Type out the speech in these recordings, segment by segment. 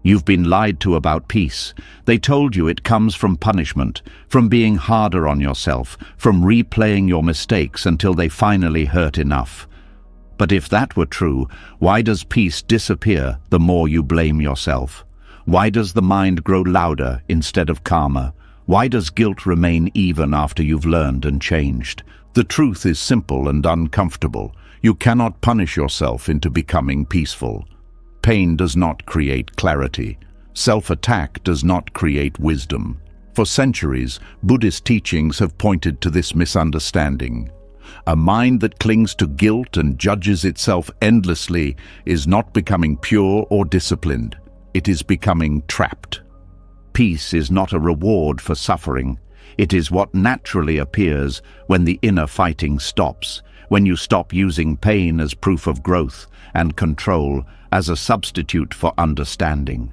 You've been lied to about peace. They told you it comes from punishment, from being harder on yourself, from replaying your mistakes until they finally hurt enough. But if that were true, why does peace disappear the more you blame yourself? Why does the mind grow louder instead of calmer? Why does guilt remain even after you've learned and changed? The truth is simple and uncomfortable. You cannot punish yourself into becoming peaceful. Pain does not create clarity. Self-attack does not create wisdom. For centuries, Buddhist teachings have pointed to this misunderstanding. A mind that clings to guilt and judges itself endlessly is not becoming pure or disciplined. It is becoming trapped. Peace is not a reward for suffering. It is what naturally appears when the inner fighting stops, when you stop using pain as proof of growth and control as a substitute for understanding.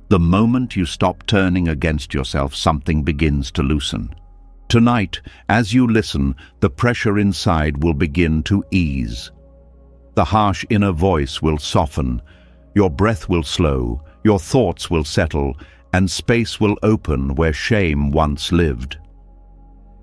The moment you stop turning against yourself, something begins to loosen. Tonight, as you listen, the pressure inside will begin to ease. The harsh inner voice will soften, your breath will slow, your thoughts will settle, and space will open where shame once lived.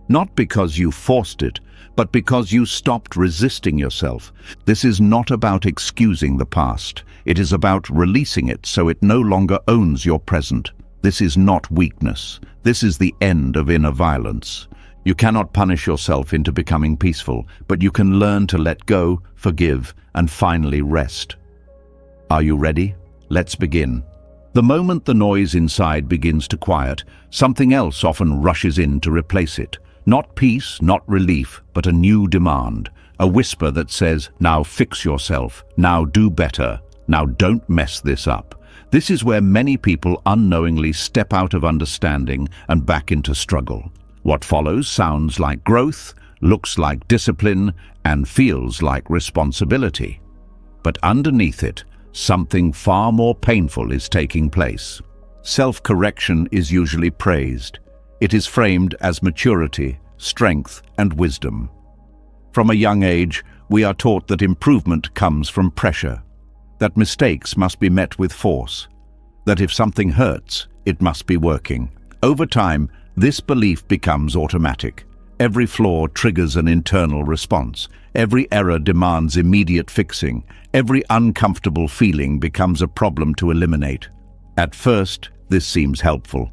Not because you forced it, but because you stopped resisting yourself. This is not about excusing the past. It is about releasing it so it no longer owns your present. This is not weakness. This is the end of inner violence. You cannot punish yourself into becoming peaceful, but you can learn to let go, forgive, and finally rest. Are you ready? Let's begin. The moment the noise inside begins to quiet, something else often rushes in to replace it. Not peace, not relief, but a new demand. A whisper that says, now fix yourself, now do better, now don't mess this up. This is where many people unknowingly step out of understanding and back into struggle. What follows sounds like growth, looks like discipline, and feels like responsibility. But underneath it, something far more painful is taking place. Self-correction is usually praised. It is framed as maturity, strength, and wisdom. From a young age, we are taught that improvement comes from pressure, that mistakes must be met with force, that if something hurts, it must be working. Over time, this belief becomes automatic. Every flaw triggers an internal response. Every error demands immediate fixing. Every uncomfortable feeling becomes a problem to eliminate. At first, this seems helpful.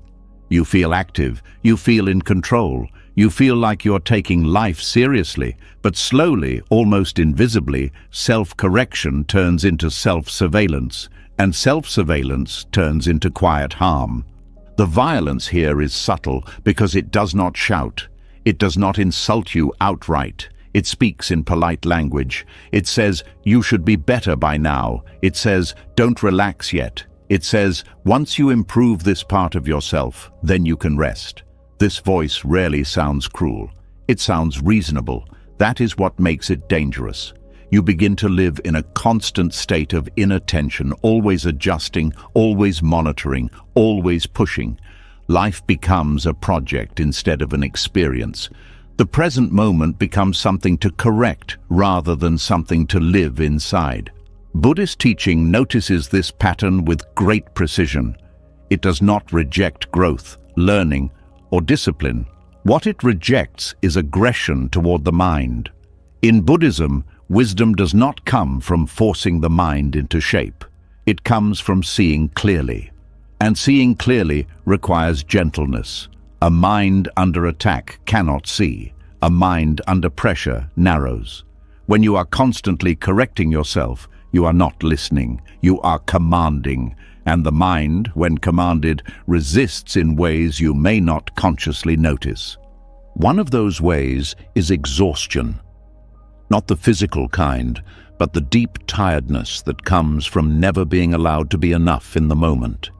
You feel active, you feel in control, you feel like you're taking life seriously, but slowly, almost invisibly, self-correction turns into self-surveillance, and self-surveillance turns into quiet harm. The violence here is subtle because it does not shout. It does not insult you outright. It speaks in polite language. It says, you should be better by now. It says, don't relax yet. It says, once you improve this part of yourself, then you can rest. This voice rarely sounds cruel. It sounds reasonable. That is what makes it dangerous. You begin to live in a constant state of inner tension, always adjusting, always monitoring, always pushing. Life becomes a project instead of an experience. The present moment becomes something to correct rather than something to live inside. Buddhist teaching notices this pattern with great precision. It does not reject growth, learning, or discipline. What it rejects is aggression toward the mind. In Buddhism, wisdom does not come from forcing the mind into shape. It comes from seeing clearly. And seeing clearly requires gentleness. A mind under attack cannot see. A mind under pressure narrows. When you are constantly correcting yourself, you are not listening, you are commanding, and the mind, when commanded, resists in ways you may not consciously notice. One of those ways is exhaustion. Not the physical kind, but the deep tiredness that comes from never being allowed to be enough in the moment.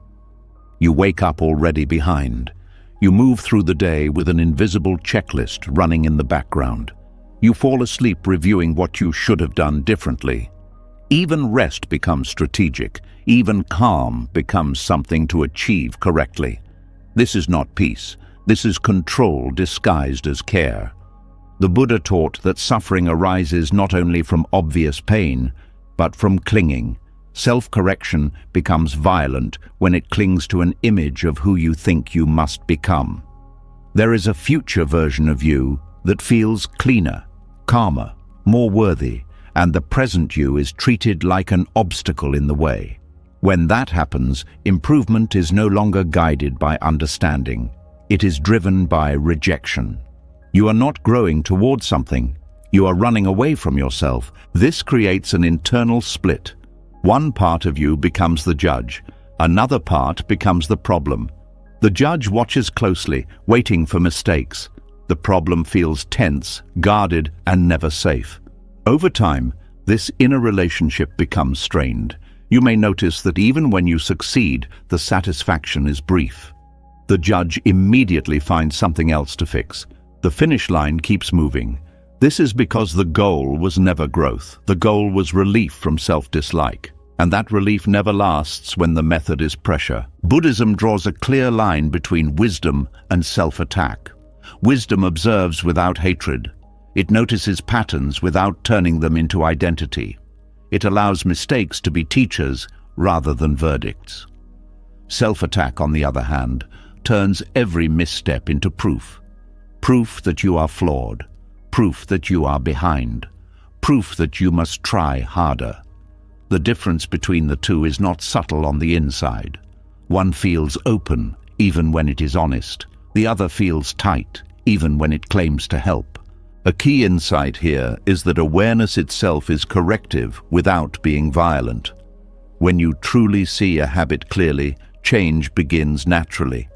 You wake up already behind. You move through the day with an invisible checklist running in the background. You fall asleep reviewing what you should have done differently. Even rest becomes strategic. Even calm becomes something to achieve correctly. This is not peace. This is control disguised as care. The Buddha taught that suffering arises not only from obvious pain, but from clinging. Self-correction becomes violent when it clings to an image of who you think you must become. There is a future version of you that feels cleaner, calmer, more worthy, and the present you is treated like an obstacle in the way. When that happens, improvement is no longer guided by understanding. It is driven by rejection. You are not growing towards something. You are running away from yourself. This creates an internal split. One part of you becomes the judge. Another part becomes the problem. The judge watches closely, waiting for mistakes. The problem feels tense, guarded, and never safe. Over time, this inner relationship becomes strained. You may notice that even when you succeed, the satisfaction is brief. The judge immediately finds something else to fix. The finish line keeps moving. This is because the goal was never growth. The goal was relief from self-dislike. And that relief never lasts when the method is pressure. Buddhism draws a clear line between wisdom and self-attack. Wisdom observes without hatred. It notices patterns without turning them into identity. It allows mistakes to be teachers rather than verdicts. Self-attack, on the other hand, turns every misstep into proof. Proof that you are flawed. Proof that you are behind. Proof that you must try harder. The difference between the two is not subtle on the inside. One feels open, even when it is honest. The other feels tight, even when it claims to help. A key insight here is that awareness itself is corrective without being violent. When you truly see a habit clearly, change begins naturally.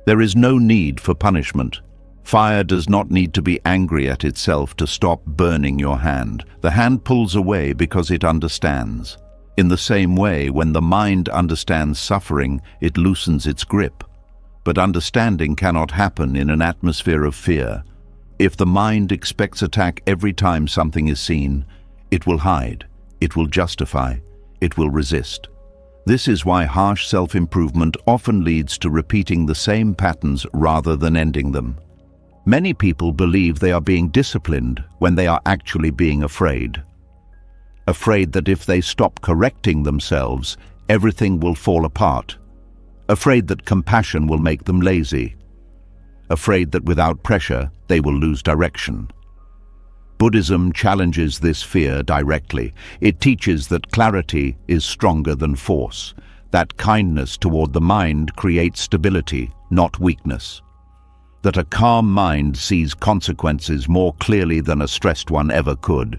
There is no need for punishment. Fire does not need to be angry at itself to stop burning your hand. The hand pulls away because it understands. In the same way, when the mind understands suffering, it loosens its grip. But understanding cannot happen in an atmosphere of fear. If the mind expects attack every time something is seen, it will hide, it will justify, it will resist. This is why harsh self-improvement often leads to repeating the same patterns rather than ending them. Many people believe they are being disciplined when they are actually being afraid. Afraid that if they stop correcting themselves, everything will fall apart. Afraid that compassion will make them lazy. Afraid that without pressure, they will lose direction. Buddhism challenges this fear directly. It teaches that clarity is stronger than force, that kindness toward the mind creates stability, not weakness, that a calm mind sees consequences more clearly than a stressed one ever could.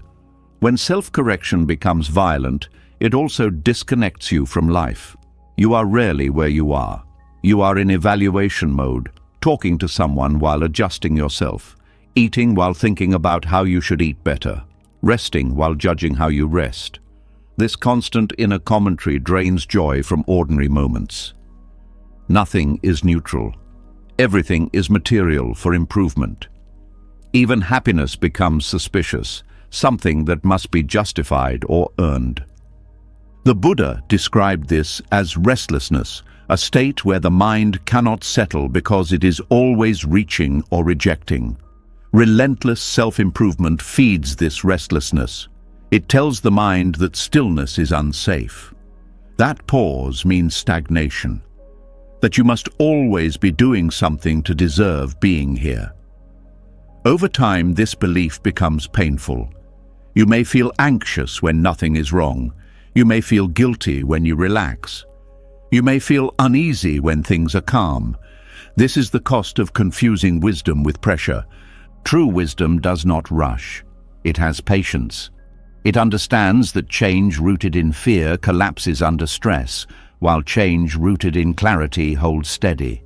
When self-correction becomes violent, it also disconnects you from life. You are rarely where you are. You are in evaluation mode, talking to someone while adjusting yourself, eating while thinking about how you should eat better, resting while judging how you rest. This constant inner commentary drains joy from ordinary moments. Nothing is neutral. Everything is material for improvement. Even happiness becomes suspicious, something that must be justified or earned. The Buddha described this as restlessness, a state where the mind cannot settle because it is always reaching or rejecting. Relentless self-improvement feeds this restlessness. It tells the mind that stillness is unsafe. That pause means stagnation, that you must always be doing something to deserve being here. Over time, this belief becomes painful. You may feel anxious when nothing is wrong. You may feel guilty when you relax. You may feel uneasy when things are calm. This is the cost of confusing wisdom with pressure. True wisdom does not rush. It has patience. It understands that change rooted in fear collapses under stress, while change rooted in clarity holds steady.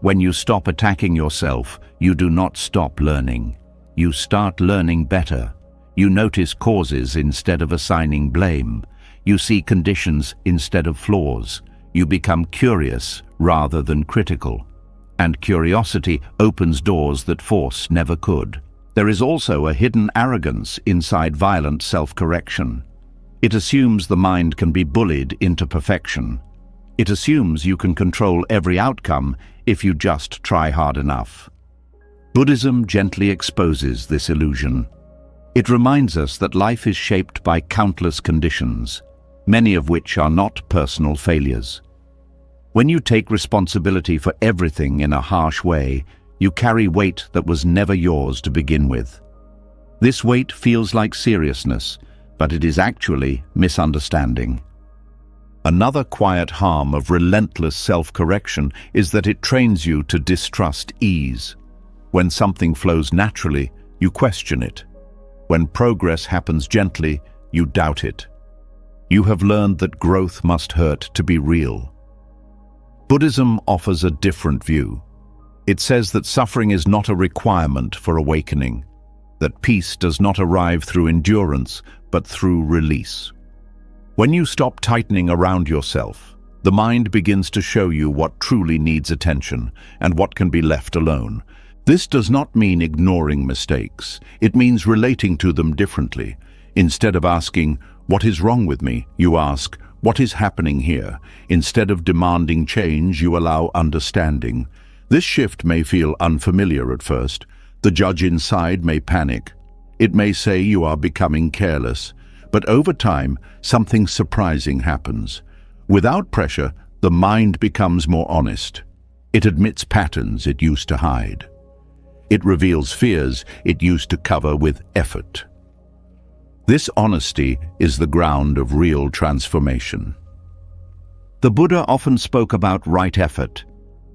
When you stop attacking yourself, you do not stop learning. You start learning better. You notice causes instead of assigning blame. You see conditions instead of flaws. You become curious rather than critical. And curiosity opens doors that force never could. There is also a hidden arrogance inside violent self-correction. It assumes the mind can be bullied into perfection. It assumes you can control every outcome if you just try hard enough. Buddhism gently exposes this illusion. It reminds us that life is shaped by countless conditions. many of which are not personal failures. When you take responsibility for everything in a harsh way, you carry weight that was never yours to begin with. This weight feels like seriousness, but it is actually misunderstanding. Another quiet harm of relentless self-correction is that it trains you to distrust ease. When something flows naturally, you question it. When progress happens gently, you doubt it. You have learned that growth must hurt to be real. Buddhism offers a different view. It says that suffering is not a requirement for awakening, that peace does not arrive through endurance, but through release. When you stop tightening around yourself, the mind begins to show you what truly needs attention and what can be left alone. This does not mean ignoring mistakes. It means relating to them differently. Instead of asking, "What is wrong with me?" you ask, "What is happening here?" Instead of demanding change, you allow understanding. This shift may feel unfamiliar at first. The judge inside may panic. It may say you are becoming careless. But over time, something surprising happens. Without pressure, the mind becomes more honest. It admits patterns it used to hide. It reveals fears it used to cover with effort. This honesty is the ground of real transformation. The Buddha often spoke about right effort.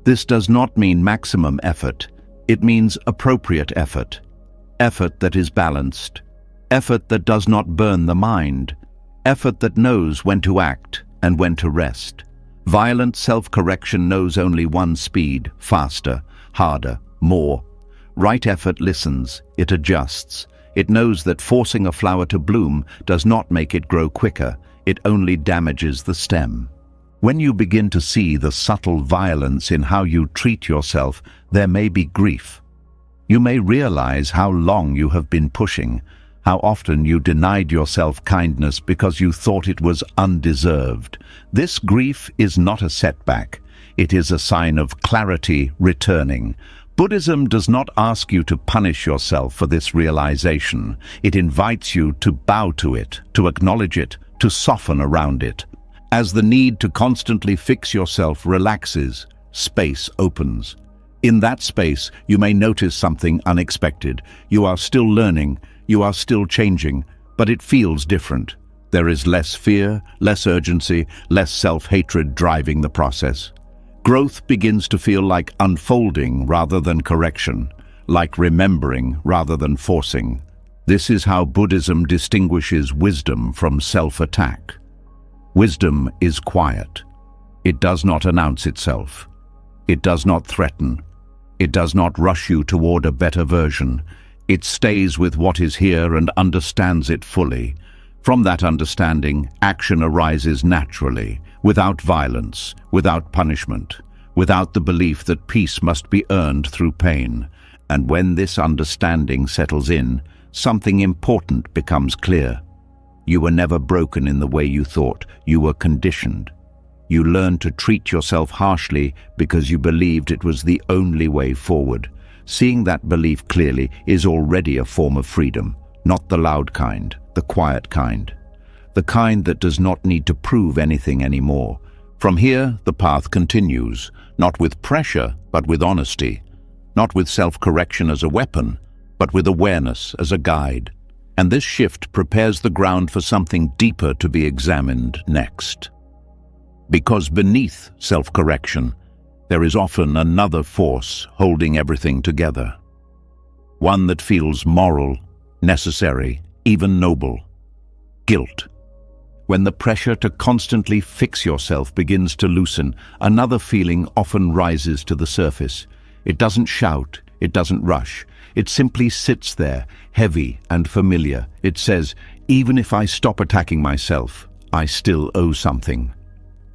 This does not mean maximum effort. It means appropriate effort. Effort that is balanced. Effort that does not burn the mind. Effort that knows when to act and when to rest. Violent self-correction knows only one speed: faster, harder, more. Right effort listens, it adjusts. It knows that forcing a flower to bloom does not make it grow quicker, it only damages the stem. When you begin to see the subtle violence in how you treat yourself, there may be grief. You may realize how long you have been pushing, how often you denied yourself kindness because you thought it was undeserved. This grief is not a setback. It is a sign of clarity returning. Buddhism does not ask you to punish yourself for this realization. It invites you to bow to it, to acknowledge it, to soften around it. As the need to constantly fix yourself relaxes, space opens. In that space, you may notice something unexpected. You are still learning, you are still changing, but it feels different. There is less fear, less urgency, less self-hatred driving the process. Growth begins to feel like unfolding rather than correction, like remembering rather than forcing. This is how Buddhism distinguishes wisdom from self-attack. Wisdom is quiet. It does not announce itself. It does not threaten. It does not rush you toward a better version. It stays with what is here and understands it fully. From that understanding, action arises naturally, without violence, without punishment, without the belief that peace must be earned through pain. And when this understanding settles in, something important becomes clear. You were never broken in the way you thought. You were conditioned. You learned to treat yourself harshly because you believed it was the only way forward. Seeing that belief clearly is already a form of freedom, not the loud kind, the quiet kind. The kind that does not need to prove anything anymore. From here, the path continues, not with pressure, but with honesty. Not with self-correction as a weapon, but with awareness as a guide. And this shift prepares the ground for something deeper to be examined next. Because beneath self-correction, there is often another force holding everything together. One that feels moral, necessary, even noble. Guilt. When the pressure to constantly fix yourself begins to loosen, another feeling often rises to the surface. It doesn't shout, it doesn't rush. It simply sits there, heavy and familiar. It says, even if I stop attacking myself, I still owe something.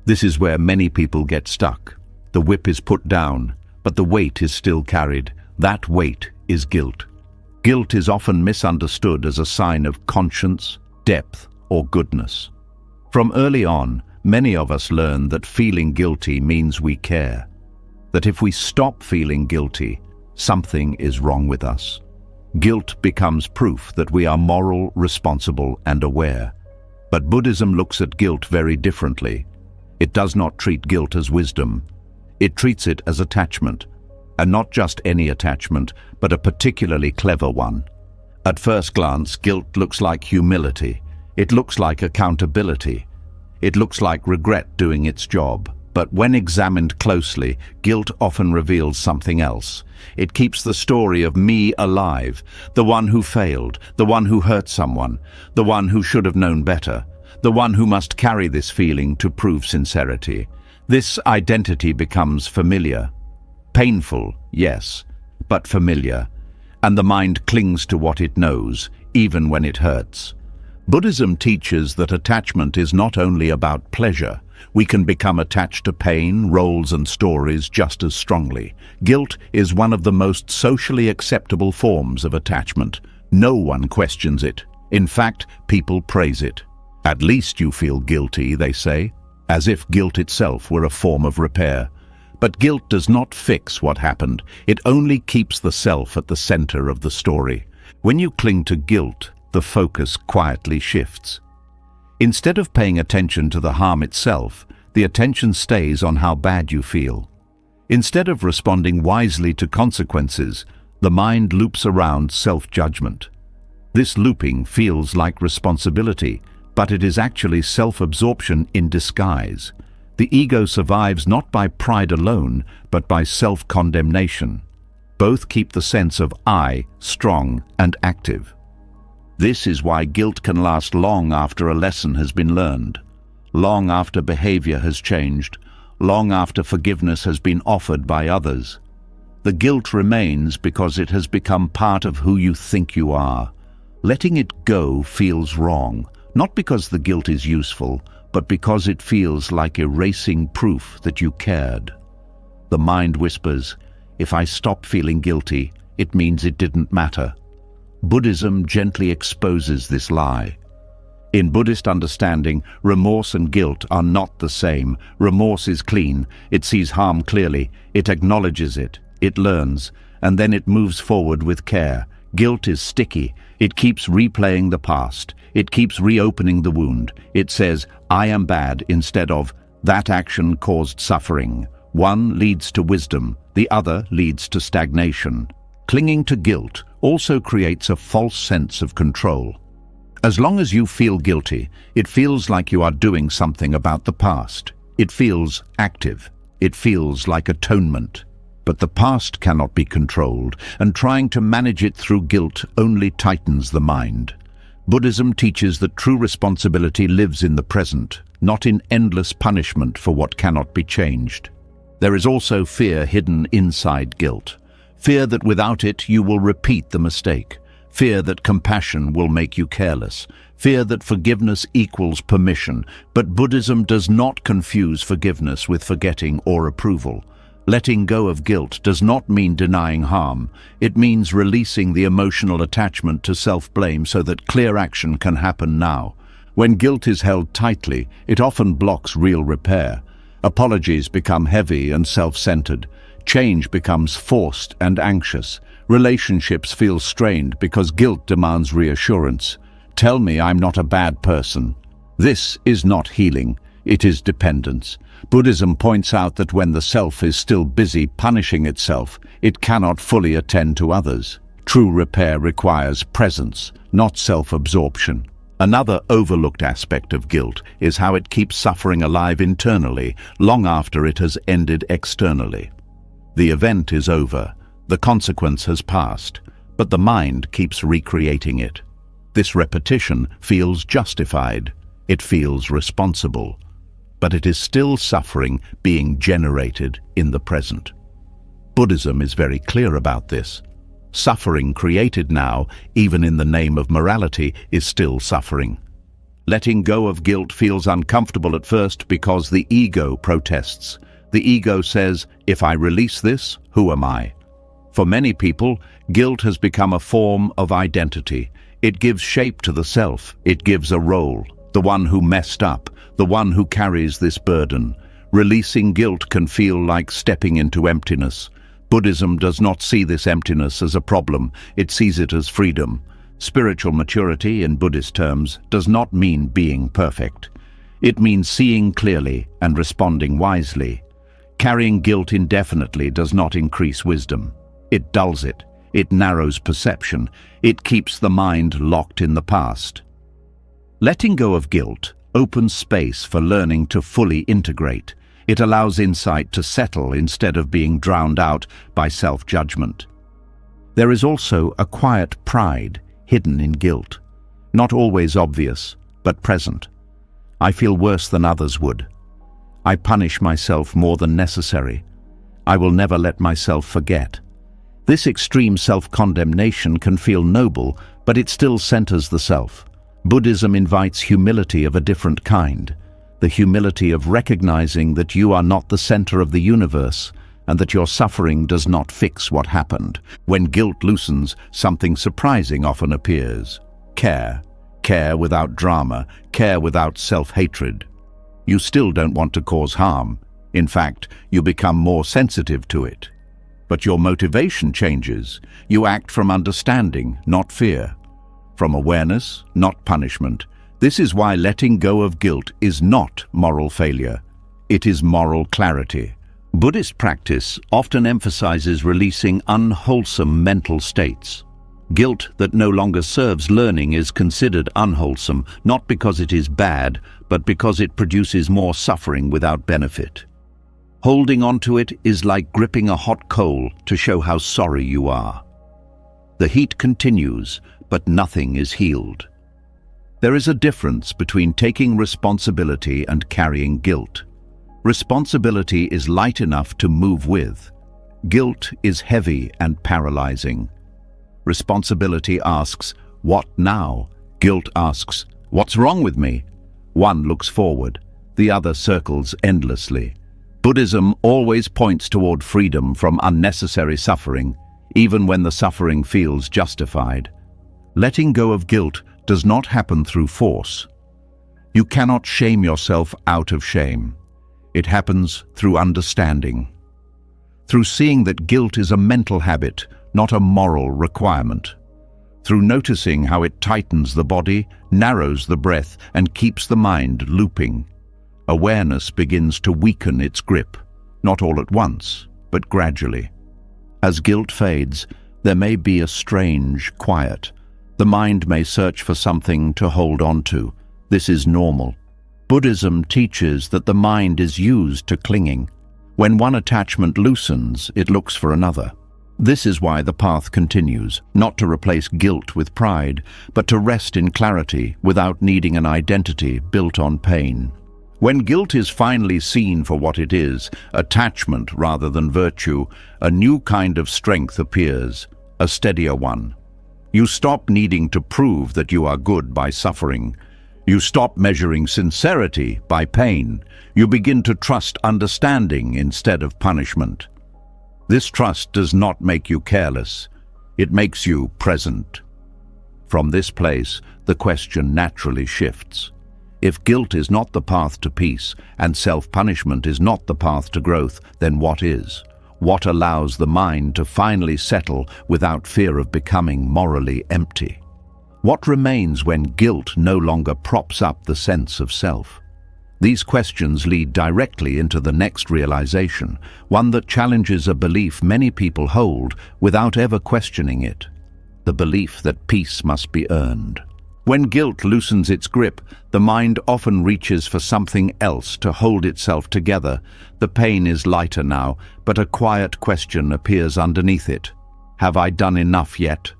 This is where many people get stuck. The whip is put down, but the weight is still carried. That weight is guilt. Guilt is often misunderstood as a sign of conscience, depth, or goodness. From early on, many of us learn that feeling guilty means we care. That if we stop feeling guilty, something is wrong with us. Guilt becomes proof that we are moral, responsible, and aware. But Buddhism looks at guilt very differently. It does not treat guilt as wisdom. It treats it as attachment, and not just any attachment, but a particularly clever one. At first glance, guilt looks like humility. It looks like accountability. It looks like regret doing its job. But when examined closely, guilt often reveals something else. It keeps the story of me alive, the one who failed, the one who hurt someone, the one who should have known better, the one who must carry this feeling to prove sincerity. This identity becomes familiar. Painful, yes, but familiar. And the mind clings to what it knows, even when it hurts. Buddhism teaches that attachment is not only about pleasure. We can become attached to pain, roles and stories just as strongly. Guilt is one of the most socially acceptable forms of attachment. No one questions it. In fact, people praise it. At least you feel guilty, they say, as if guilt itself were a form of repair. But guilt does not fix what happened. It only keeps the self at the center of the story. When you cling to guilt, the focus quietly shifts. Instead of paying attention to the harm itself, the attention stays on how bad you feel. Instead of responding wisely to consequences, the mind loops around self-judgment. This looping feels like responsibility, but it is actually self-absorption in disguise. The ego survives not by pride alone, but by self-condemnation. Both keep the sense of I strong and active. This is why guilt can last long after a lesson has been learned, long after behavior has changed, long after forgiveness has been offered by others. The guilt remains because it has become part of who you think you are. Letting it go feels wrong, not because the guilt is useful, but because it feels like erasing proof that you cared. The mind whispers, if I stop feeling guilty, it means it didn't matter. Buddhism gently exposes this lie. In Buddhist understanding, remorse and guilt are not the same. Remorse is clean, it sees harm clearly, it acknowledges it, it learns, and then it moves forward with care. Guilt is sticky, it keeps replaying the past, it keeps reopening the wound. It says, I am bad, instead of, that action caused suffering. One leads to wisdom, the other leads to stagnation. Clinging to guilt also creates a false sense of control. As long as you feel guilty, it feels like you are doing something about the past. It feels active. It feels like atonement. But the past cannot be controlled, and trying to manage it through guilt only tightens the mind. Buddhism teaches that true responsibility lives in the present, not in endless punishment for what cannot be changed. There is also fear hidden inside guilt. Fear that without it you will repeat the mistake. Fear that compassion will make you careless. Fear that forgiveness equals permission. But Buddhism does not confuse forgiveness with forgetting or approval. Letting go of guilt does not mean denying harm. It means releasing the emotional attachment to self-blame so that clear action can happen now. When guilt is held tightly, it often blocks real repair. Apologies become heavy and self-centered. Change becomes forced and anxious. Relationships feel strained because guilt demands reassurance. Tell me I'm not a bad person. This is not healing, it is dependence. Buddhism points out that when the self is still busy punishing itself, it cannot fully attend to others. True repair requires presence, not self-absorption. Another overlooked aspect of guilt is how it keeps suffering alive internally, long after it has ended externally. The event is over, the consequence has passed, but the mind keeps recreating it. This repetition feels justified, it feels responsible, but it is still suffering being generated in the present. Buddhism is very clear about this. Suffering created now, even in the name of morality, is still suffering. Letting go of guilt feels uncomfortable at first because the ego protests. The ego says, if I release this, who am I? For many people, guilt has become a form of identity. It gives shape to the self. It gives a role. The one who messed up, the one who carries this burden. Releasing guilt can feel like stepping into emptiness. Buddhism does not see this emptiness as a problem. It sees it as freedom. Spiritual maturity, in Buddhist terms, does not mean being perfect. It means seeing clearly and responding wisely. Carrying guilt indefinitely does not increase wisdom. It dulls it. It narrows perception. It keeps the mind locked in the past. Letting go of guilt opens space for learning to fully integrate. It allows insight to settle instead of being drowned out by self-judgment. There is also a quiet pride hidden in guilt, not always obvious, but present. I feel worse than others would. I punish myself more than necessary. I will never let myself forget. This extreme self-condemnation can feel noble, but it still centers the self. Buddhism invites humility of a different kind, the humility of recognizing that you are not the center of the universe and that your suffering does not fix what happened. When guilt loosens, something surprising often appears. Care. Care without drama. Care without self-hatred. You still don't want to cause harm. In fact, you become more sensitive to it. But your motivation changes. You act from understanding, not fear. From awareness, not punishment. This is why letting go of guilt is not moral failure. It is moral clarity. Buddhist practice often emphasizes releasing unwholesome mental states. Guilt that no longer serves learning is considered unwholesome, not because it is bad, but because it produces more suffering without benefit. Holding onto it is like gripping a hot coal to show how sorry you are. The heat continues, but nothing is healed. There is a difference between taking responsibility and carrying guilt. Responsibility is light enough to move with. Guilt is heavy and paralyzing. Responsibility asks, "What now?" Guilt asks, "What's wrong with me?" One looks forward, the other circles endlessly. Buddhism always points toward freedom from unnecessary suffering, even when the suffering feels justified. Letting go of guilt does not happen through force. You cannot shame yourself out of shame. It happens through understanding. Through seeing that guilt is a mental habit, not a moral requirement. Through noticing how it tightens the body, narrows the breath, and keeps the mind looping. Awareness begins to weaken its grip, not all at once, but gradually. As guilt fades, there may be a strange quiet. The mind may search for something to hold on to. This is normal. Buddhism teaches that the mind is used to clinging. When one attachment loosens, it looks for another. This is why the path continues, not to replace guilt with pride, but to rest in clarity without needing an identity built on pain. When guilt is finally seen for what it is, attachment rather than virtue, a new kind of strength appears, a steadier one. You stop needing to prove that you are good by suffering. You stop measuring sincerity by pain. You begin to trust understanding instead of punishment. This trust does not make you careless. It makes you present. From this place, the question naturally shifts. If guilt is not the path to peace, and self-punishment is not the path to growth, then what is? What allows the mind to finally settle without fear of becoming morally empty? What remains when guilt no longer props up the sense of self? These questions lead directly into the next realization, one that challenges a belief many people hold without ever questioning it: the belief that peace must be earned. When guilt loosens its grip, the mind often reaches for something else to hold itself together. The pain is lighter now, but a quiet question appears underneath it. Have I done enough yet?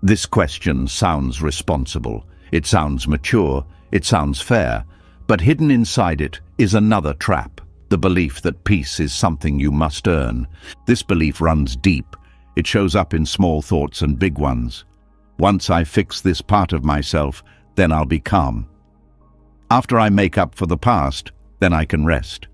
This question sounds responsible. It sounds mature. It sounds fair. But hidden inside it is another trap, the belief that peace is something you must earn. This belief runs deep. It shows up in small thoughts and big ones. Once I fix this part of myself, then I'll be calm. After I make up for the past, then I can rest.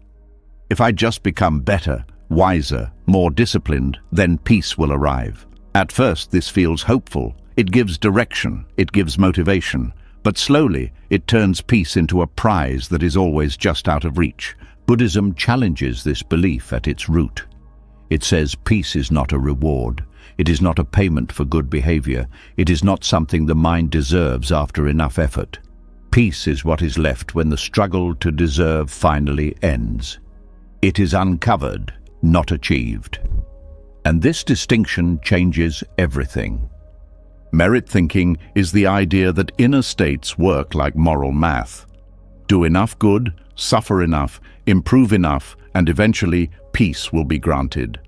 If I just become better, wiser, more disciplined, then peace will arrive. At first, this feels hopeful. It gives direction, it gives motivation. But slowly, it turns peace into a prize that is always just out of reach. Buddhism challenges this belief at its root. It says peace is not a reward. It is not a payment for good behavior. It is not something the mind deserves after enough effort. Peace is what is left when the struggle to deserve finally ends. It is uncovered, not achieved. And this distinction changes everything. Merit thinking is the idea that inner states work like moral math. Do enough good, suffer enough, improve enough, and eventually peace will be granted.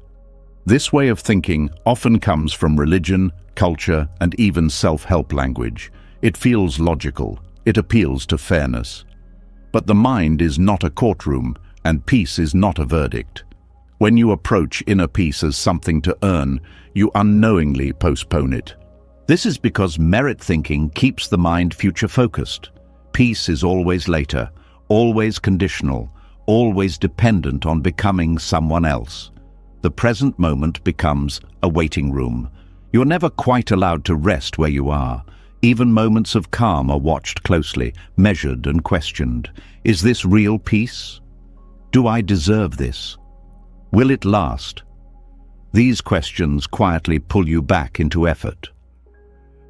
This way of thinking often comes from religion, culture, and even self-help language. It feels logical. It appeals to fairness. But the mind is not a courtroom, and peace is not a verdict. When you approach inner peace as something to earn, you unknowingly postpone it. This is because merit thinking keeps the mind future-focused. Peace is always later, always conditional, always dependent on becoming someone else. The present moment becomes a waiting room. You're never quite allowed to rest where you are. Even moments of calm are watched closely, measured and questioned. Is this real peace? Do I deserve this? Will it last? These questions quietly pull you back into effort.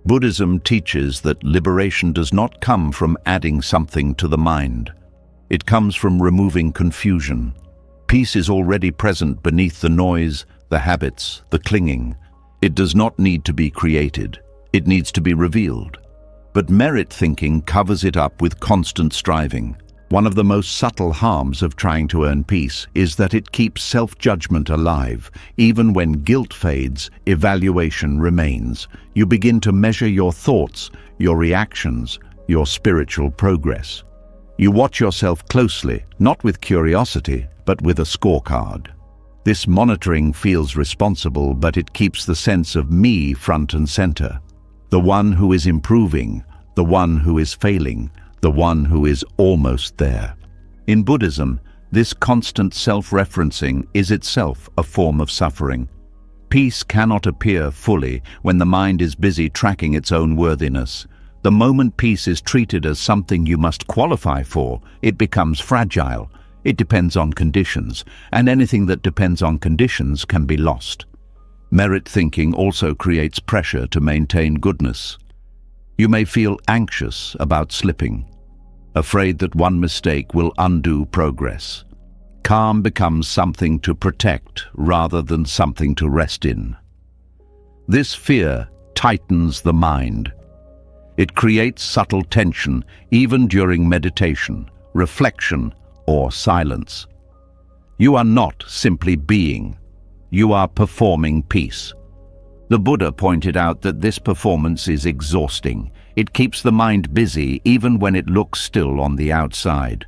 Buddhism teaches that liberation does not come from adding something to the mind. It comes from removing confusion. Peace is already present beneath the noise, the habits, the clinging. It does not need to be created. It needs to be revealed. But merit thinking covers it up with constant striving. One of the most subtle harms of trying to earn peace is that it keeps self-judgment alive. Even when guilt fades, evaluation remains. You begin to measure your thoughts, your reactions, your spiritual progress. You watch yourself closely, not with curiosity, but with a scorecard. This monitoring feels responsible, but it keeps the sense of me front and center. The one who is improving, the one who is failing, the one who is almost there. In Buddhism, this constant self-referencing is itself a form of suffering. Peace cannot appear fully when the mind is busy tracking its own worthiness. The moment peace is treated as something you must qualify for, it becomes fragile. It depends on conditions, and anything that depends on conditions can be lost. Merit thinking also creates pressure to maintain goodness. You may feel anxious about slipping, afraid that one mistake will undo progress. Calm becomes something to protect rather than something to rest in. This fear tightens the mind. It creates subtle tension even during meditation, reflection, or silence. You are not simply being. You are performing peace. The Buddha pointed out that this performance is exhausting. It keeps the mind busy even when it looks still on the outside.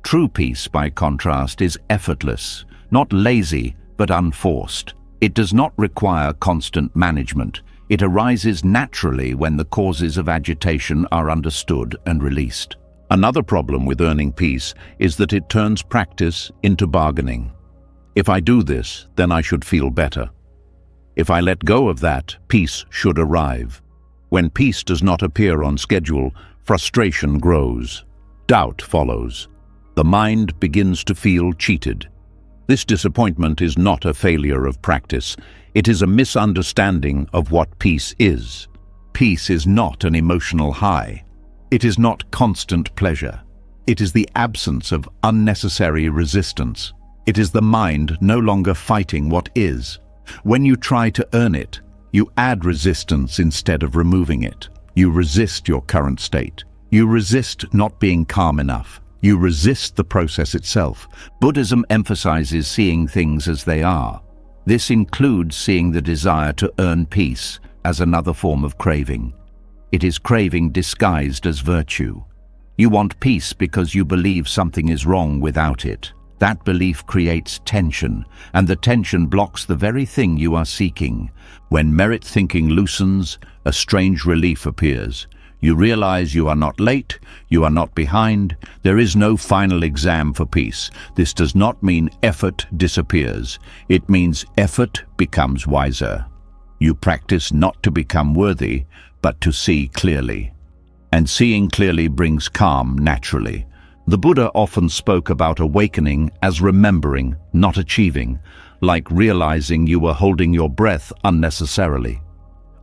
True peace, by contrast, is effortless, not lazy, but unforced. It does not require constant management. It arises naturally when the causes of agitation are understood and released. Another problem with earning peace is that it turns practice into bargaining. If I do this, then I should feel better. If I let go of that, peace should arrive. When peace does not appear on schedule, frustration grows. Doubt follows. The mind begins to feel cheated. This disappointment is not a failure of practice. It is a misunderstanding of what peace is. Peace is not an emotional high. It is not constant pleasure. It is the absence of unnecessary resistance. It is the mind no longer fighting what is. When you try to earn it, you add resistance instead of removing it. You resist your current state. You resist not being calm enough. You resist the process itself. Buddhism emphasizes seeing things as they are. This includes seeing the desire to earn peace as another form of craving. It is craving disguised as virtue. You want peace because you believe something is wrong without it. That belief creates tension, and the tension blocks the very thing you are seeking. When merit thinking loosens, a strange relief appears. You realize you are not late, you are not behind. There is no final exam for peace. This does not mean effort disappears. It means effort becomes wiser. You practice not to become worthy, but to see clearly. And seeing clearly brings calm naturally. The Buddha often spoke about awakening as remembering, not achieving. like realizing you were holding your breath unnecessarily.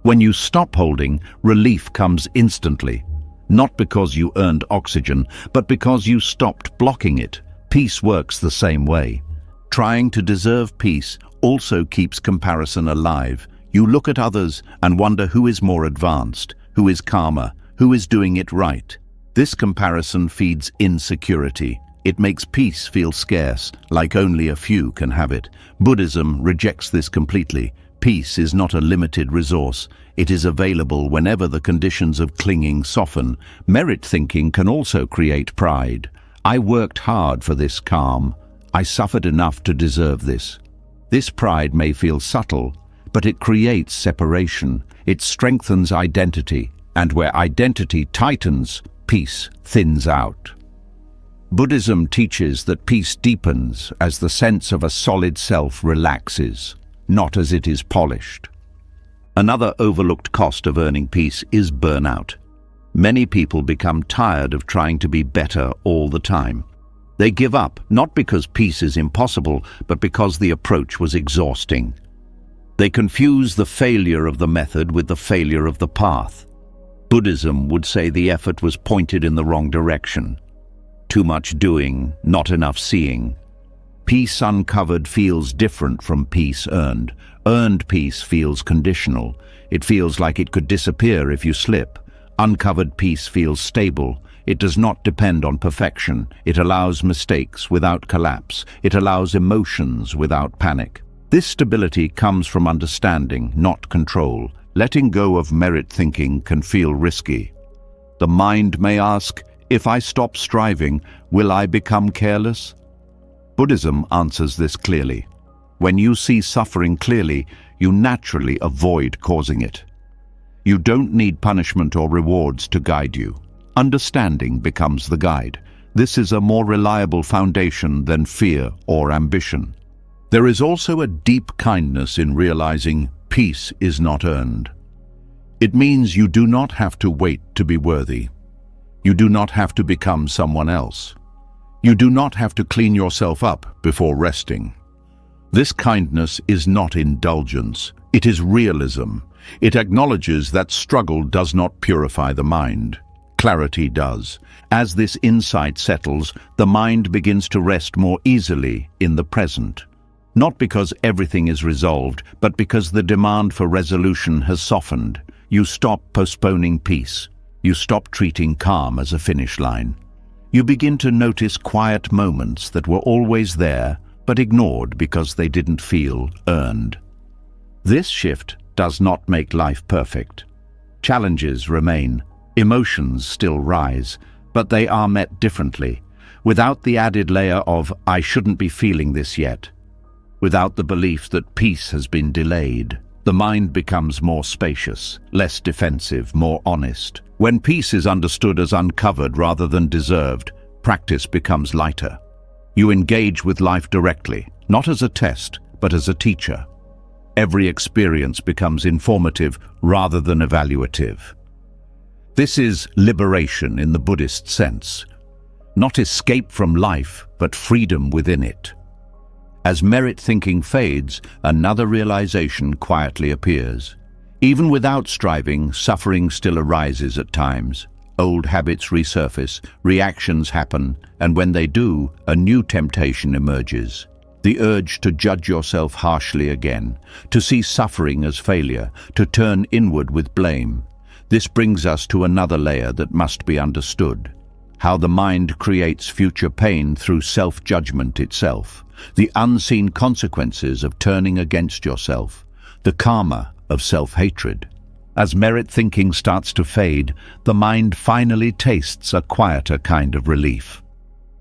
When you stop holding, relief comes instantly, not because you earned oxygen, but because you stopped blocking it. Peace works the same way. Trying to deserve peace also keeps comparison alive. You look at others and wonder who is more advanced, who is calmer, who is doing it right. This comparison feeds insecurity. It makes peace feel scarce, like only a few can have it. Buddhism rejects this completely. Peace is not a limited resource. It is available whenever the conditions of clinging soften. Merit thinking can also create pride. I worked hard for this calm. I suffered enough to deserve this. This pride may feel subtle, but it creates separation. It strengthens identity, and where identity tightens, peace thins out. Buddhism teaches that peace deepens as the sense of a solid self relaxes, not as it is polished. Another overlooked cost of earning peace is burnout. Many people become tired of trying to be better all the time. They give up, not because peace is impossible, but because the approach was exhausting. They confuse the failure of the method with the failure of the path. Buddhism would say the effort was pointed in the wrong direction. Too much doing, not enough seeing. Peace uncovered feels different from peace earned. Earned peace feels conditional. It feels like it could disappear if you slip. Uncovered peace feels stable. It does not depend on perfection. It allows mistakes without collapse. It allows emotions without panic. This stability comes from understanding, not control. Letting go of merit thinking can feel risky. The mind may ask, if I stop striving, will I become careless? Buddhism answers this clearly. When you see suffering clearly, you naturally avoid causing it. You don't need punishment or rewards to guide you. Understanding becomes the guide. This is a more reliable foundation than fear or ambition. There is also a deep kindness in realizing peace is not earned. It means you do not have to wait to be worthy. You do not have to become someone else. You do not have to clean yourself up before resting. This kindness is not indulgence. It is realism. It acknowledges that struggle does not purify the mind. Clarity does. As this insight settles, the mind begins to rest more easily in the present. Not because everything is resolved, but because the demand for resolution has softened. You stop postponing peace. You stop treating calm as a finish line. You begin to notice quiet moments that were always there, but ignored because they didn't feel earned. This shift does not make life perfect. Challenges remain. Emotions still rise, but they are met differently, without the added layer of, I shouldn't be feeling this yet. Without the belief that peace has been delayed. The mind becomes more spacious, less defensive, more honest. When peace is understood as uncovered rather than deserved, practice becomes lighter. You engage with life directly, not as a test, but as a teacher. Every experience becomes informative rather than evaluative. This is liberation in the Buddhist sense. Not escape from life, but freedom within it. As merit thinking fades, another realization quietly appears. Even without striving, suffering still arises at times. Old habits resurface, reactions happen, and when they do, a new temptation emerges. The urge to judge yourself harshly again, to see suffering as failure, to turn inward with blame. This brings us to another layer that must be understood. How the mind creates future pain through self-judgment itself. The unseen consequences of turning against yourself. The karma of self-hatred. As merit thinking starts to fade, the mind finally tastes a quieter kind of relief.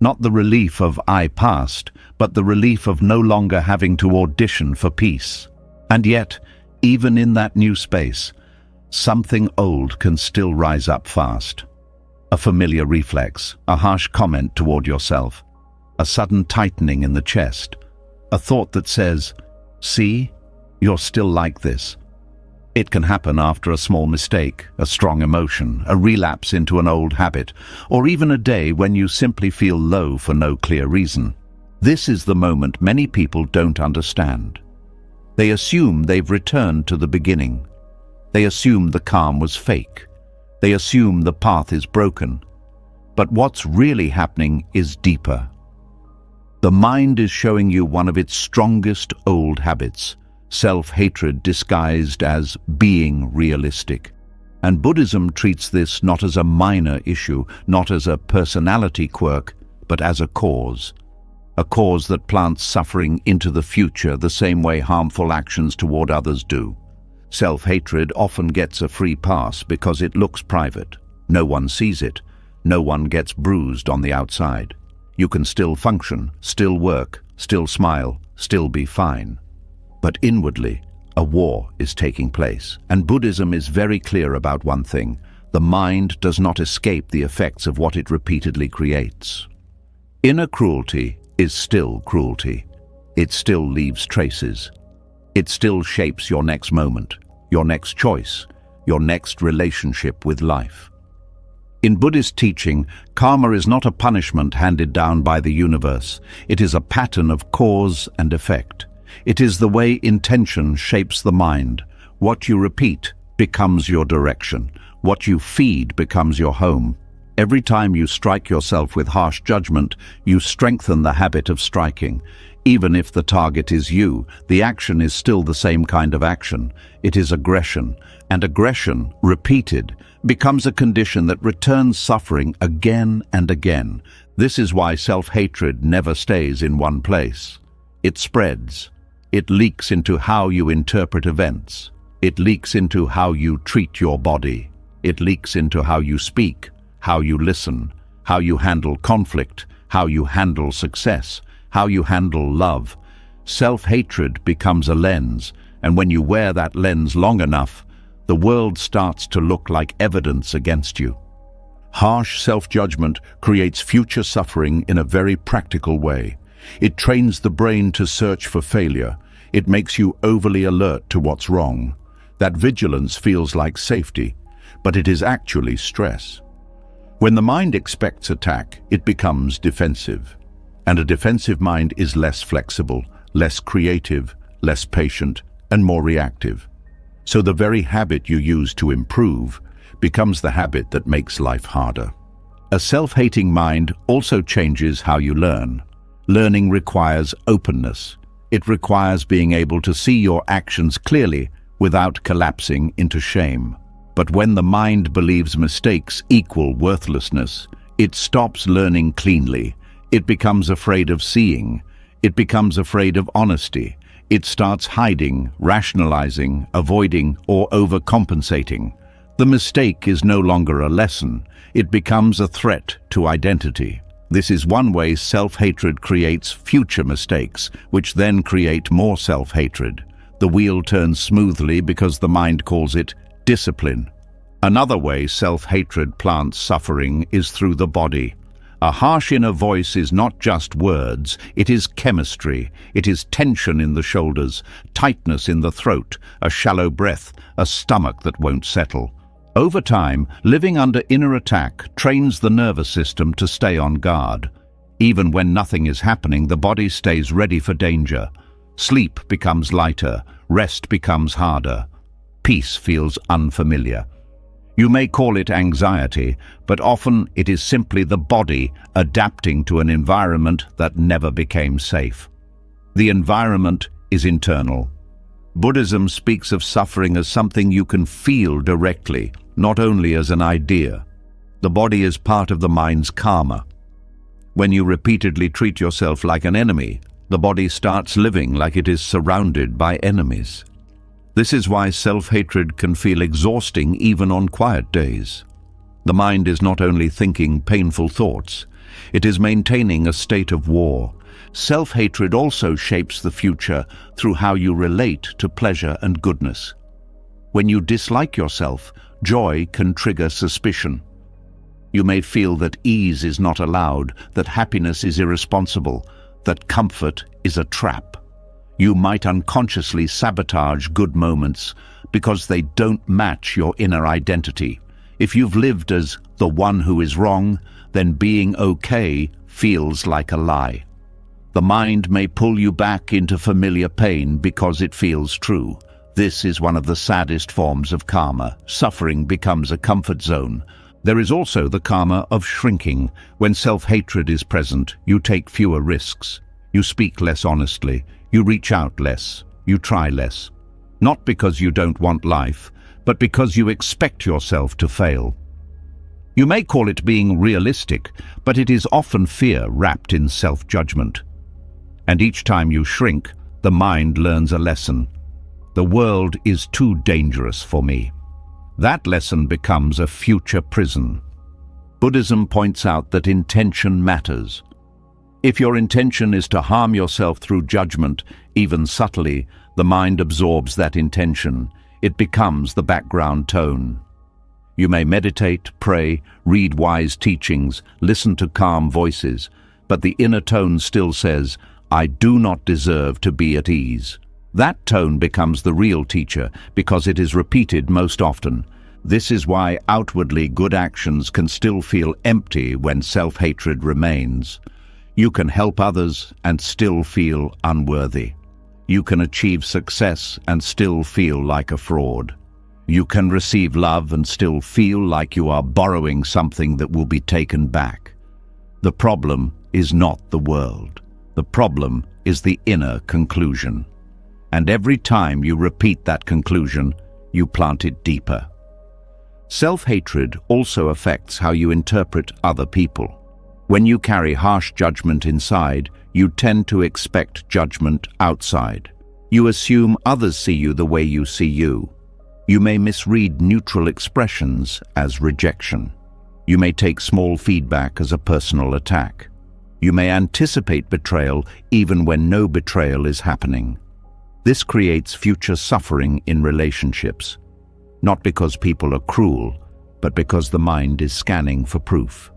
Not the relief of I passed, but the relief of no longer having to audition for peace. And yet, even in that new space, something old can still rise up fast. A familiar reflex, a harsh comment toward yourself, a sudden tightening in the chest, a thought that says, "See, you're still like this." It can happen after a small mistake, a strong emotion, a relapse into an old habit, or even a day when you simply feel low for no clear reason. This is the moment many people don't understand. They assume they've returned to the beginning. They assume the calm was fake. They assume the path is broken. But what's really happening is deeper. The mind is showing you one of its strongest old habits, self-hatred disguised as being realistic. And Buddhism treats this not as a minor issue, not as a personality quirk, but as a cause that plants suffering into the future the same way harmful actions toward others do. Self-hatred often gets a free pass because it looks private. No one sees it. No one gets bruised on the outside. You can still function, still work, still smile, still be fine. But inwardly, a war is taking place. And Buddhism is very clear about one thing: the mind does not escape the effects of what it repeatedly creates. Inner cruelty is still cruelty. It still leaves traces. It still shapes your next moment, your next choice, your next relationship with life. In Buddhist teaching, karma is not a punishment handed down by the universe. It is a pattern of cause and effect. It is the way intention shapes the mind. What you repeat becomes your direction. What you feed becomes your home. Every time you strike yourself with harsh judgment, you strengthen the habit of striking. Even if the target is you, the action is still the same kind of action. It is aggression, and aggression, repeated, becomes a condition that returns suffering again and again. This is why self-hatred never stays in one place. It spreads. It leaks into how you interpret events. It leaks into how you treat your body. It leaks into how you speak, how you listen, how you handle conflict, how you handle success, how you handle love. Self-hatred becomes a lens, and when you wear that lens long enough, the world starts to look like evidence against you. Harsh self-judgment creates future suffering in a very practical way. It trains the brain to search for failure. It makes you overly alert to what's wrong. That vigilance feels like safety, but it is actually stress. When the mind expects attack, it becomes defensive. And a defensive mind is less flexible, less creative, less patient, and more reactive. So the very habit you use to improve becomes the habit that makes life harder. A self-hating mind also changes how you learn. Learning requires openness. It requires being able to see your actions clearly without collapsing into shame. But when the mind believes mistakes equal worthlessness, it stops learning cleanly. It becomes afraid of seeing. It becomes afraid of honesty. It starts hiding, rationalizing, avoiding, or overcompensating. The mistake is no longer a lesson. It becomes a threat to identity. This is one way self-hatred creates future mistakes, which then create more self-hatred. The wheel turns smoothly because the mind calls it discipline. Another way self-hatred plants suffering is through the body. A harsh inner voice is not just words, it is chemistry. It is tension in the shoulders, tightness in the throat, a shallow breath, a stomach that won't settle. Over time, living under inner attack trains the nervous system to stay on guard. Even when nothing is happening, the body stays ready for danger. Sleep becomes lighter, rest becomes harder. Peace feels unfamiliar. You may call it anxiety, but often it is simply the body adapting to an environment that never became safe. The environment is internal. Buddhism speaks of suffering as something you can feel directly, not only as an idea. The body is part of the mind's karma. When you repeatedly treat yourself like an enemy, the body starts living like it is surrounded by enemies. This is why self-hatred can feel exhausting even on quiet days. The mind is not only thinking painful thoughts, it is maintaining a state of war. Self-hatred also shapes the future through how you relate to pleasure and goodness. When you dislike yourself, joy can trigger suspicion. You may feel that ease is not allowed, that happiness is irresponsible, that comfort is a trap. You might unconsciously sabotage good moments because they don't match your inner identity. If you've lived as the one who is wrong, then being okay feels like a lie. The mind may pull you back into familiar pain because it feels true. This is one of the saddest forms of karma. Suffering becomes a comfort zone. There is also the karma of shrinking. When self-hatred is present, you take fewer risks. You speak less honestly. You reach out less. You try less. Not because you don't want life, but because you expect yourself to fail. You may call it being realistic, but it is often fear wrapped in self-judgment. And each time you shrink, the mind learns a lesson. The world is too dangerous for me. That lesson becomes a future prison. Buddhism points out that intention matters. If your intention is to harm yourself through judgment, even subtly, the mind absorbs that intention. It becomes the background tone. You may meditate, pray, read wise teachings, listen to calm voices, but the inner tone still says, "I do not deserve to be at ease." That tone becomes the real teacher because it is repeated most often. This is why outwardly good actions can still feel empty when self-hatred remains. You can help others and still feel unworthy. You can achieve success and still feel like a fraud. You can receive love and still feel like you are borrowing something that will be taken back. The problem is not the world. The problem is the inner conclusion. And every time you repeat that conclusion, you plant it deeper. Self-hatred also affects how you interpret other people. When you carry harsh judgment inside, you tend to expect judgment outside. You assume others see you the way you see you. You may misread neutral expressions as rejection. You may take small feedback as a personal attack. You may anticipate betrayal even when no betrayal is happening. This creates future suffering in relationships, not because people are cruel, but because the mind is scanning for proof.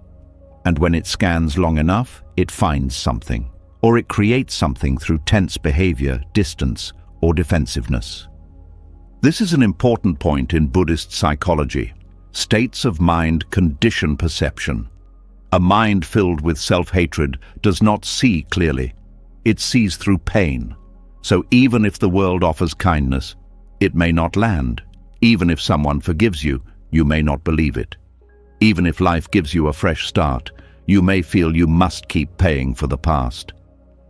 And when it scans long enough, it finds something, or it creates something through tense behavior, distance, or defensiveness. This is an important point in Buddhist psychology. States of mind condition perception. A mind filled with self-hatred does not see clearly. It sees through pain. So even if the world offers kindness, it may not land. Even if someone forgives you, you may not believe it. Even if life gives you a fresh start, you may feel you must keep paying for the past.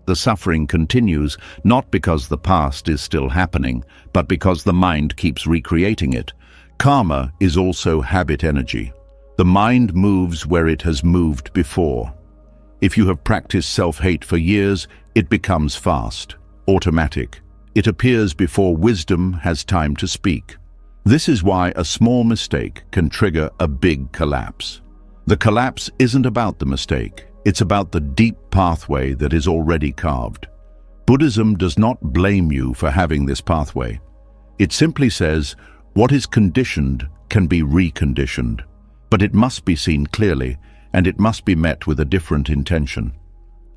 The suffering continues not because the past is still happening, but because the mind keeps recreating it. Karma is also habit energy. The mind moves where it has moved before. If you have practiced self-hate for years, it becomes fast, automatic. It appears before wisdom has time to speak. This is why a small mistake can trigger a big collapse. The collapse isn't about the mistake. It's about the deep pathway that is already carved. Buddhism does not blame you for having this pathway. It simply says, what is conditioned can be reconditioned. But it must be seen clearly, and it must be met with a different intention.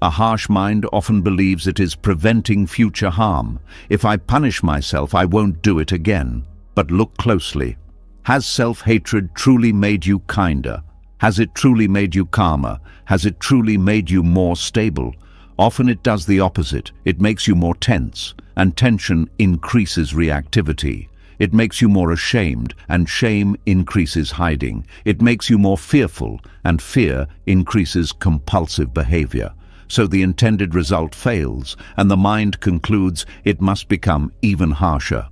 A harsh mind often believes it is preventing future harm. If I punish myself, I won't do it again. But look closely. Has self-hatred truly made you kinder? Has it truly made you calmer? Has it truly made you more stable? Often it does the opposite. It makes you more tense, and tension increases reactivity. It makes you more ashamed, and shame increases hiding. It makes you more fearful, and fear increases compulsive behavior. So the intended result fails, and the mind concludes it must become even harsher.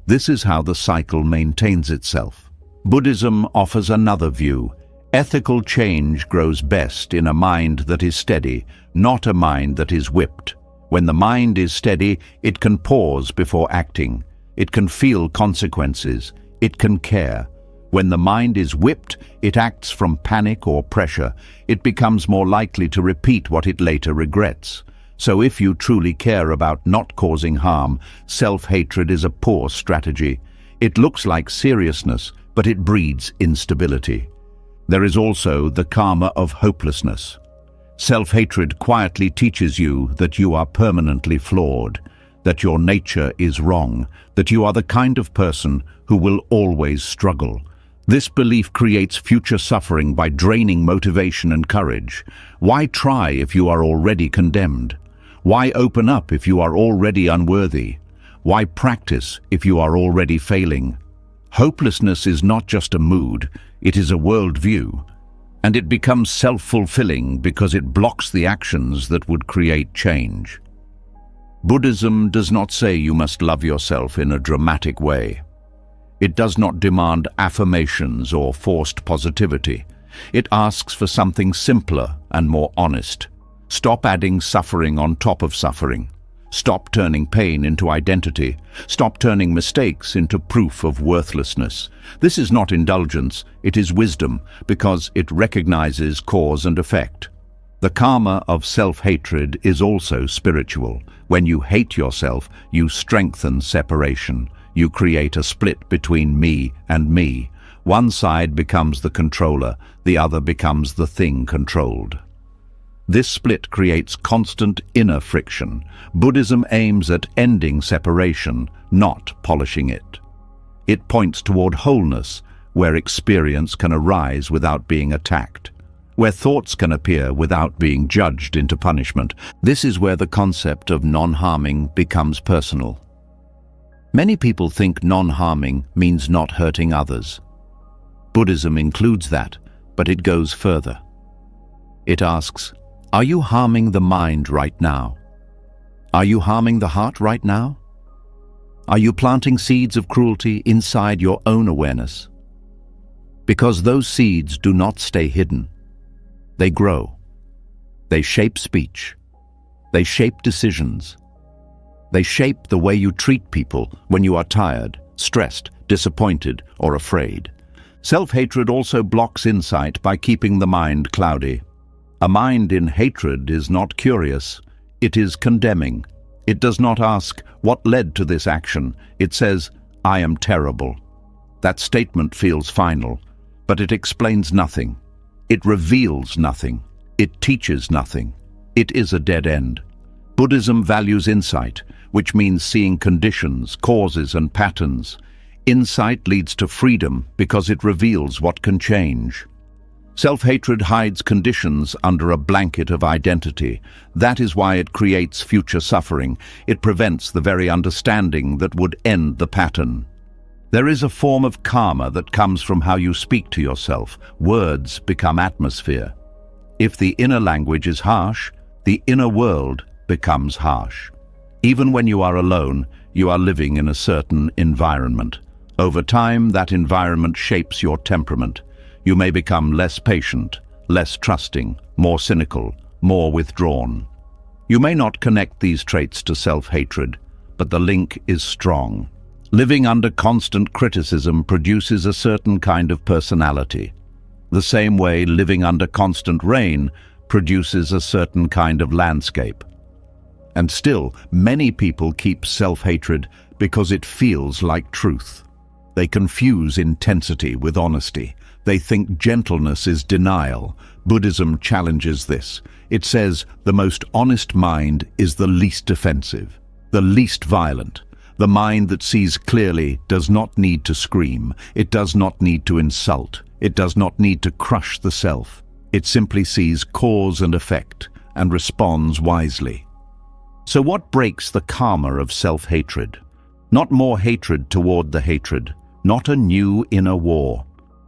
This is how the cycle maintains itself. Buddhism offers another view. Ethical change grows best in a mind that is steady, not a mind that is whipped. When the mind is steady, it can pause before acting. It can feel consequences. It can care. When the mind is whipped, it acts from panic or pressure. It becomes more likely to repeat what it later regrets. So if you truly care about not causing harm, self-hatred is a poor strategy. It looks like seriousness, but it breeds instability. There is also the karma of hopelessness. Self-hatred quietly teaches you that you are permanently flawed, that your nature is wrong, that you are the kind of person who will always struggle. This belief creates future suffering by draining motivation and courage. Why try if you are already condemned? Why open up if you are already unworthy? Why practice if you are already failing? Hopelessness is not just a mood, it is a worldview. And it becomes self-fulfilling because it blocks the actions that would create change. Buddhism does not say you must love yourself in a dramatic way. It does not demand affirmations or forced positivity. It asks for something simpler and more honest. Stop adding suffering on top of suffering. Stop turning pain into identity. Stop turning mistakes into proof of worthlessness. This is not indulgence, it is wisdom, because it recognizes cause and effect. The karma of self-hatred is also spiritual. When you hate yourself, you strengthen separation. You create a split between me and me. One side becomes the controller, the other becomes the thing controlled. This split creates constant inner friction. Buddhism aims at ending separation, not polishing it. It points toward wholeness, where experience can arise without being attacked, where thoughts can appear without being judged into punishment. This is where the concept of non-harming becomes personal. Many people think non-harming means not hurting others. Buddhism includes that, but it goes further. It asks, are you harming the mind right now? Are you harming the heart right now? Are you planting seeds of cruelty inside your own awareness? Because those seeds do not stay hidden. They grow. They shape speech. They shape decisions. They shape the way you treat people when you are tired, stressed, disappointed, or afraid. Self-hatred also blocks insight by keeping the mind cloudy. A mind in hatred is not curious, it is condemning. It does not ask, what led to this action? It says, I am terrible. That statement feels final, but it explains nothing. It reveals nothing. It teaches nothing. It is a dead end. Buddhism values insight, which means seeing conditions, causes, and patterns. Insight leads to freedom because it reveals what can change. Self-hatred hides conditions under a blanket of identity. That is why it creates future suffering. It prevents the very understanding that would end the pattern. There is a form of karma that comes from how you speak to yourself. Words become atmosphere. If the inner language is harsh, the inner world becomes harsh. Even when you are alone, you are living in a certain environment. Over time, that environment shapes your temperament. You may become less patient, less trusting, more cynical, more withdrawn. You may not connect these traits to self-hatred, but the link is strong. Living under constant criticism produces a certain kind of personality. The same way living under constant rain produces a certain kind of landscape. And still, many people keep self-hatred because it feels like truth. They confuse intensity with honesty. They think gentleness is denial. Buddhism challenges this. It says the most honest mind is the least offensive, the least violent. The mind that sees clearly does not need to scream. It does not need to insult. It does not need to crush the self. It simply sees cause and effect and responds wisely. So what breaks the karma of self-hatred? Not more hatred toward the hatred, not a new inner war.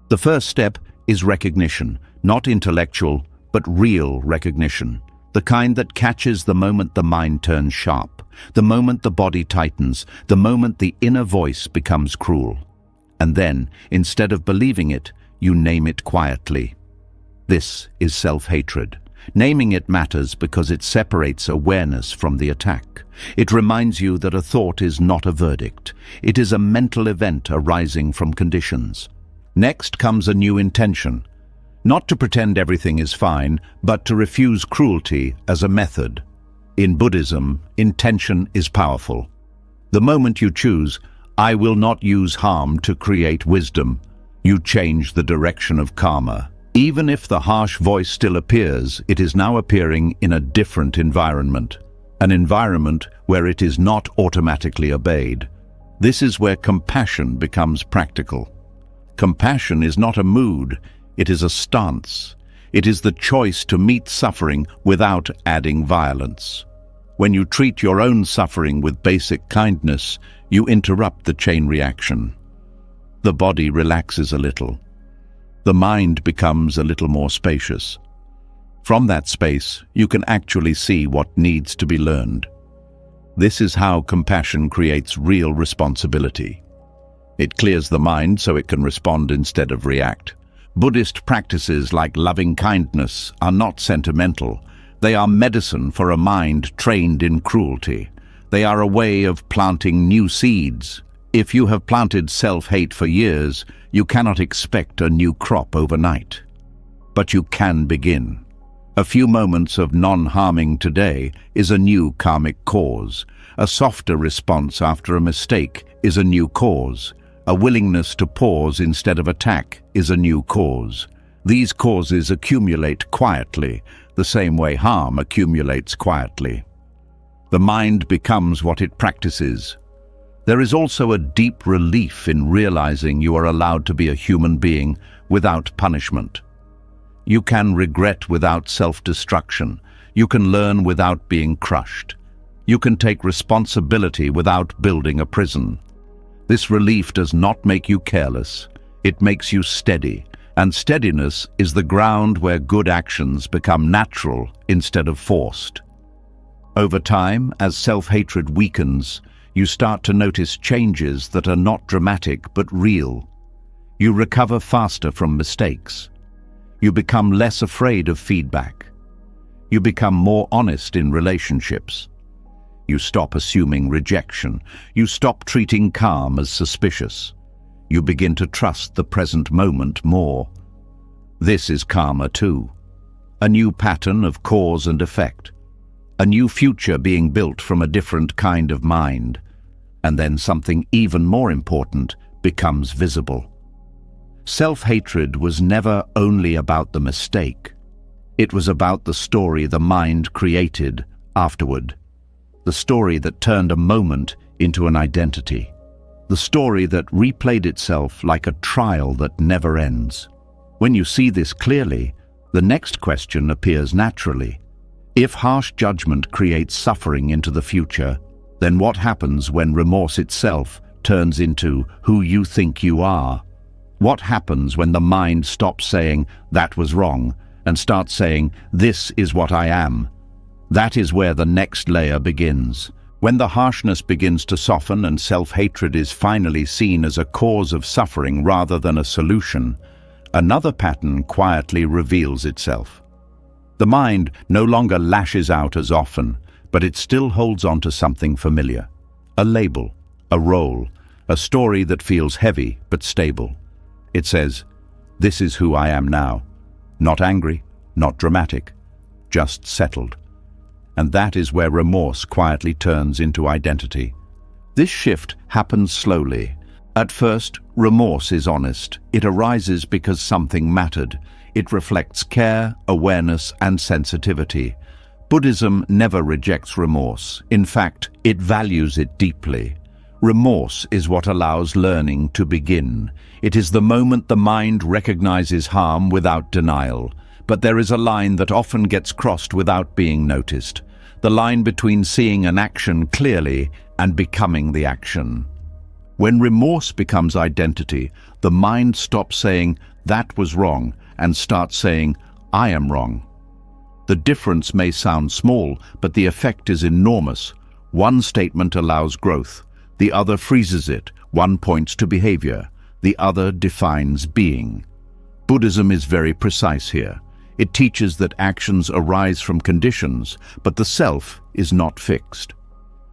The first step is recognition, not intellectual, but real recognition. The kind that catches the moment the mind turns sharp, the moment the body tightens, the moment the inner voice becomes cruel. And then, instead of believing it, you name it quietly. This is self-hatred. Naming it matters because it separates awareness from the attack. It reminds you that a thought is not a verdict. It is a mental event arising from conditions. Next comes a new intention. Not to pretend everything is fine, but to refuse cruelty as a method. In Buddhism, intention is powerful. The moment you choose, I will not use harm to create wisdom, you change the direction of karma. Even if the harsh voice still appears, it is now appearing in a different environment. An environment where it is not automatically obeyed. This is where compassion becomes practical. Compassion is not a mood, it is a stance. It is the choice to meet suffering without adding violence. When you treat your own suffering with basic kindness, you interrupt the chain reaction. The body relaxes a little. The mind becomes a little more spacious. From that space, you can actually see what needs to be learned. This is how compassion creates real responsibility. It clears the mind so it can respond instead of react. Buddhist practices like loving kindness are not sentimental. They are medicine for a mind trained in cruelty. They are a way of planting new seeds. If you have planted self-hate for years, you cannot expect a new crop overnight. But you can begin. A few moments of non-harming today is a new karmic cause. A softer response after a mistake is a new cause. A willingness to pause instead of attack is a new cause. These causes accumulate quietly, the same way harm accumulates quietly. The mind becomes what it practices. There is also a deep relief in realizing you are allowed to be a human being without punishment. You can regret without self-destruction. You can learn without being crushed. You can take responsibility without building a prison. This relief does not make you careless. It makes you steady, and steadiness is the ground where good actions become natural instead of forced. Over time, as self-hatred weakens, you start to notice changes that are not dramatic but real. You recover faster from mistakes. You become less afraid of feedback. You become more honest in relationships. You stop assuming rejection. You stop treating calm as suspicious. You begin to trust the present moment more. This is karma too. A new pattern of cause and effect. A new future being built from a different kind of mind. And then something even more important becomes visible. Self-hatred was never only about the mistake. It was about the story the mind created afterward. The story that turned a moment into an identity. The story that replayed itself like a trial that never ends. When you see this clearly, the next question appears naturally. If harsh judgment creates suffering into the future, then what happens when remorse itself turns into who you think you are? What happens when the mind stops saying, "That was wrong," and starts saying, "This is what I am"? That is where the next layer begins. When the harshness begins to soften and self-hatred is finally seen as a cause of suffering rather than a solution, another pattern quietly reveals itself. The mind no longer lashes out as often, but it still holds on to something familiar. A label, a role, a story that feels heavy but stable. It says, "This is who I am now." Not angry, not dramatic, just settled. And that is where remorse quietly turns into identity. This shift happens slowly. At first, remorse is honest. It arises because something mattered. It reflects care, awareness, and sensitivity. Buddhism never rejects remorse. In fact, it values it deeply. Remorse is what allows learning to begin. It is the moment the mind recognizes harm without denial. But there is a line that often gets crossed without being noticed. The line between seeing an action clearly and becoming the action. When remorse becomes identity, the mind stops saying, "That was wrong," and starts saying, "I am wrong." The difference may sound small, but the effect is enormous. One statement allows growth. The other freezes it. One points to behavior. The other defines being. Buddhism is very precise here. It teaches that actions arise from conditions, but the self is not fixed.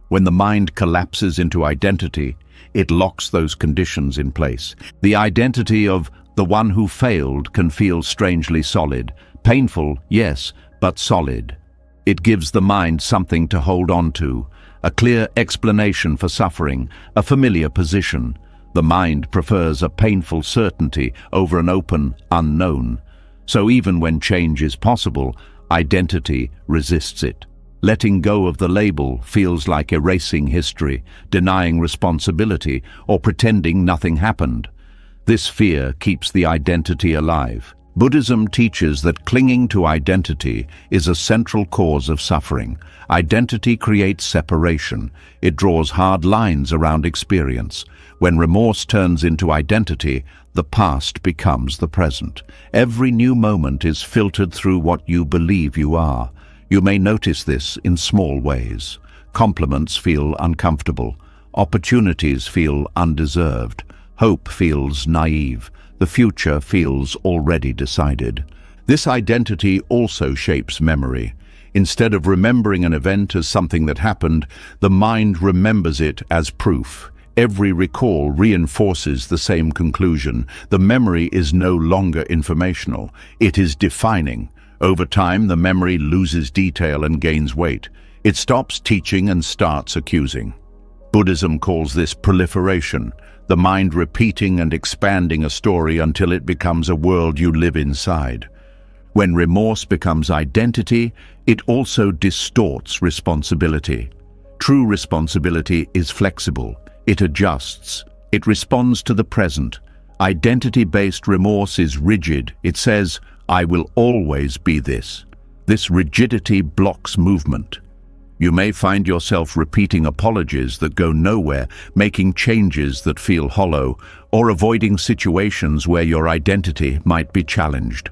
When the mind collapses into identity, it locks those conditions in place. The identity of the one who failed can feel strangely solid. Painful, yes, but solid. It gives the mind something to hold on to, a clear explanation for suffering, a familiar position. The mind prefers a painful certainty over an open unknown. So even when change is possible, identity resists it. Letting go of the label feels like erasing history, denying responsibility, or pretending nothing happened. This fear keeps the identity alive. Buddhism teaches that clinging to identity is a central cause of suffering. Identity creates separation. It draws hard lines around experience. When remorse turns into identity, the past becomes the present. Every new moment is filtered through what you believe you are. You may notice this in small ways. Compliments feel uncomfortable. Opportunities feel undeserved. Hope feels naive. The future feels already decided. This identity also shapes memory. Instead of remembering an event as something that happened, the mind remembers it as proof. Every recall reinforces the same conclusion. The memory is no longer informational. It is defining. Over time, the memory loses detail and gains weight. It stops teaching and starts accusing. Buddhism calls this proliferation, the mind repeating and expanding a story until it becomes a world you live inside. When remorse becomes identity, it also distorts responsibility. True responsibility is flexible. It adjusts. It responds to the present. Identity-based remorse is rigid. It says, "I will always be this." This rigidity blocks movement. You may find yourself repeating apologies that go nowhere, making changes that feel hollow, or avoiding situations where your identity might be challenged.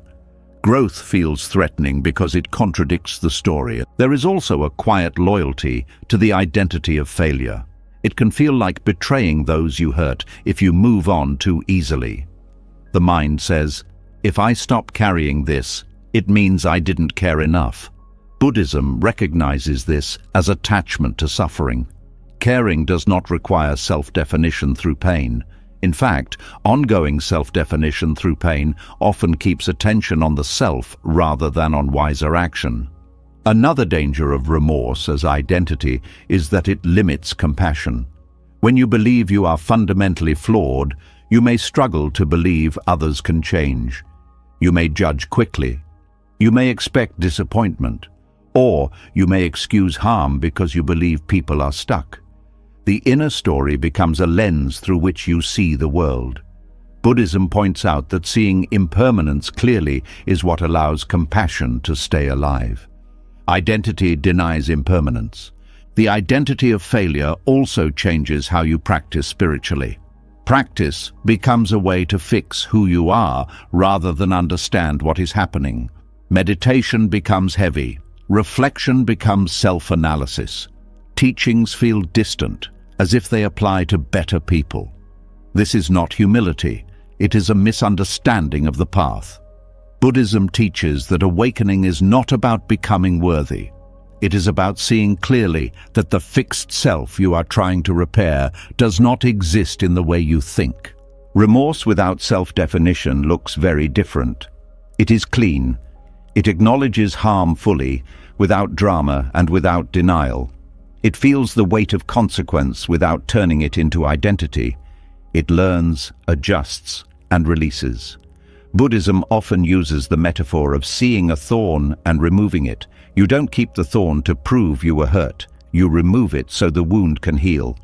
Growth feels threatening because it contradicts the story. There is also a quiet loyalty to the identity of failure. It can feel like betraying those you hurt if you move on too easily. The mind says, "If I stop carrying this, it means I didn't care enough." Buddhism recognizes this as attachment to suffering. Caring does not require self-definition through pain. In fact, ongoing self-definition through pain often keeps attention on the self rather than on wiser action. Another danger of remorse as identity is that it limits compassion. When you believe you are fundamentally flawed, you may struggle to believe others can change. You may judge quickly. You may expect disappointment. Or you may excuse harm because you believe people are stuck. The inner story becomes a lens through which you see the world. Buddhism points out that seeing impermanence clearly is what allows compassion to stay alive. Identity denies impermanence. The identity of failure also changes how you practice spiritually. Practice becomes a way to fix who you are rather than understand what is happening. Meditation becomes heavy. Reflection becomes self-analysis. Teachings feel distant, as if they apply to better people. This is not humility. It is a misunderstanding of the path. Buddhism teaches that awakening is not about becoming worthy. It is about seeing clearly that the fixed self you are trying to repair does not exist in the way you think. Remorse without self-definition looks very different. It is clean. It acknowledges harm fully, without drama and without denial. It feels the weight of consequence without turning it into identity. It learns, adjusts, and releases. Buddhism often uses the metaphor of seeing a thorn and removing it. You don't keep the thorn to prove you were hurt. You remove it so the wound can heal.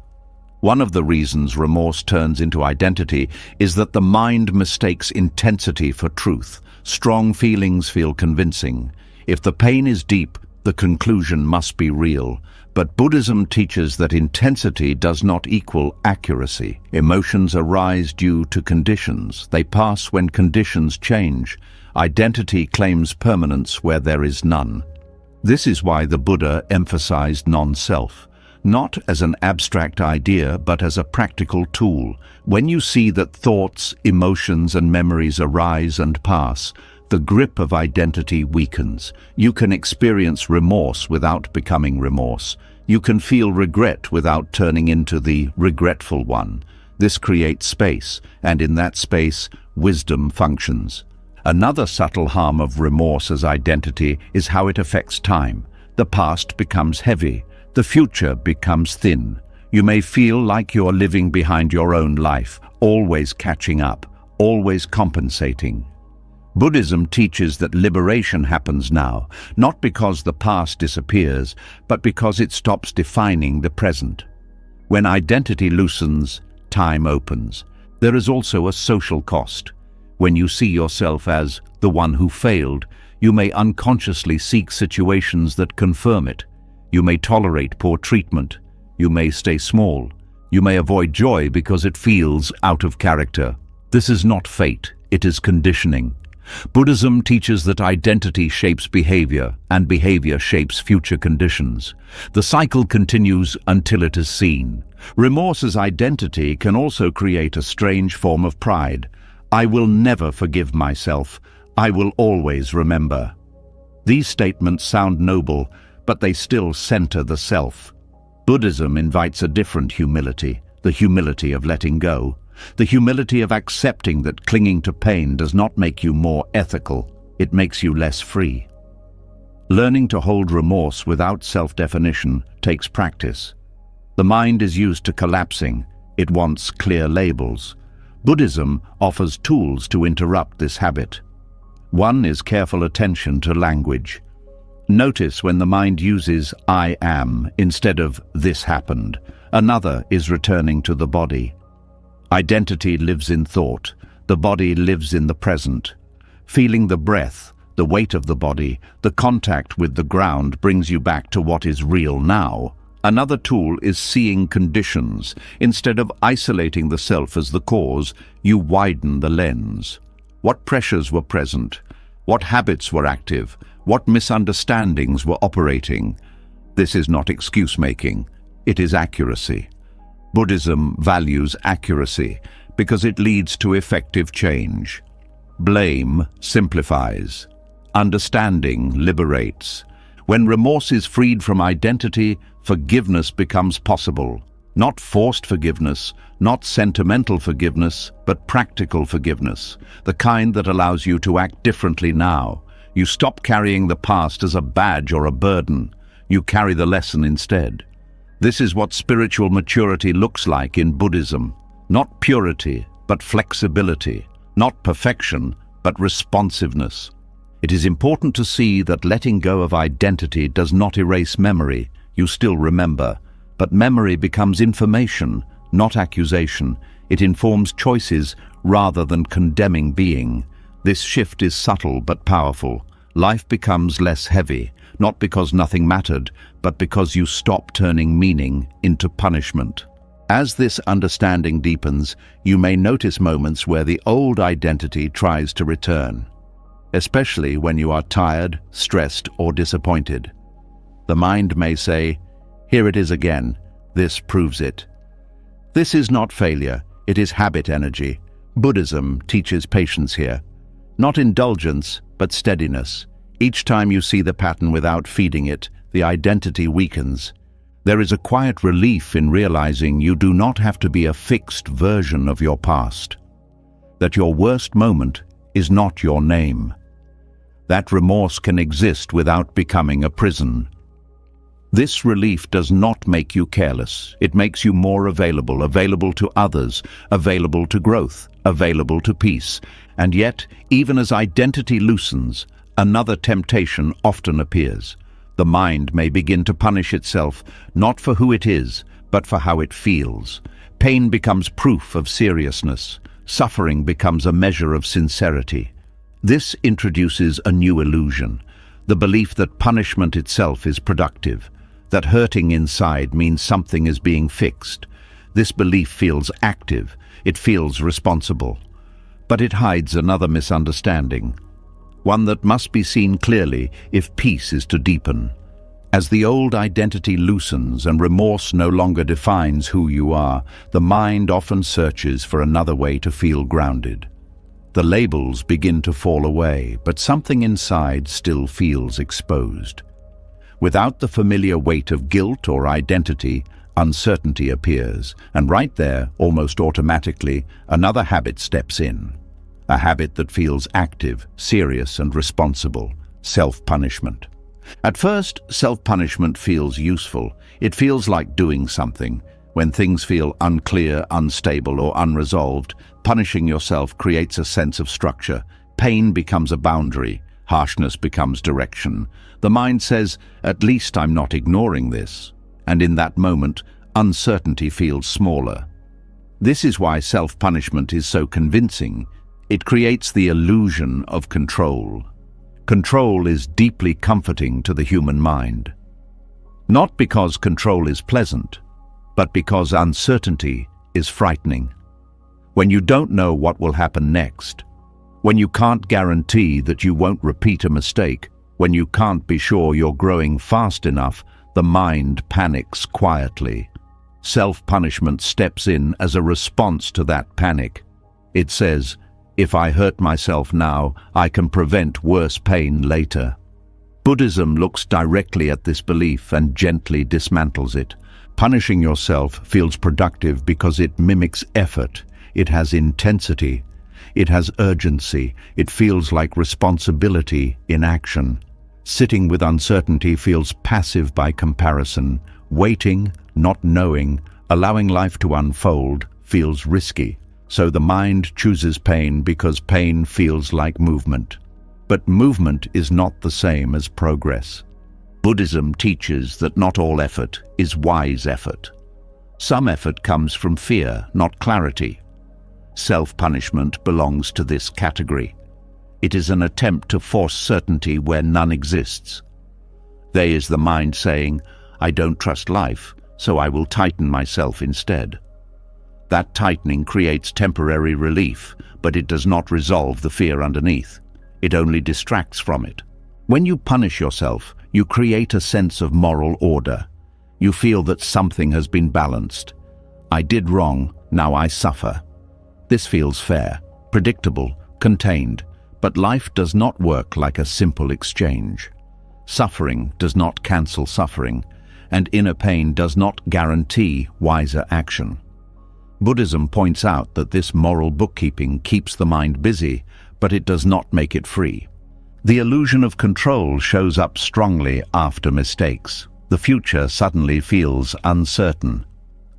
One of the reasons remorse turns into identity is that the mind mistakes intensity for truth. Strong feelings feel convincing. If the pain is deep, the conclusion must be real. But Buddhism teaches that intensity does not equal accuracy. Emotions arise due to conditions. They pass when conditions change. Identity claims permanence where there is none. This is why the Buddha emphasized non-self, not as an abstract idea, but as a practical tool. When you see that thoughts, emotions, and memories arise and pass, the grip of identity weakens. You can experience remorse without becoming remorse. You can feel regret without turning into the regretful one. This creates space, and in that space, wisdom functions. Another subtle harm of remorse as identity is how it affects time. The past becomes heavy. The future becomes thin. You may feel like you're living behind your own life, always catching up, always compensating. Buddhism teaches that liberation happens now, not because the past disappears, but because it stops defining the present. When identity loosens, time opens. There is also a social cost. When you see yourself as the one who failed, you may unconsciously seek situations that confirm it. You may tolerate poor treatment. You may stay small. You may avoid joy because it feels out of character. This is not fate, it is conditioning. Buddhism teaches that identity shapes behavior, and behavior shapes future conditions. The cycle continues until it is seen. Remorse as identity can also create a strange form of pride. I will never forgive myself. I will always remember. These statements sound noble, but they still center the self. Buddhism invites a different humility, the humility of letting go. The humility of accepting that clinging to pain does not make you more ethical, it makes you less free. Learning to hold remorse without self-definition takes practice. The mind is used to collapsing, it wants clear labels. Buddhism offers tools to interrupt this habit. One is careful attention to language. Notice when the mind uses I am instead of this happened. Another is returning to the body. Identity lives in thought. The body lives in the present. Feeling the breath, the weight of the body, the contact with the ground brings you back to what is real now. Another tool is seeing conditions. Instead of isolating the self as the cause, you widen the lens. What pressures were present? What habits were active? What misunderstandings were operating? This is not excuse-making. It is accuracy. Buddhism values accuracy because it leads to effective change. Blame simplifies. Understanding liberates. When remorse is freed from identity, forgiveness becomes possible. Not forced forgiveness, not sentimental forgiveness, but practical forgiveness, the kind that allows you to act differently now. You stop carrying the past as a badge or a burden. You carry the lesson instead. This is what spiritual maturity looks like in Buddhism. Not purity, but flexibility. Not perfection, but responsiveness. It is important to see that letting go of identity does not erase memory. You still remember. But memory becomes information, not accusation. It informs choices rather than condemning being. This shift is subtle but powerful. Life becomes less heavy, not because nothing mattered, but because you stop turning meaning into punishment. As this understanding deepens, you may notice moments where the old identity tries to return, especially when you are tired, stressed, or disappointed. The mind may say, "Here it is again. This proves it." This is not failure, it is habit energy. Buddhism teaches patience here. Not indulgence, but steadiness. Each time you see the pattern without feeding it, the identity weakens. There is a quiet relief in realizing you do not have to be a fixed version of your past. That your worst moment is not your name. That remorse can exist without becoming a prison. This relief does not make you careless. It makes you more available, available to others, available to growth, available to peace. And yet, even as identity loosens, another temptation often appears. The mind may begin to punish itself, not for who it is, but for how it feels. Pain becomes proof of seriousness. Suffering becomes a measure of sincerity. This introduces a new illusion, the belief that punishment itself is productive, that hurting inside means something is being fixed. This belief feels active, it feels responsible. But it hides another misunderstanding, one that must be seen clearly if peace is to deepen. As the old identity loosens and remorse no longer defines who you are, the mind often searches for another way to feel grounded. The labels begin to fall away, but something inside still feels exposed. Without the familiar weight of guilt or identity, uncertainty appears, and right there, almost automatically, another habit steps in. A habit that feels active, serious, and responsible: self-punishment. At first, self-punishment feels useful. It feels like doing something. When things feel unclear, unstable, or unresolved, punishing yourself creates a sense of structure. Pain becomes a boundary. Harshness becomes direction. The mind says, "At least I'm not ignoring this." And in that moment, uncertainty feels smaller. This is why self-punishment is so convincing. It creates the illusion of control. Control is deeply comforting to the human mind. Not because control is pleasant, but because uncertainty is frightening. When you don't know what will happen next, when you can't guarantee that you won't repeat a mistake, when you can't be sure you're growing fast enough, the mind panics quietly. Self-punishment steps in as a response to that panic. It says, if I hurt myself now, I can prevent worse pain later. Buddhism looks directly at this belief and gently dismantles it. Punishing yourself feels productive because it mimics effort. It has intensity. It has urgency. It feels like responsibility in action. Sitting with uncertainty feels passive by comparison. Waiting, not knowing, allowing life to unfold feels risky. So the mind chooses pain because pain feels like movement. But movement is not the same as progress. Buddhism teaches that not all effort is wise effort. Some effort comes from fear, not clarity. Self-punishment belongs to this category. It is an attempt to force certainty where none exists. There is the mind saying, I don't trust life, so I will tighten myself instead. That tightening creates temporary relief, but it does not resolve the fear underneath. It only distracts from it. When you punish yourself, you create a sense of moral order. You feel that something has been balanced. I did wrong, now I suffer. This feels fair, predictable, contained, but life does not work like a simple exchange. Suffering does not cancel suffering, and inner pain does not guarantee wiser action. Buddhism points out that this moral bookkeeping keeps the mind busy, but it does not make it free. The illusion of control shows up strongly after mistakes. The future suddenly feels uncertain.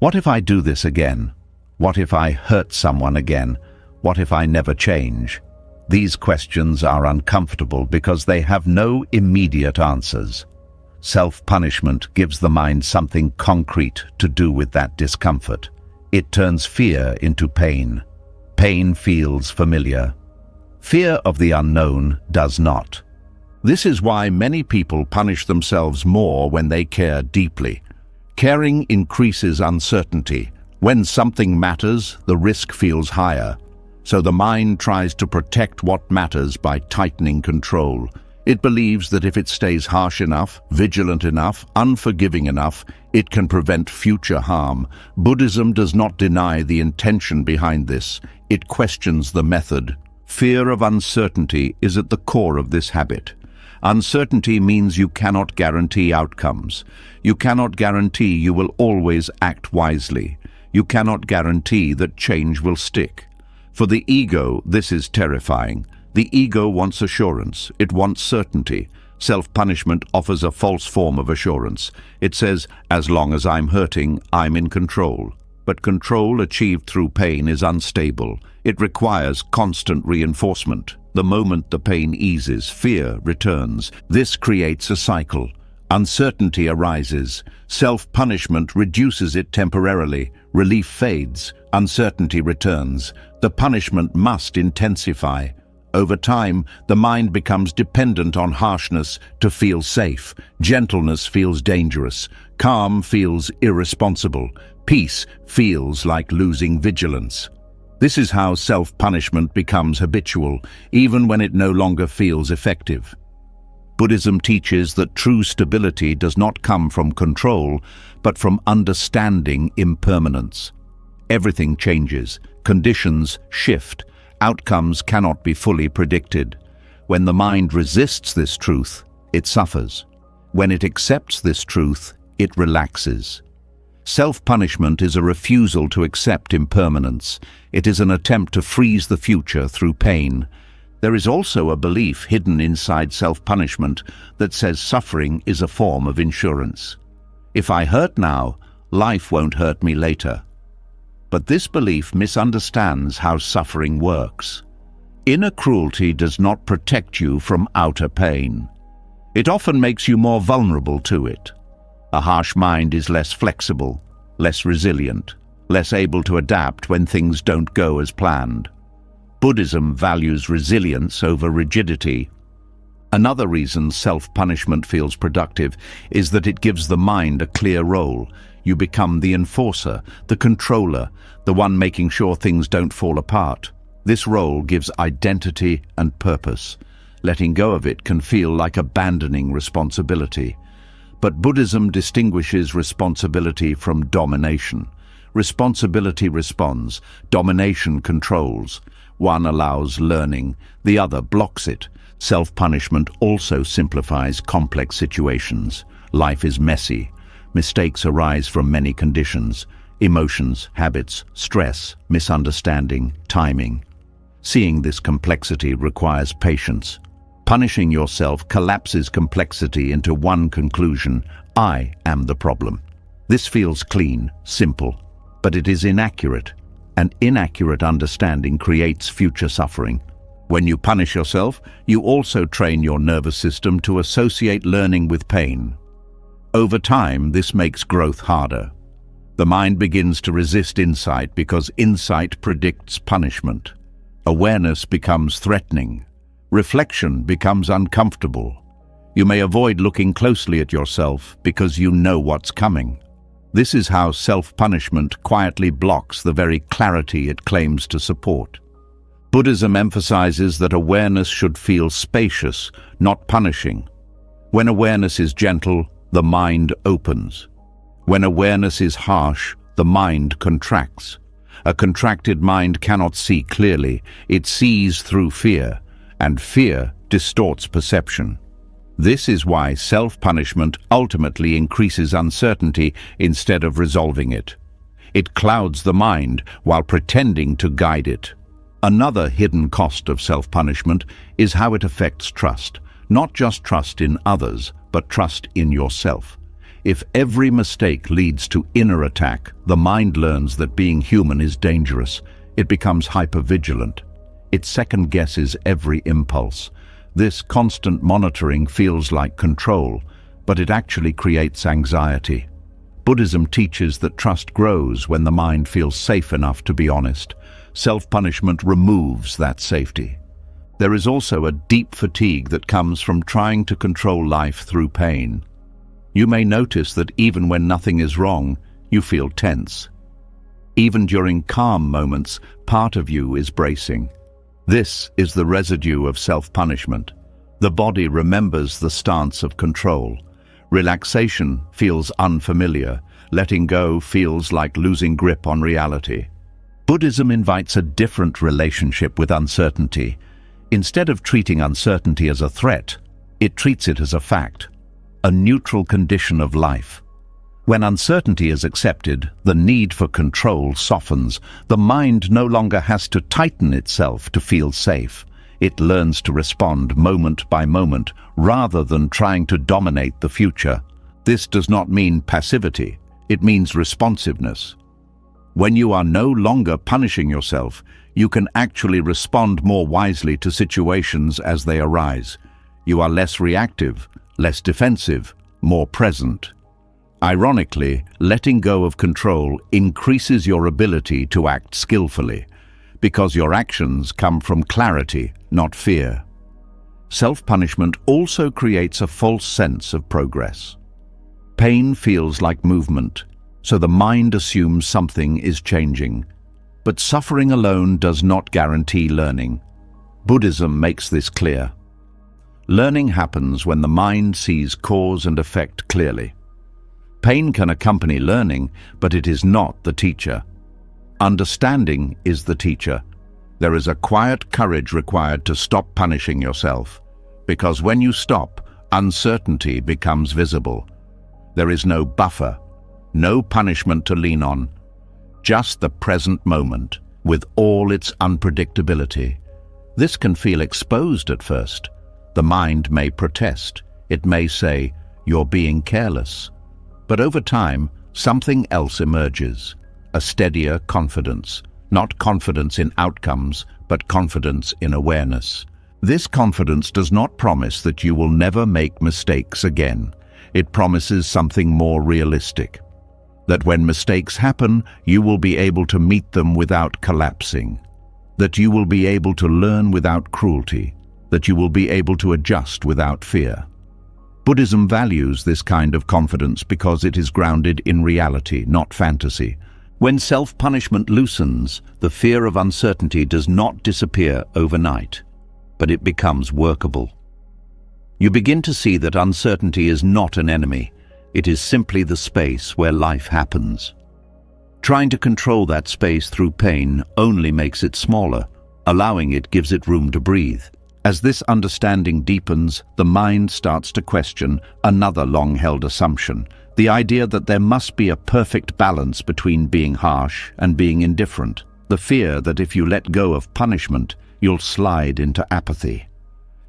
What if I do this again? What if I hurt someone again? What if I never change? These questions are uncomfortable because they have no immediate answers. Self-punishment gives the mind something concrete to do with that discomfort. It turns fear into pain. Pain feels familiar. Fear of the unknown does not. This is why many people punish themselves more when they care deeply. Caring increases uncertainty. When something matters, the risk feels higher. So the mind tries to protect what matters by tightening control. It believes that if it stays harsh enough, vigilant enough, unforgiving enough, it can prevent future harm. Buddhism does not deny the intention behind this. It questions the method. Fear of uncertainty is at the core of this habit. Uncertainty means you cannot guarantee outcomes. You cannot guarantee you will always act wisely. You cannot guarantee that change will stick. For the ego, this is terrifying. The ego wants assurance. It wants certainty. Self-punishment offers a false form of assurance. It says, as long as I'm hurting, I'm in control. But control achieved through pain is unstable. It requires constant reinforcement. The moment the pain eases, fear returns. This creates a cycle. Uncertainty arises. Self-punishment reduces it temporarily. Relief fades. Uncertainty returns. The punishment must intensify. Over time, the mind becomes dependent on harshness to feel safe. Gentleness feels dangerous. Calm feels irresponsible. Peace feels like losing vigilance. This is how self-punishment becomes habitual, even when it no longer feels effective. Buddhism teaches that true stability does not come from control, but from understanding impermanence. Everything changes, conditions shift, outcomes cannot be fully predicted. When the mind resists this truth, it suffers. When it accepts this truth, it relaxes. Self-punishment is a refusal to accept impermanence. It is an attempt to freeze the future through pain. There is also a belief hidden inside self-punishment that says suffering is a form of insurance. If I hurt now, life won't hurt me later. But this belief misunderstands how suffering works. Inner cruelty does not protect you from outer pain. It often makes you more vulnerable to it. A harsh mind is less flexible, less resilient, less able to adapt when things don't go as planned. Buddhism values resilience over rigidity. Another reason self-punishment feels productive is that it gives the mind a clear role. You become the enforcer, the controller, the one making sure things don't fall apart. This role gives identity and purpose. Letting go of it can feel like abandoning responsibility. But Buddhism distinguishes responsibility from domination. Responsibility responds, domination controls. One allows learning, the other blocks it. Self-punishment also simplifies complex situations. Life is messy. Mistakes arise from many conditions: emotions, habits, stress, misunderstanding, timing. Seeing this complexity requires patience. Punishing yourself collapses complexity into one conclusion: I am the problem. This feels clean, simple, but it is inaccurate. An inaccurate understanding creates future suffering. When you punish yourself, you also train your nervous system to associate learning with pain. Over time, this makes growth harder. The mind begins to resist insight because insight predicts punishment. Awareness becomes threatening. Reflection becomes uncomfortable. You may avoid looking closely at yourself because you know what's coming. This is how self-punishment quietly blocks the very clarity it claims to support. Buddhism emphasizes that awareness should feel spacious, not punishing. When awareness is gentle, the mind opens. When awareness is harsh, the mind contracts. A contracted mind cannot see clearly. It sees through fear, and fear distorts perception. This is why self-punishment ultimately increases uncertainty instead of resolving it. It clouds the mind while pretending to guide it. Another hidden cost of self-punishment is how it affects trust. Not just trust in others, but trust in yourself. If every mistake leads to inner attack, the mind learns that being human is dangerous. It becomes hypervigilant. It second-guesses every impulse. This constant monitoring feels like control, but it actually creates anxiety. Buddhism teaches that trust grows when the mind feels safe enough to be honest. Self-punishment removes that safety. There is also a deep fatigue that comes from trying to control life through pain. You may notice that even when nothing is wrong, you feel tense. Even during calm moments, part of you is bracing. This is the residue of self-punishment. The body remembers the stance of control. Relaxation feels unfamiliar. Letting go feels like losing grip on reality. Buddhism invites a different relationship with uncertainty. Instead of treating uncertainty as a threat, it treats it as a fact, a neutral condition of life. When uncertainty is accepted, the need for control softens. The mind no longer has to tighten itself to feel safe. It learns to respond moment by moment, rather than trying to dominate the future. This does not mean passivity, it means responsiveness. When you are no longer punishing yourself, you can actually respond more wisely to situations as they arise. You are less reactive, less defensive, more present. Ironically, letting go of control increases your ability to act skillfully, because your actions come from clarity, not fear. Self-punishment also creates a false sense of progress. Pain feels like movement, so the mind assumes something is changing. But suffering alone does not guarantee learning. Buddhism makes this clear. Learning happens when the mind sees cause and effect clearly. Pain can accompany learning, but it is not the teacher. Understanding is the teacher. There is a quiet courage required to stop punishing yourself, because when you stop, uncertainty becomes visible. There is no buffer, no punishment to lean on, just the present moment, with all its unpredictability. This can feel exposed at first. The mind may protest. It may say, "You're being careless." But over time, something else emerges, a steadier confidence. Not confidence in outcomes, but confidence in awareness. This confidence does not promise that you will never make mistakes again. It promises something more realistic. That when mistakes happen, you will be able to meet them without collapsing. that you will be able to learn without cruelty, that you will be able to adjust without fear. Buddhism values this kind of confidence because it is grounded in reality, not fantasy. When self-punishment loosens, the fear of uncertainty does not disappear overnight, but it becomes workable. You begin to see that uncertainty is not an enemy. It is simply the space where life happens. Trying to control that space through pain only makes it smaller. Allowing it gives it room to breathe. As this understanding deepens, the mind starts to question another long-held assumption, the idea that there must be a perfect balance between being harsh and being indifferent, the fear that if you let go of punishment, you'll slide into apathy.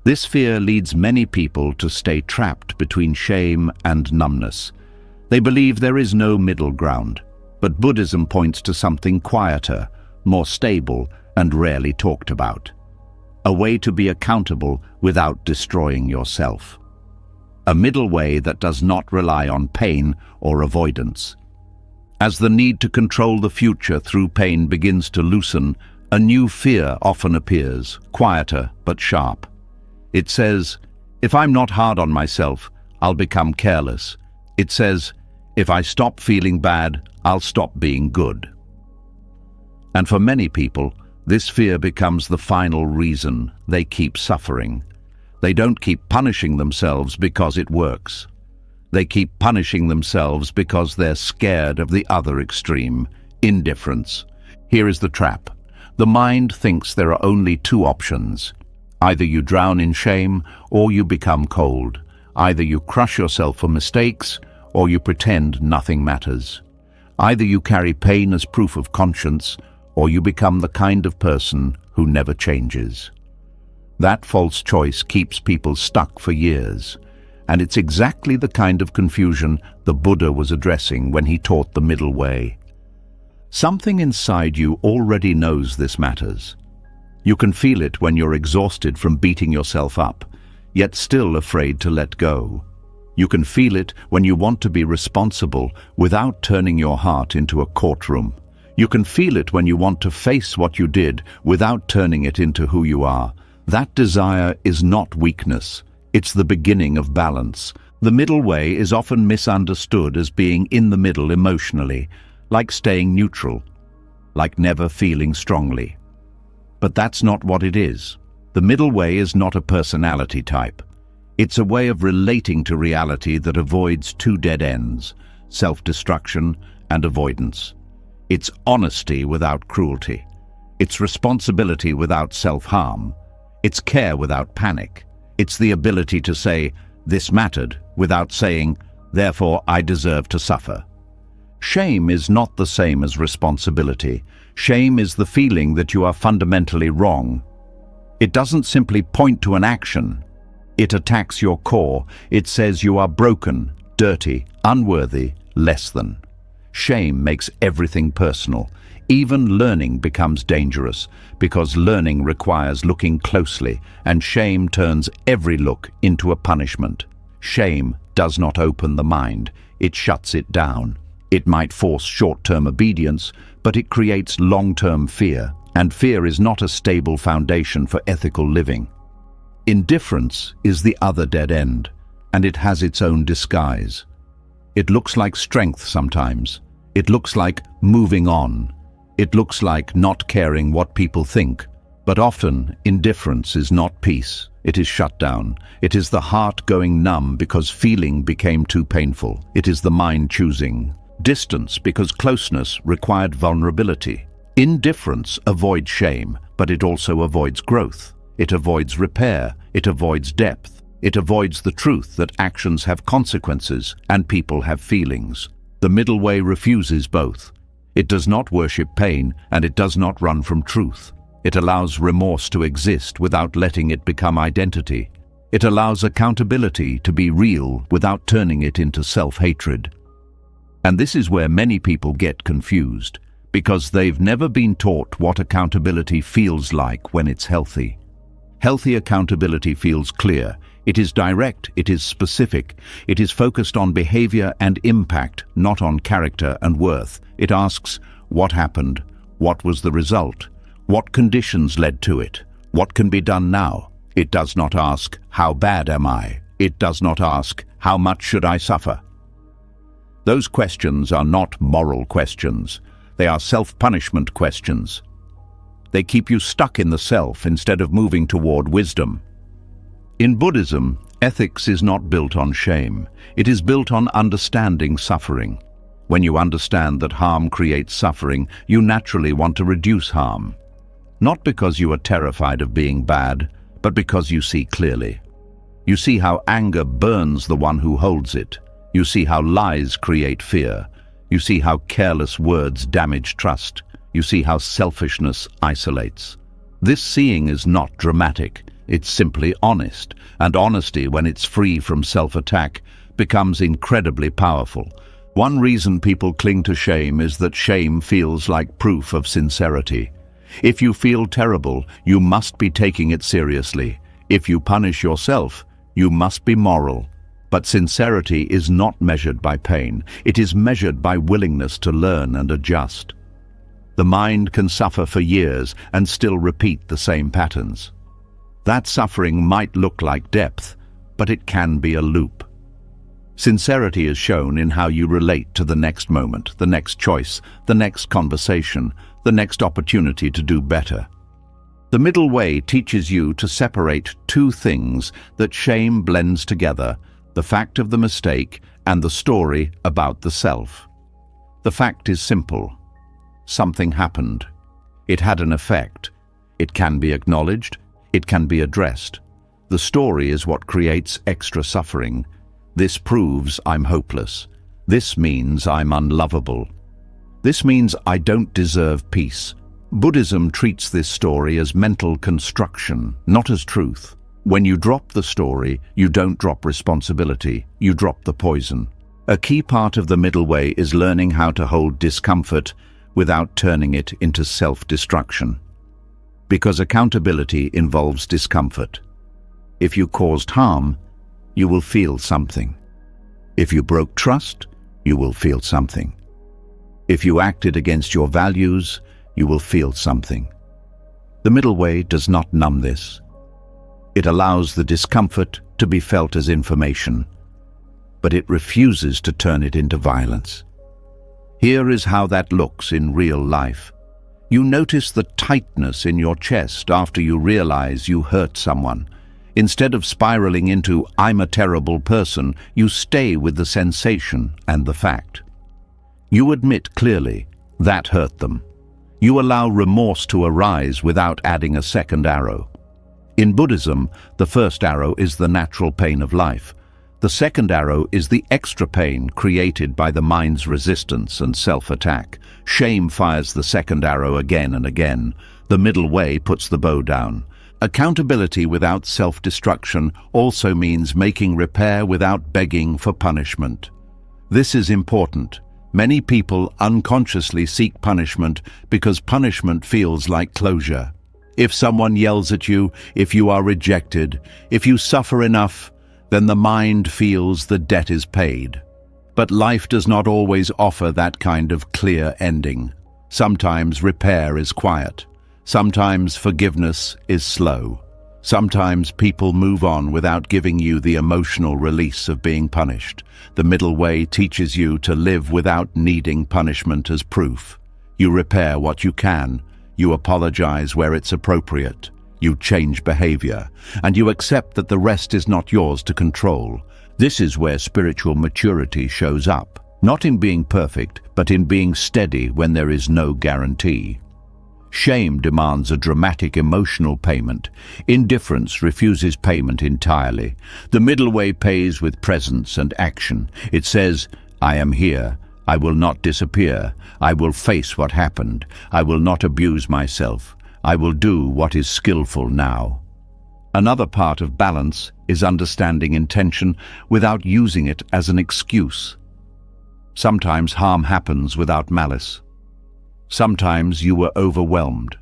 This fear leads many people to stay trapped between shame and numbness. They believe there is no middle ground, but Buddhism points to something quieter, more stable, and rarely talked about. A way to be accountable without destroying yourself. A middle way that does not rely on pain or avoidance. As the need to control the future through pain begins to loosen, a new fear often appears, quieter but sharp. It says, if I'm not hard on myself, I'll become careless. It says, if I stop feeling bad, I'll stop being good. And for many people, this fear becomes the final reason they keep suffering. They don't keep punishing themselves because it works. They keep punishing themselves because they're scared of the other extreme, indifference. Here is the trap. The mind thinks there are only two options. Either you drown in shame or you become cold. Either you crush yourself for mistakes or you pretend nothing matters. Either you carry pain as proof of conscience or you become the kind of person who never changes. That false choice keeps people stuck for years, and it's exactly the kind of confusion the Buddha was addressing when he taught the middle way. Something inside you already knows this matters. You can feel it when you're exhausted from beating yourself up, yet still afraid to let go. You can feel it when you want to be responsible without turning your heart into a courtroom. You can feel it when you want to face what you did without turning it into who you are. That desire is not weakness. It's the beginning of balance. The middle way is often misunderstood as being in the middle emotionally, like staying neutral, like never feeling strongly. But that's not what it is. The middle way is not a personality type. It's a way of relating to reality that avoids two dead ends, self-destruction and avoidance. It's honesty without cruelty. It's responsibility without self-harm. It's care without panic. It's the ability to say, this mattered, without saying, therefore I deserve to suffer. Shame is not the same as responsibility. Shame is the feeling that you are fundamentally wrong. It doesn't simply point to an action. It attacks your core. It says you are broken, dirty, unworthy, less than. Shame makes everything personal. Even learning becomes dangerous because learning requires looking closely, and shame turns every look into a punishment. Shame does not open the mind. It shuts it down. It might force short-term obedience, but it creates long-term fear, and fear is not a stable foundation for ethical living. Indifference is the other dead end, and it has its own disguise. It looks like strength sometimes. It looks like moving on. It looks like not caring what people think. But often, indifference is not peace. It is shutdown. It is the heart going numb because feeling became too painful. It is the mind choosing distance because closeness required vulnerability. Indifference avoids shame, but it also avoids growth. It avoids repair. It avoids depth. It avoids the truth that actions have consequences and people have feelings. The middle way refuses both. It does not worship pain, and it does not run from truth. It allows remorse to exist without letting it become identity. It allows accountability to be real without turning it into self-hatred. And this is where many people get confused, because they've never been taught what accountability feels like when it's healthy. Healthy accountability feels clear. It is direct, it is specific, it is focused on behavior and impact, not on character and worth. It asks, what happened? What was the result? What conditions led to it? What can be done now? It does not ask, how bad am I? It does not ask, how much should I suffer? Those questions are not moral questions. They are self-punishment questions. They keep you stuck in the self instead of moving toward wisdom. In Buddhism, ethics is not built on shame. It is built on understanding suffering. When you understand that harm creates suffering, you naturally want to reduce harm. Not because you are terrified of being bad, but because you see clearly. You see how anger burns the one who holds it. You see how lies create fear. You see how careless words damage trust. You see how selfishness isolates. This seeing is not dramatic. It's simply honest, and honesty, when it's free from self-attack, becomes incredibly powerful. One reason people cling to shame is that shame feels like proof of sincerity. If you feel terrible, you must be taking it seriously. If you punish yourself, you must be moral. But sincerity is not measured by pain. It is measured by willingness to learn and adjust. The mind can suffer for years and still repeat the same patterns. That suffering might look like depth, but it can be a loop. Sincerity is shown in how you relate to the next moment, the next choice, the next conversation, the next opportunity to do better. The middle way teaches you to separate two things that shame blends together: the fact of the mistake and the story about the self. The fact is simple. Something happened. It had an effect. It can be acknowledged. It can be addressed. The story is what creates extra suffering. This proves I'm hopeless. This means I'm unlovable. This means I don't deserve peace. Buddhism treats this story as mental construction, not as truth. When you drop the story, you don't drop responsibility, you drop the poison. A key part of the middle way is learning how to hold discomfort without turning it into self-destruction. Because accountability involves discomfort. If you caused harm, you will feel something. If you broke trust, you will feel something. If you acted against your values, you will feel something. The middle way does not numb this. It allows the discomfort to be felt as information, but it refuses to turn it into violence. Here is how that looks in real life. You notice the tightness in your chest after you realize you hurt someone. Instead of spiraling into "I'm a terrible person," you stay with the sensation and the fact. You admit clearly that hurt them. You allow remorse to arise without adding a second arrow. In Buddhism, the first arrow is the natural pain of life. The second arrow is the extra pain created by the mind's resistance and self-attack. Shame fires the second arrow again and again. The middle way puts the bow down. Accountability without self-destruction also means making repair without begging for punishment. This is important. Many people unconsciously seek punishment because punishment feels like closure. If someone yells at you, if you are rejected, if you suffer enough, then the mind feels the debt is paid. But life does not always offer that kind of clear ending. Sometimes repair is quiet. Sometimes forgiveness is slow. Sometimes people move on without giving you the emotional release of being punished. The middle way teaches you to live without needing punishment as proof. You repair what you can. You apologize where it's appropriate. You change behavior, and you accept that the rest is not yours to control. This is where spiritual maturity shows up, not in being perfect, but in being steady when there is no guarantee. Shame demands a dramatic emotional payment. Indifference refuses payment entirely. The middle way pays with presence and action. It says, "I am here. I will not disappear. I will face what happened. I will not abuse myself. I will do what is skillful now." Another part of balance is understanding intention without using it as an excuse. Sometimes harm happens without malice. Sometimes you were overwhelmed.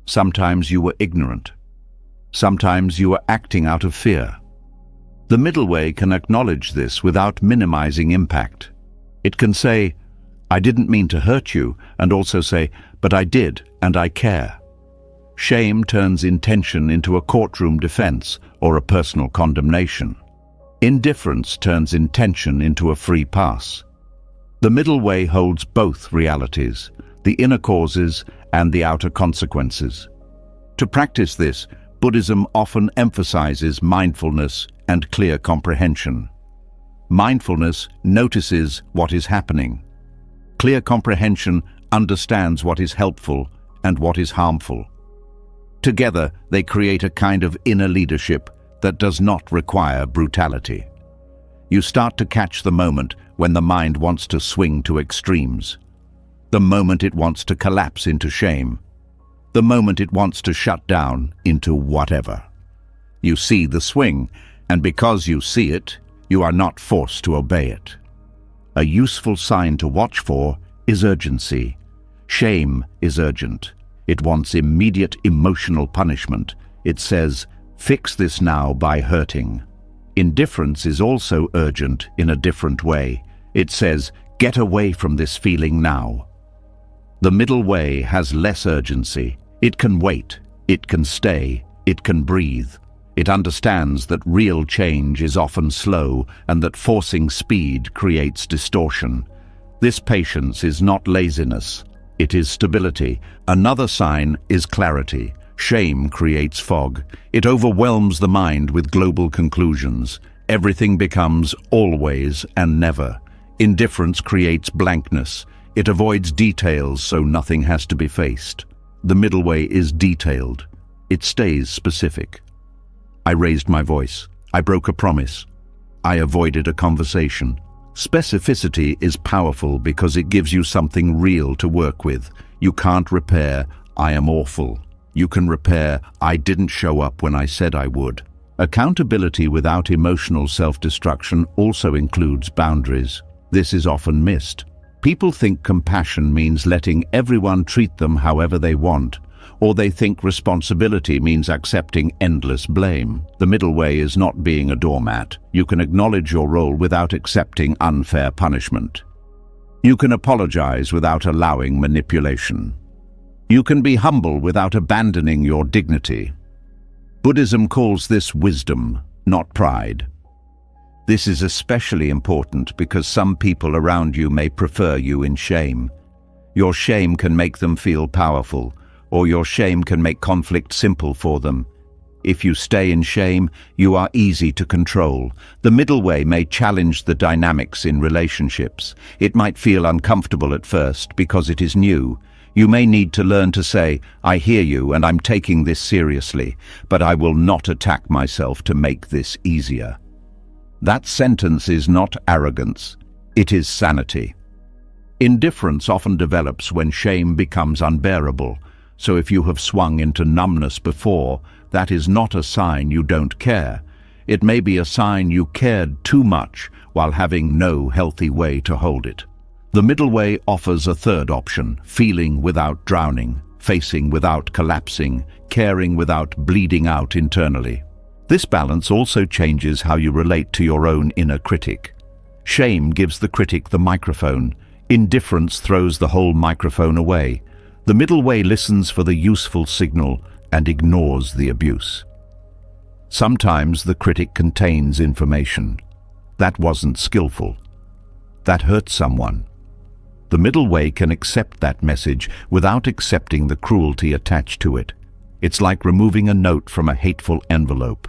Sometimes you were ignorant. Sometimes you were acting out of fear. The middle way can acknowledge this without minimizing impact. It can say, "I didn't mean to hurt you," and also say, "But I did, and I care." Shame turns intention into a courtroom defense or a personal condemnation. Indifference turns intention into a free pass. The middle way holds both realities, the inner causes and the outer consequences. To practice this, Buddhism often emphasizes mindfulness and clear comprehension. Mindfulness notices what is happening. Clear comprehension understands what is helpful and what is harmful. Together, they create a kind of inner leadership that does not require brutality. You start to catch the moment when the mind wants to swing to extremes, the moment it wants to collapse into shame, the moment it wants to shut down into whatever. You see the swing, and because you see it, you are not forced to obey it. A useful sign to watch for is urgency. Shame is urgent. It wants immediate emotional punishment. It says, "Fix this now by hurting." Indifference is also urgent in a different way. It says, "Get away from this feeling now." The middle way has less urgency. It can wait, it can stay, it can breathe. It understands that real change is often slow and that forcing speed creates distortion. This patience is not laziness. It is stability. Another sign is clarity. Shame creates fog. It overwhelms the mind with global conclusions. Everything becomes always and never. Indifference creates blankness. It avoids details so nothing has to be faced. The middle way is detailed. It stays specific. I raised my voice. I broke a promise. I avoided a conversation. Specificity is powerful because it gives you something real to work with. You can't repair, "I am awful." You can repair, "I didn't show up when I said I would." Accountability without emotional self-destruction also includes boundaries. This is often missed. People think compassion means letting everyone treat them however they want, or they think responsibility means accepting endless blame. The middle way is not being a doormat. You can acknowledge your role without accepting unfair punishment. You can apologize without allowing manipulation. You can be humble without abandoning your dignity. Buddhism calls this wisdom, not pride. This is especially important because some people around you may prefer you in shame. Your shame can make them feel powerful, or your shame can make conflict simple for them. If you stay in shame, you are easy to control. The middle way may challenge the dynamics in relationships. It might feel uncomfortable at first because it is new. You may need to learn to say, "I hear you and I'm taking this seriously, but I will not attack myself to make this easier." That sentence is not arrogance, it is sanity. Indifference often develops when shame becomes unbearable. So if you have swung into numbness before, that is not a sign you don't care. It may be a sign you cared too much while having no healthy way to hold it. The middle way offers a third option: feeling without drowning, facing without collapsing, caring without bleeding out internally. This balance also changes how you relate to your own inner critic. Shame gives the critic the microphone. Indifference throws the whole microphone away. The middle way listens for the useful signal and ignores the abuse. Sometimes the critic contains information. That wasn't skillful. That hurt someone. The middle way can accept that message without accepting the cruelty attached to it. It's like removing a note from a hateful envelope.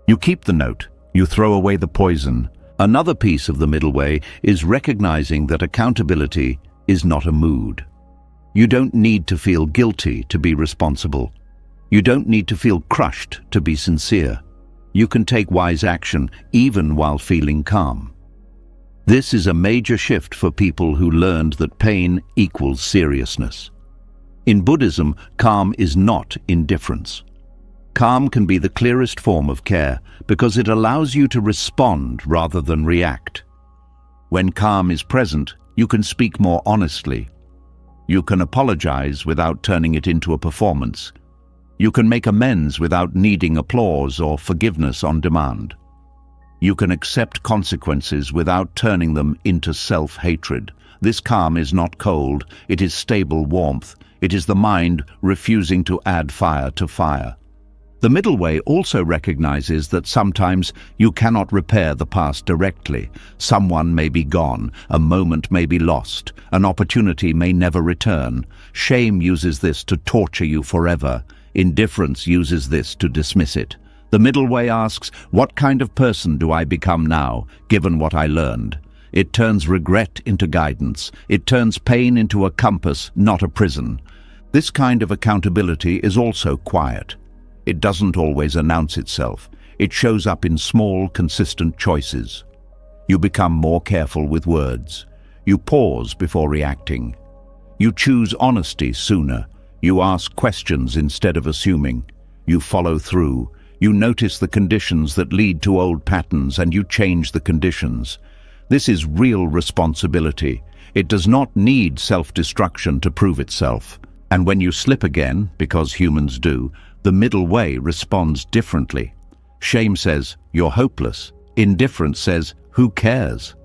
You keep the note, you throw away the poison. Another piece of the middle way is recognizing that accountability is not a mood. You don't need to feel guilty to be responsible. You don't need to feel crushed to be sincere. You can take wise action even while feeling calm. This is a major shift for people who learned that pain equals seriousness. In Buddhism, calm is not indifference. Calm can be the clearest form of care because it allows you to respond rather than react. When calm is present, you can speak more honestly. You can apologize without turning it into a performance. You can make amends without needing applause or forgiveness on demand. You can accept consequences without turning them into self-hatred. This calm is not cold, it is stable warmth. It is the mind refusing to add fire to fire. The middle way also recognizes that sometimes you cannot repair the past directly. Someone may be gone, a moment may be lost, an opportunity may never return. Shame uses this to torture you forever. Indifference uses this to dismiss it. The middle way asks, what kind of person do I become now, given what I learned? It turns regret into guidance. It turns pain into a compass, not a prison. This kind of accountability is also quiet. It doesn't always announce itself. It shows up in small, consistent choices. You become more careful with words. You pause before reacting. You choose honesty sooner. You ask questions instead of assuming. You follow through. You notice the conditions that lead to old patterns and you change the conditions. This is real responsibility. It does not need self-destruction to prove itself. And when you slip again, because humans do, the middle way responds differently. Shame says, you're hopeless. Indifference says, who cares?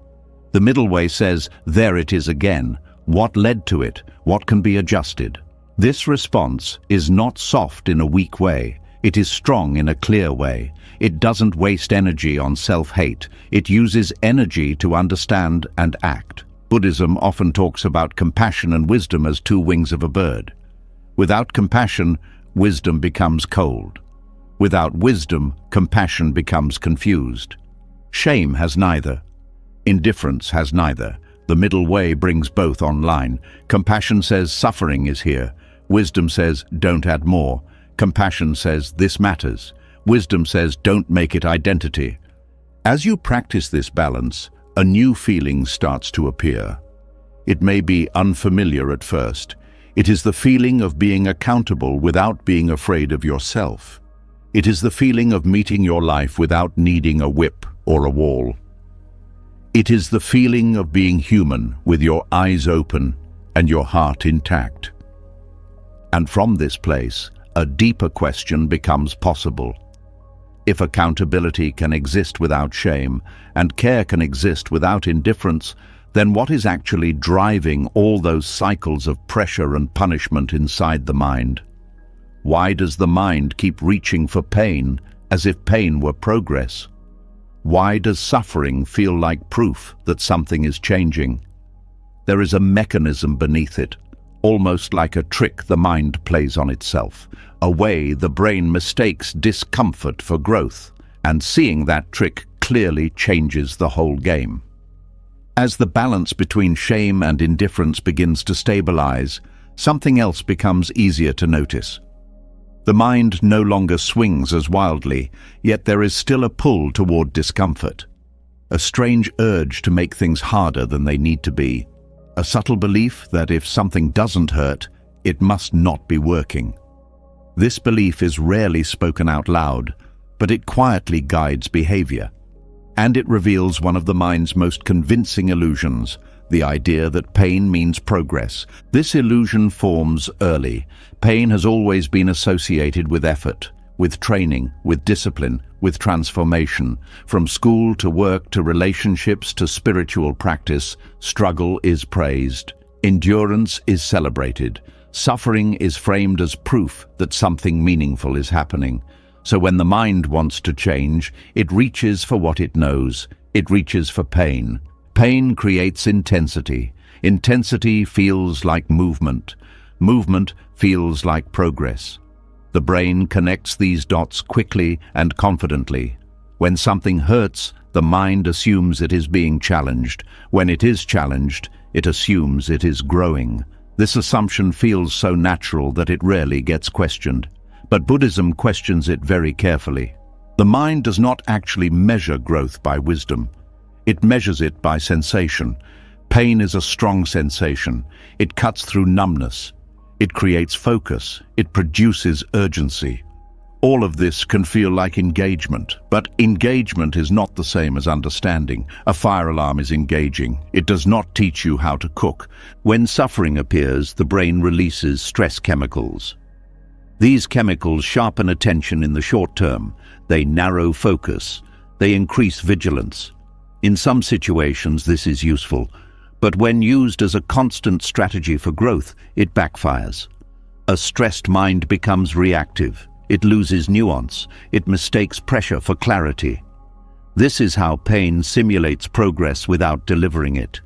The middle way says, there it is again. What led to it? What can be adjusted? This response is not soft in a weak way. It is strong in a clear way. It doesn't waste energy on self-hate. It uses energy to understand and act. Buddhism often talks about compassion and wisdom as two wings of a bird. Without compassion, wisdom becomes cold. Without wisdom, compassion becomes confused. Shame has neither. Indifference has neither. The middle way brings both online. Compassion says suffering is here. Wisdom says don't add more. Compassion says this matters. Wisdom says don't make it identity. As you practice this balance, a new feeling starts to appear. It may be unfamiliar at first. It is the feeling of being accountable without being afraid of yourself. It is the feeling of meeting your life without needing a whip or a wall. It is the feeling of being human with your eyes open and your heart intact. And from this place, a deeper question becomes possible. If accountability can exist without shame, and care can exist without indifference, then what is actually driving all those cycles of pressure and punishment inside the mind? Why does the mind keep reaching for pain as if pain were progress? Why does suffering feel like proof that something is changing? There is a mechanism beneath it, almost like a trick the mind plays on itself, a way the brain mistakes discomfort for growth, and seeing that trick clearly changes the whole game. As the balance between shame and indifference begins to stabilize, something else becomes easier to notice. The mind no longer swings as wildly, yet there is still a pull toward discomfort. A strange urge to make things harder than they need to be. A subtle belief that if something doesn't hurt, it must not be working. This belief is rarely spoken out loud, but it quietly guides behavior. And it reveals one of the mind's most convincing illusions, the idea that pain means progress. This illusion forms early. Pain has always been associated with effort, with training, with discipline, with transformation. From school to work to relationships to spiritual practice, struggle is praised. Endurance is celebrated. Suffering is framed as proof that something meaningful is happening. So when the mind wants to change, it reaches for what it knows. It reaches for pain. Pain creates intensity. Intensity feels like movement. Movement feels like progress. The brain connects these dots quickly and confidently. When something hurts, the mind assumes it is being challenged. When it is challenged, it assumes it is growing. This assumption feels so natural that it rarely gets questioned. But Buddhism questions it very carefully. The mind does not actually measure growth by wisdom. It measures it by sensation. Pain is a strong sensation. It cuts through numbness. It creates focus. It produces urgency. All of this can feel like engagement, but engagement is not the same as understanding. A fire alarm is engaging. It does not teach you how to cook. When suffering appears, the brain releases stress chemicals. These chemicals sharpen attention in the short term. They narrow focus. They increase vigilance. In some situations, this is useful, But when used as a constant strategy for growth, it backfires. A stressed mind becomes reactive. It loses nuance. It mistakes pressure for clarity. This is how pain simulates progress without delivering it.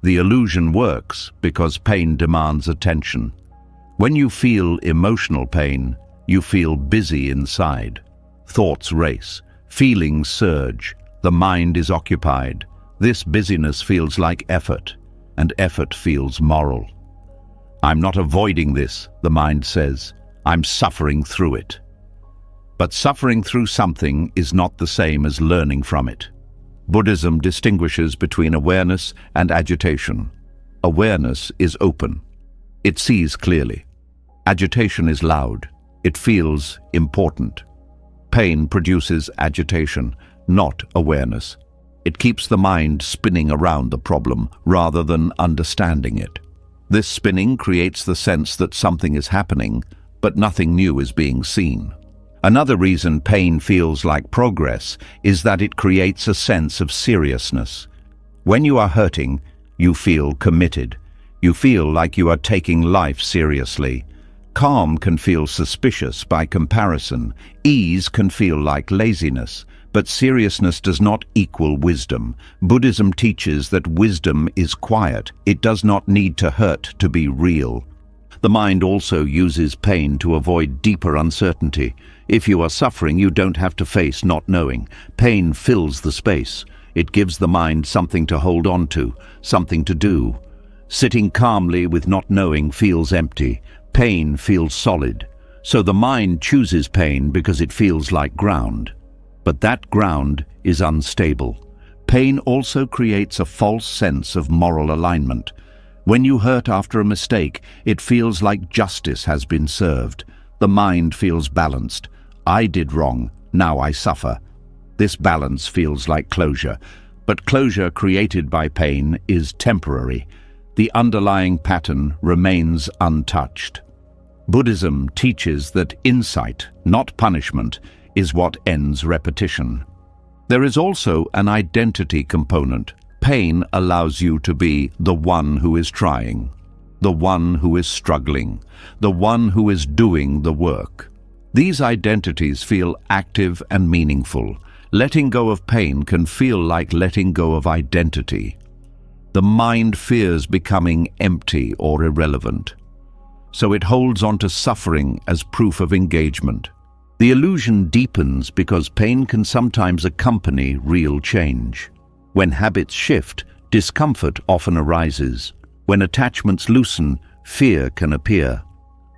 The illusion works because pain demands attention. When you feel emotional pain, you feel busy inside. Thoughts race, feelings surge, the mind is occupied. This busyness feels like effort, and effort feels moral. I'm not avoiding this, the mind says. I'm suffering through it. But suffering through something is not the same as learning from it. Buddhism distinguishes between awareness and agitation. Awareness is open. It sees clearly. Agitation is loud. It feels important. Pain produces agitation, not awareness. It keeps the mind spinning around the problem rather than understanding it. This spinning creates the sense that something is happening, but nothing new is being seen. Another reason pain feels like progress is that it creates a sense of seriousness. When you are hurting, you feel committed. You feel like you are taking life seriously. Calm can feel suspicious by comparison. Ease can feel like laziness. But seriousness does not equal wisdom. Buddhism teaches that wisdom is quiet. It does not need to hurt to be real. The mind also uses pain to avoid deeper uncertainty. If you are suffering, you don't have to face not knowing. Pain fills the space. It gives the mind something to hold on to, something to do. Sitting calmly with not knowing feels empty. Pain feels solid. So the mind chooses pain because it feels like ground. But that ground is unstable. Pain also creates a false sense of moral alignment. When you hurt after a mistake, it feels like justice has been served. The mind feels balanced. I did wrong, now I suffer. This balance feels like closure. But closure created by pain is temporary. The underlying pattern remains untouched. Buddhism teaches that insight, not punishment, is what ends repetition. There is also an identity component. Pain allows you to be the one who is trying, the one who is struggling, the one who is doing the work. These identities feel active and meaningful. Letting go of pain can feel like letting go of identity. The mind fears becoming empty or irrelevant, so it holds on to suffering as proof of engagement. The illusion deepens because pain can sometimes accompany real change. When habits shift, discomfort often arises. When attachments loosen, fear can appear.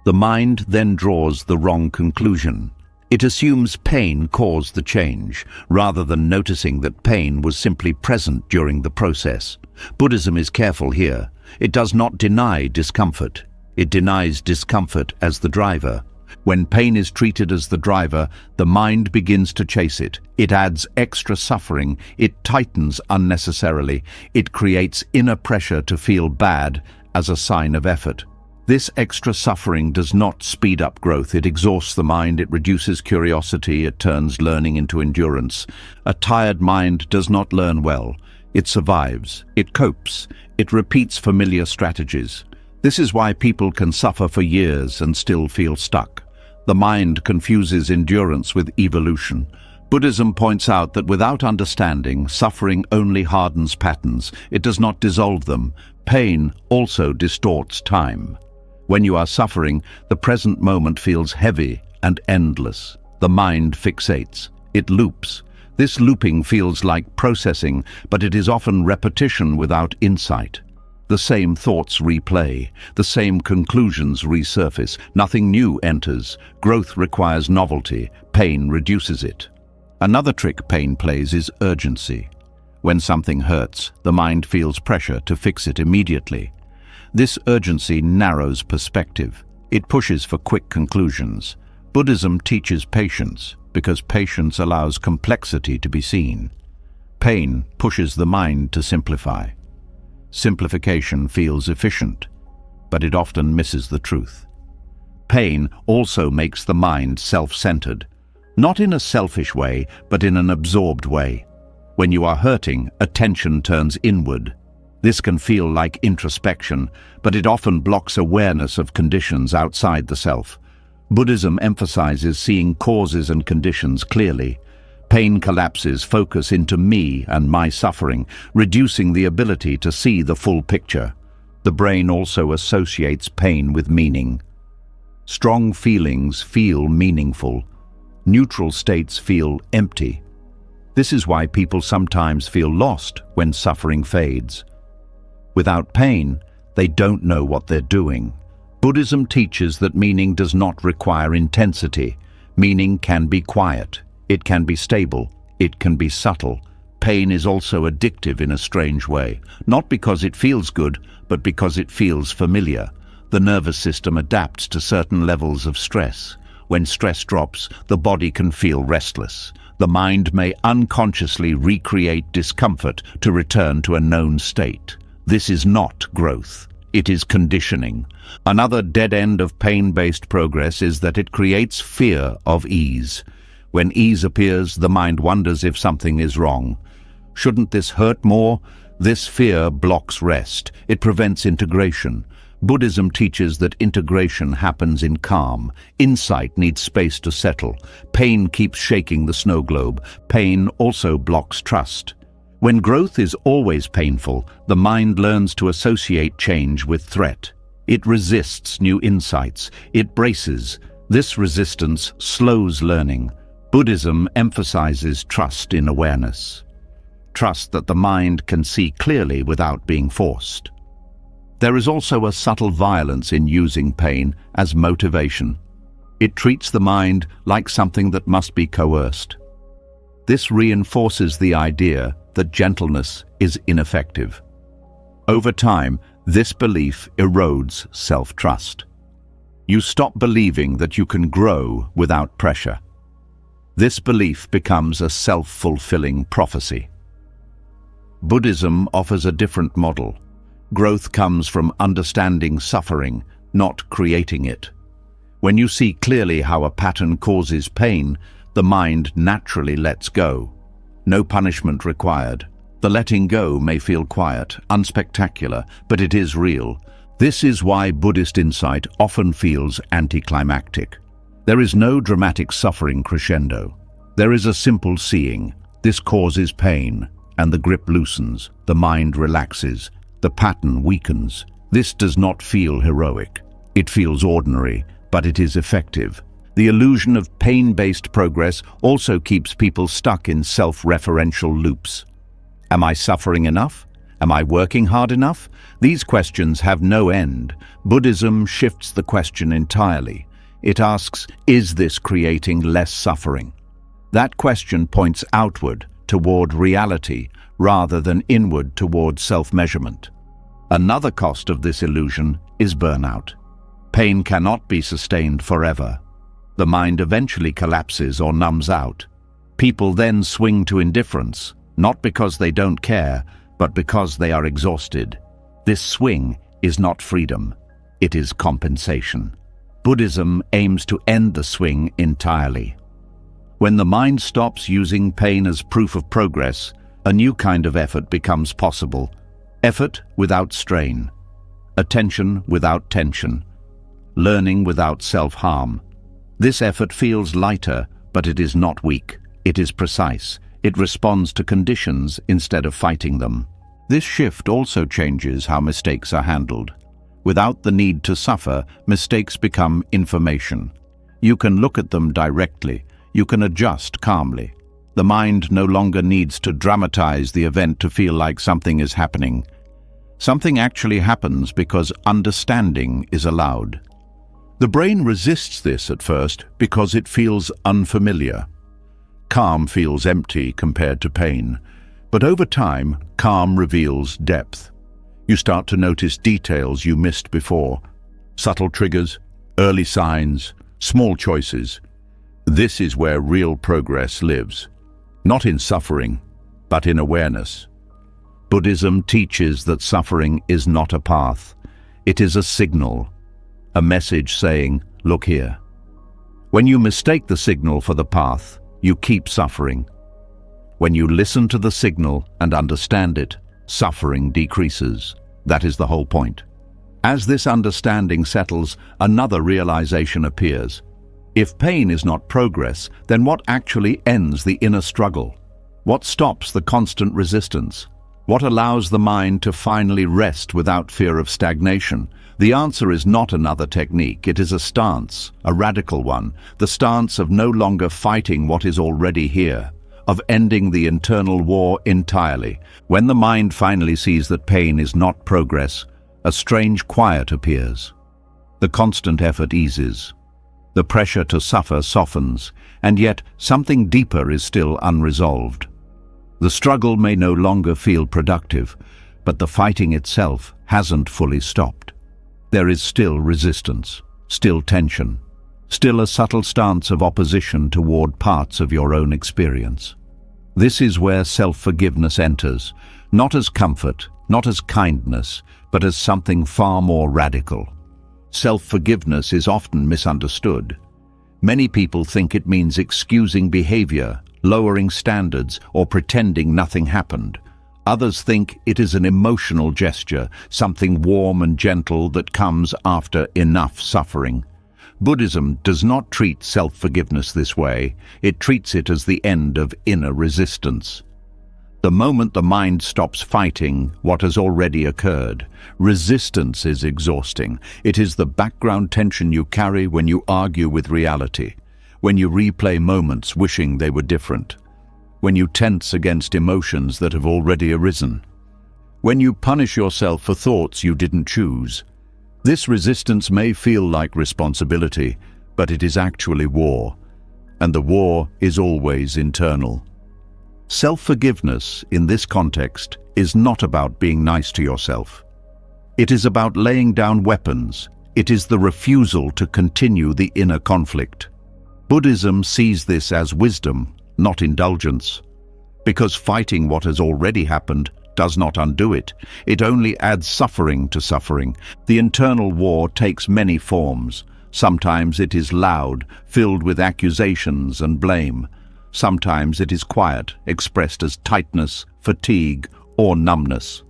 The mind then draws the wrong conclusion. It assumes pain caused the change, rather than noticing that pain was simply present during the process. Buddhism is careful here. It does not deny discomfort. It denies discomfort as the driver. When pain is treated as the driver, the mind begins to chase it. It adds extra suffering. It tightens unnecessarily. It creates inner pressure to feel bad as a sign of effort. This extra suffering does not speed up growth. It exhausts the mind. It reduces curiosity. It turns learning into endurance. A tired mind does not learn well. It survives. It copes. It repeats familiar strategies. This is why people can suffer for years and still feel stuck. The mind confuses endurance with evolution. Buddhism points out that without understanding, suffering only hardens patterns. It does not dissolve them. Pain also distorts time. When you are suffering, the present moment feels heavy and endless. The mind fixates. It loops. This looping feels like processing, but it is often repetition without insight. The same thoughts replay, the same conclusions resurface, nothing new enters. Growth requires novelty, pain reduces it. Another trick pain plays is urgency. When something hurts, the mind feels pressure to fix it immediately. This urgency narrows perspective. It pushes for quick conclusions. Buddhism teaches patience because patience allows complexity to be seen. Pain pushes the mind to simplify. Simplification feels efficient, but it often misses the truth. Pain also makes the mind self-centered, not in a selfish way, but in an absorbed way. When you are hurting, attention turns inward. This can feel like introspection, but it often blocks awareness of conditions outside the self. Buddhism emphasizes seeing causes and conditions clearly. Pain collapses focus into me and my suffering, reducing the ability to see the full picture. The brain also associates pain with meaning. Strong feelings feel meaningful. Neutral states feel empty. This is why people sometimes feel lost when suffering fades. Without pain, they don't know what they're doing. Buddhism teaches that meaning does not require intensity. Meaning can be quiet. It can be stable. It can be subtle. Pain is also addictive in a strange way, not because it feels good, but because it feels familiar. The nervous system adapts to certain levels of stress. When stress drops, the body can feel restless. The mind may unconsciously recreate discomfort to return to a known state. This is not growth. It is conditioning. Another dead end of pain-based progress is that it creates fear of ease. When ease appears, the mind wonders if something is wrong. Shouldn't this hurt more? This fear blocks rest. It prevents integration. Buddhism teaches that integration happens in calm. Insight needs space to settle. Pain keeps shaking the snow globe. Pain also blocks trust. When growth is always painful, the mind learns to associate change with threat. It resists new insights. It braces. This resistance slows learning. Buddhism emphasizes trust in awareness. Trust that the mind can see clearly without being forced. There is also a subtle violence in using pain as motivation. It treats the mind like something that must be coerced. This reinforces the idea that gentleness is ineffective. Over time, this belief erodes self-trust. You stop believing that you can grow without pressure. This belief becomes a self-fulfilling prophecy. Buddhism offers a different model. Growth comes from understanding suffering, not creating it. When you see clearly how a pattern causes pain, the mind naturally lets go. No punishment required. The letting go may feel quiet, unspectacular, but it is real. This is why Buddhist insight often feels anticlimactic. There is no dramatic suffering crescendo. There is a simple seeing. This causes pain, and the grip loosens, the mind relaxes, the pattern weakens. This does not feel heroic. It feels ordinary, but it is effective. The illusion of pain-based progress also keeps people stuck in self-referential loops. Am I suffering enough? Am I working hard enough? These questions have no end. Buddhism shifts the question entirely. It asks, is this creating less suffering? That question points outward, toward reality, rather than inward toward self-measurement. Another cost of this illusion is burnout. Pain cannot be sustained forever. The mind eventually collapses or numbs out. People then swing to indifference, not because they don't care, but because they are exhausted. This swing is not freedom. It is compensation. Buddhism aims to end the swing entirely. When the mind stops using pain as proof of progress, a new kind of effort becomes possible. Effort without strain. Attention without tension. Learning without self-harm. This effort feels lighter, but it is not weak. It is precise. It responds to conditions instead of fighting them. This shift also changes how mistakes are handled. Without the need to suffer, mistakes become information. You can look at them directly. You can adjust calmly. The mind no longer needs to dramatize the event to feel like something is happening. Something actually happens because understanding is allowed. The brain resists this at first because it feels unfamiliar. Calm feels empty compared to pain, but over time, calm reveals depth. You start to notice details you missed before. Subtle triggers, early signs, small choices. This is where real progress lives. Not in suffering, but in awareness. Buddhism teaches that suffering is not a path. It is a signal. A message saying, look here. When you mistake the signal for the path, you keep suffering. When you listen to the signal and understand it, suffering decreases. That is the whole point. As this understanding settles, another realization appears. If pain is not progress, then what actually ends the inner struggle? What stops the constant resistance? What allows the mind to finally rest without fear of stagnation? The answer is not another technique, it is a stance, a radical one, the stance of no longer fighting what is already here, of ending the internal war entirely. When the mind finally sees that pain is not progress, a strange quiet appears. The constant effort eases. The pressure to suffer softens, and yet something deeper is still unresolved. The struggle may no longer feel productive, but the fighting itself hasn't fully stopped. There is still resistance, still tension, still a subtle stance of opposition toward parts of your own experience. This is where self-forgiveness enters, not as comfort, not as kindness, but as something far more radical. Self-forgiveness is often misunderstood. Many people think it means excusing behavior, lowering standards, or pretending nothing happened. Others think it is an emotional gesture, something warm and gentle that comes after enough suffering. Buddhism does not treat self-forgiveness this way. It treats it as the end of inner resistance. The moment the mind stops fighting what has already occurred, resistance is exhausting. It is the background tension you carry when you argue with reality, when you replay moments wishing they were different, when you tense against emotions that have already arisen, when you punish yourself for thoughts you didn't choose. This resistance may feel like responsibility, but it is actually war, and the war is always internal. Self-forgiveness, in this context, is not about being nice to yourself. It is about laying down weapons. It is the refusal to continue the inner conflict. Buddhism sees this as wisdom, not indulgence. Because fighting what has already happened does not undo it. It only adds suffering to suffering. The internal war takes many forms. Sometimes it is loud, filled with accusations and blame. Sometimes it is quiet, expressed as tightness, fatigue, or numbness.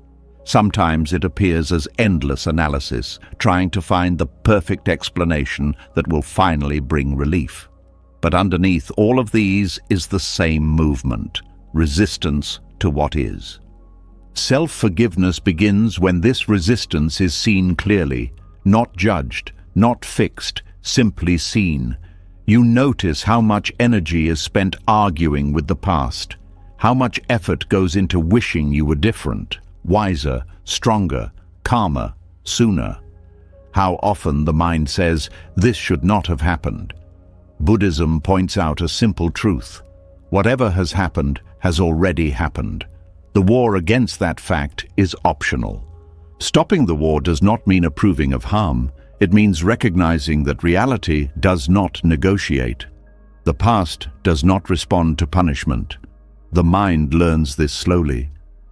Sometimes it appears as endless analysis, trying to find the perfect explanation that will finally bring relief. But underneath all of these is the same movement, resistance to what is. Self-forgiveness begins when this resistance is seen clearly, not judged, not fixed, simply seen. You notice how much energy is spent arguing with the past, how much effort goes into wishing you were different, wiser, stronger, calmer, sooner. How often the mind says, "This should not have happened." Buddhism points out a simple truth. Whatever has happened has already happened. The war against that fact is optional. Stopping the war does not mean approving of harm. It means recognizing that reality does not negotiate. The past does not respond to punishment. The mind learns this slowly.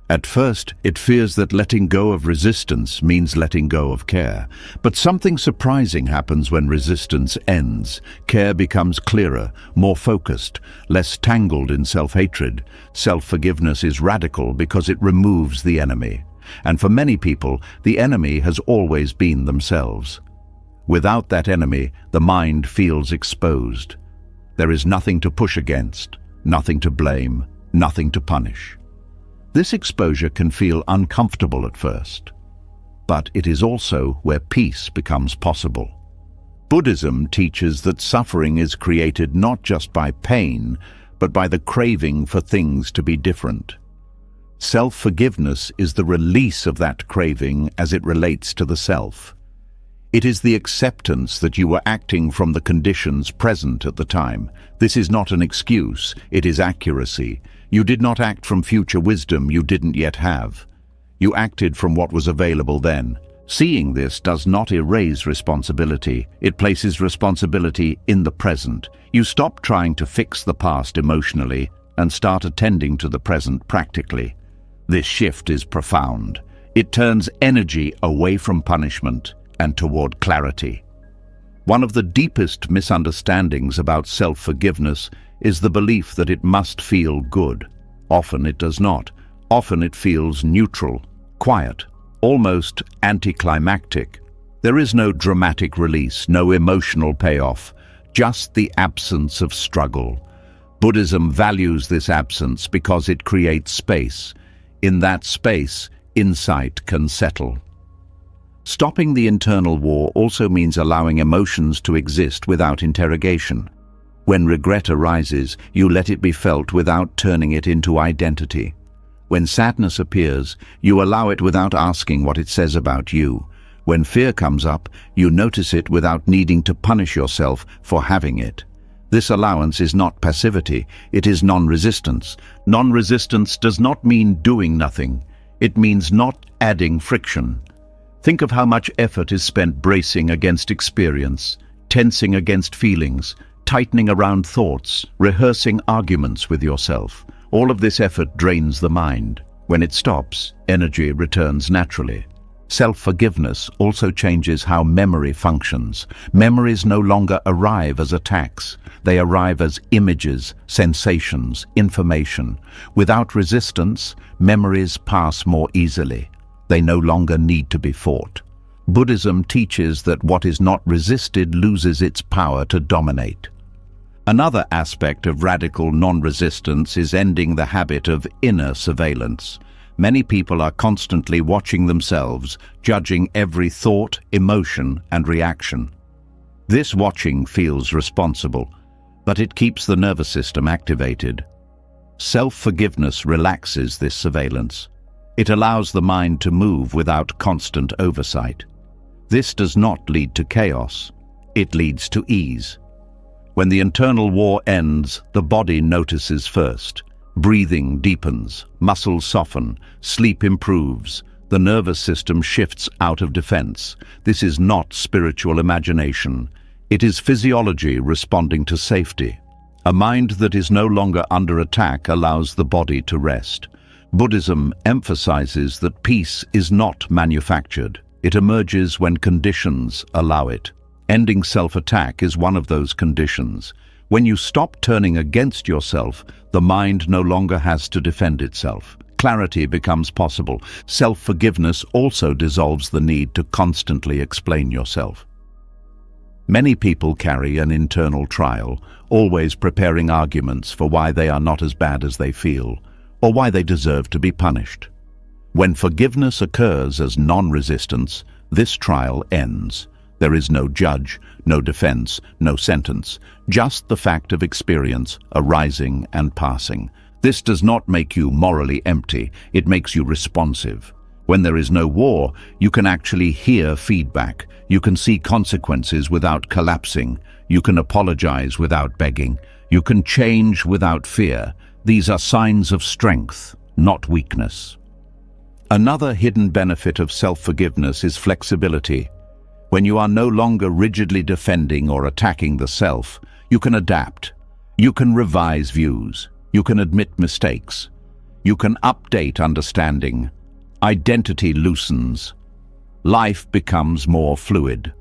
At first, it fears that letting go of resistance means letting go of care. But something surprising happens when resistance ends. Care becomes clearer, more focused, less tangled in self-hatred. Self-forgiveness is radical because it removes the enemy. And for many people, the enemy has always been themselves. Without that enemy, the mind feels exposed. There is nothing to push against, nothing to blame, nothing to punish. This exposure can feel uncomfortable at first, but it is also where peace becomes possible. Buddhism teaches that suffering is created not just by pain, but by the craving for things to be different. Self-forgiveness is the release of that craving as it relates to the self. It is the acceptance that you were acting from the conditions present at the time. This is not an excuse, it is accuracy. You did not act from future wisdom you didn't yet have. You acted from what was available then. Seeing this does not erase responsibility. It places responsibility in the present. You stop trying to fix the past emotionally and start attending to the present practically. This shift is profound. It turns energy away from punishment and toward clarity. One of the deepest misunderstandings about self-forgiveness is the belief that it must feel good. Often it does not. Often it feels neutral, quiet, almost anticlimactic. There is no dramatic release, no emotional payoff, just the absence of struggle. Buddhism values this absence because it creates space. In that space, insight can settle. Stopping the internal war also means allowing emotions to exist without interrogation. When regret arises, you let it be felt without turning it into identity. When sadness appears, you allow it without asking what it says about you. When fear comes up, you notice it without needing to punish yourself for having it. This allowance is not passivity, it is non-resistance. Non-resistance does not mean doing nothing. It means not adding friction. Think of how much effort is spent bracing against experience, tensing against feelings, tightening around thoughts, rehearsing arguments with yourself. All of this effort drains the mind. When it stops, energy returns naturally. Self-forgiveness also changes how memory functions. Memories no longer arrive as attacks. They arrive as images, sensations, information. Without resistance, memories pass more easily. They no longer need to be fought. Buddhism teaches that what is not resisted loses its power to dominate. Another aspect of radical non-resistance is ending the habit of inner surveillance. Many people are constantly watching themselves, judging every thought, emotion, and reaction. This watching feels responsible, but it keeps the nervous system activated. Self-forgiveness relaxes this surveillance. It allows the mind to move without constant oversight. This does not lead to chaos. It leads to ease. When the internal war ends, the body notices first. Breathing deepens, muscles soften, sleep improves. The nervous system shifts out of defense. This is not spiritual imagination. It is physiology responding to safety. A mind that is no longer under attack allows the body to rest. Buddhism emphasizes that peace is not manufactured. It emerges when conditions allow it. Ending self-attack is one of those conditions. When you stop turning against yourself, the mind no longer has to defend itself. Clarity becomes possible. Self-forgiveness also dissolves the need to constantly explain yourself. Many people carry an internal trial, always preparing arguments for why they are not as bad as they feel, or why they deserve to be punished. When forgiveness occurs as non-resistance, this trial ends. There is no judge, no defense, no sentence, just the fact of experience arising and passing. This does not make you morally empty, it makes you responsive. When there is no war, you can actually hear feedback. You can see consequences without collapsing. You can apologize without begging. You can change without fear. These are signs of strength, not weakness. Another hidden benefit of self-forgiveness is flexibility. When you are no longer rigidly defending or attacking the self, you can adapt. You can revise views. You can admit mistakes. You can update understanding. Identity loosens. Life becomes more fluid.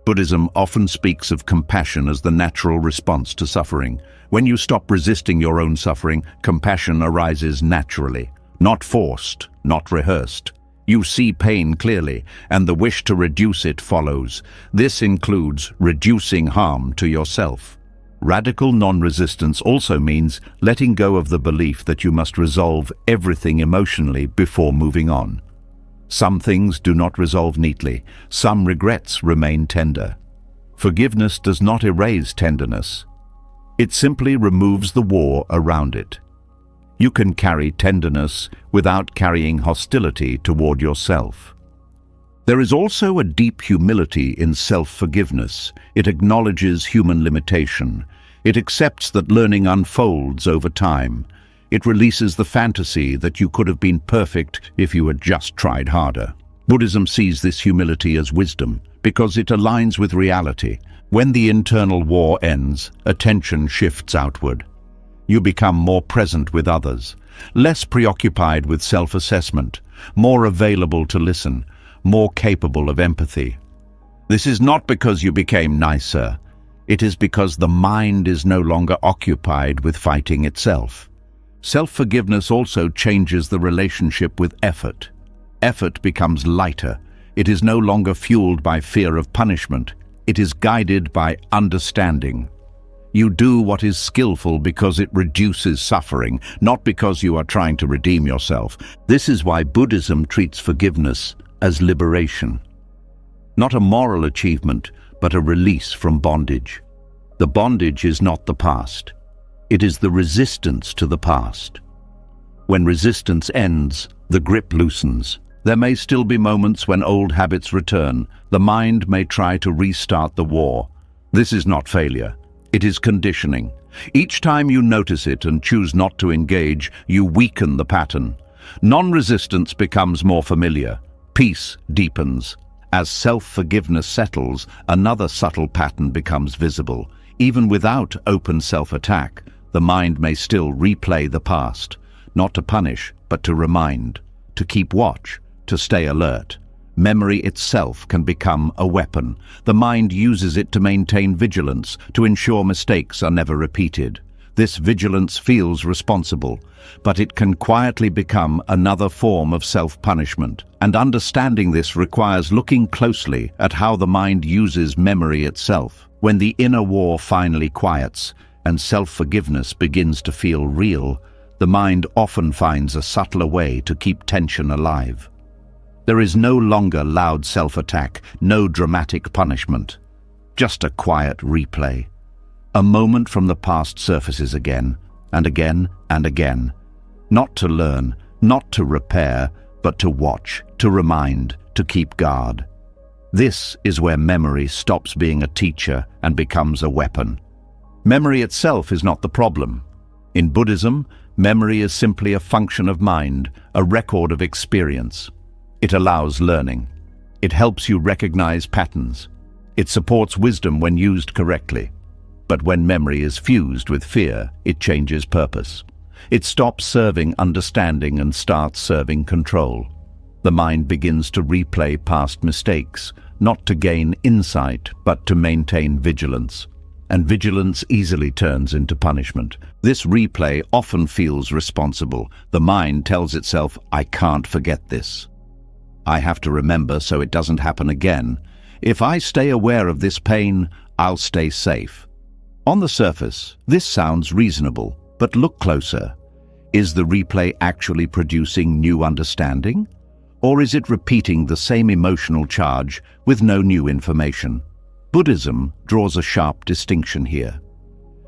Buddhism often speaks of compassion as the natural response to suffering. When you stop resisting your own suffering, compassion arises naturally, not forced, not rehearsed. You see pain clearly, and the wish to reduce it follows. This includes reducing harm to yourself. Radical non-resistance also means letting go of the belief that you must resolve everything emotionally before moving on. Some things do not resolve neatly. Some regrets remain tender. Forgiveness does not erase tenderness. It simply removes the war around it. You can carry tenderness without carrying hostility toward yourself. There is also a deep humility in self-forgiveness. It acknowledges human limitation. It accepts that learning unfolds over time. It releases the fantasy that you could have been perfect if you had just tried harder. Buddhism sees this humility as wisdom because it aligns with reality. When the internal war ends, attention shifts outward. You become more present with others, less preoccupied with self-assessment, more available to listen, more capable of empathy. This is not because you became nicer. It is because the mind is no longer occupied with fighting itself. Self-forgiveness also changes the relationship with effort. Effort becomes lighter. It is no longer fueled by fear of punishment. It is guided by understanding. You do what is skillful because it reduces suffering, not because you are trying to redeem yourself. This is why Buddhism treats forgiveness as liberation. Not a moral achievement, but a release from bondage. The bondage is not the past. It is the resistance to the past. When resistance ends, the grip loosens. There may still be moments when old habits return. The mind may try to restart the war. This is not failure. It is conditioning. Each time you notice it and choose not to engage, you weaken the pattern. Non-resistance becomes more familiar. Peace deepens. As self-forgiveness settles, another subtle pattern becomes visible. Even without open self-attack, the mind may still replay the past, not to punish, but to remind, to keep watch, to stay alert. Memory itself can become a weapon. The mind uses it to maintain vigilance, to ensure mistakes are never repeated. This vigilance feels responsible, but it can quietly become another form of self-punishment. And understanding this requires looking closely at how the mind uses memory itself. When the inner war finally quiets and self-forgiveness begins to feel real, the mind often finds a subtler way to keep tension alive. There is no longer loud self-attack, no dramatic punishment. Just a quiet replay. A moment from the past surfaces again, and again, and again. Not to learn, not to repair, but to watch, to remind, to keep guard. This is where memory stops being a teacher and becomes a weapon. Memory itself is not the problem. In Buddhism, memory is simply a function of mind, a record of experience. It allows learning. It helps you recognize patterns. It supports wisdom when used correctly. But when memory is fused with fear, it changes purpose. It stops serving understanding and starts serving control. The mind begins to replay past mistakes, not to gain insight, but to maintain vigilance. And vigilance easily turns into punishment. This replay often feels responsible. The mind tells itself, I can't forget this. I have to remember so it doesn't happen again. If I stay aware of this pain, I'll stay safe. On the surface, this sounds reasonable, but look closer. Is the replay actually producing new understanding? Or is it repeating the same emotional charge with no new information? Buddhism draws a sharp distinction here.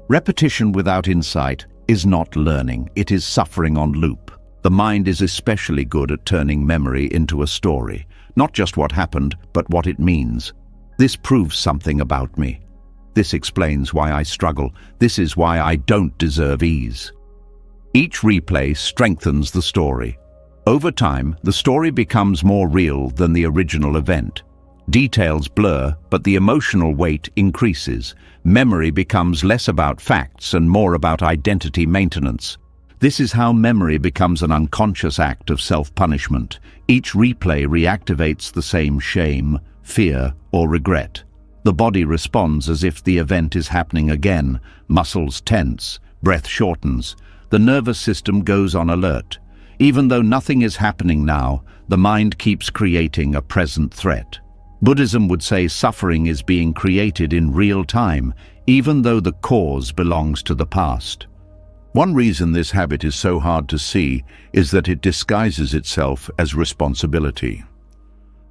Repetition without insight is not learning, it is suffering on loop. The mind is especially good at turning memory into a story, not just what happened, but what it means. This proves something about me. This explains why I struggle. This is why I don't deserve ease. Each replay strengthens the story. Over time, the story becomes more real than the original event. Details blur, but the emotional weight increases. Memory becomes less about facts and more about identity maintenance. This is how memory becomes an unconscious act of self-punishment. Each replay reactivates the same shame, fear, or regret. The body responds as if the event is happening again. Muscles tense, breath shortens. The nervous system goes on alert. Even though nothing is happening now, the mind keeps creating a present threat. Buddhism would say suffering is being created in real time, even though the cause belongs to the past. One reason this habit is so hard to see is that it disguises itself as responsibility.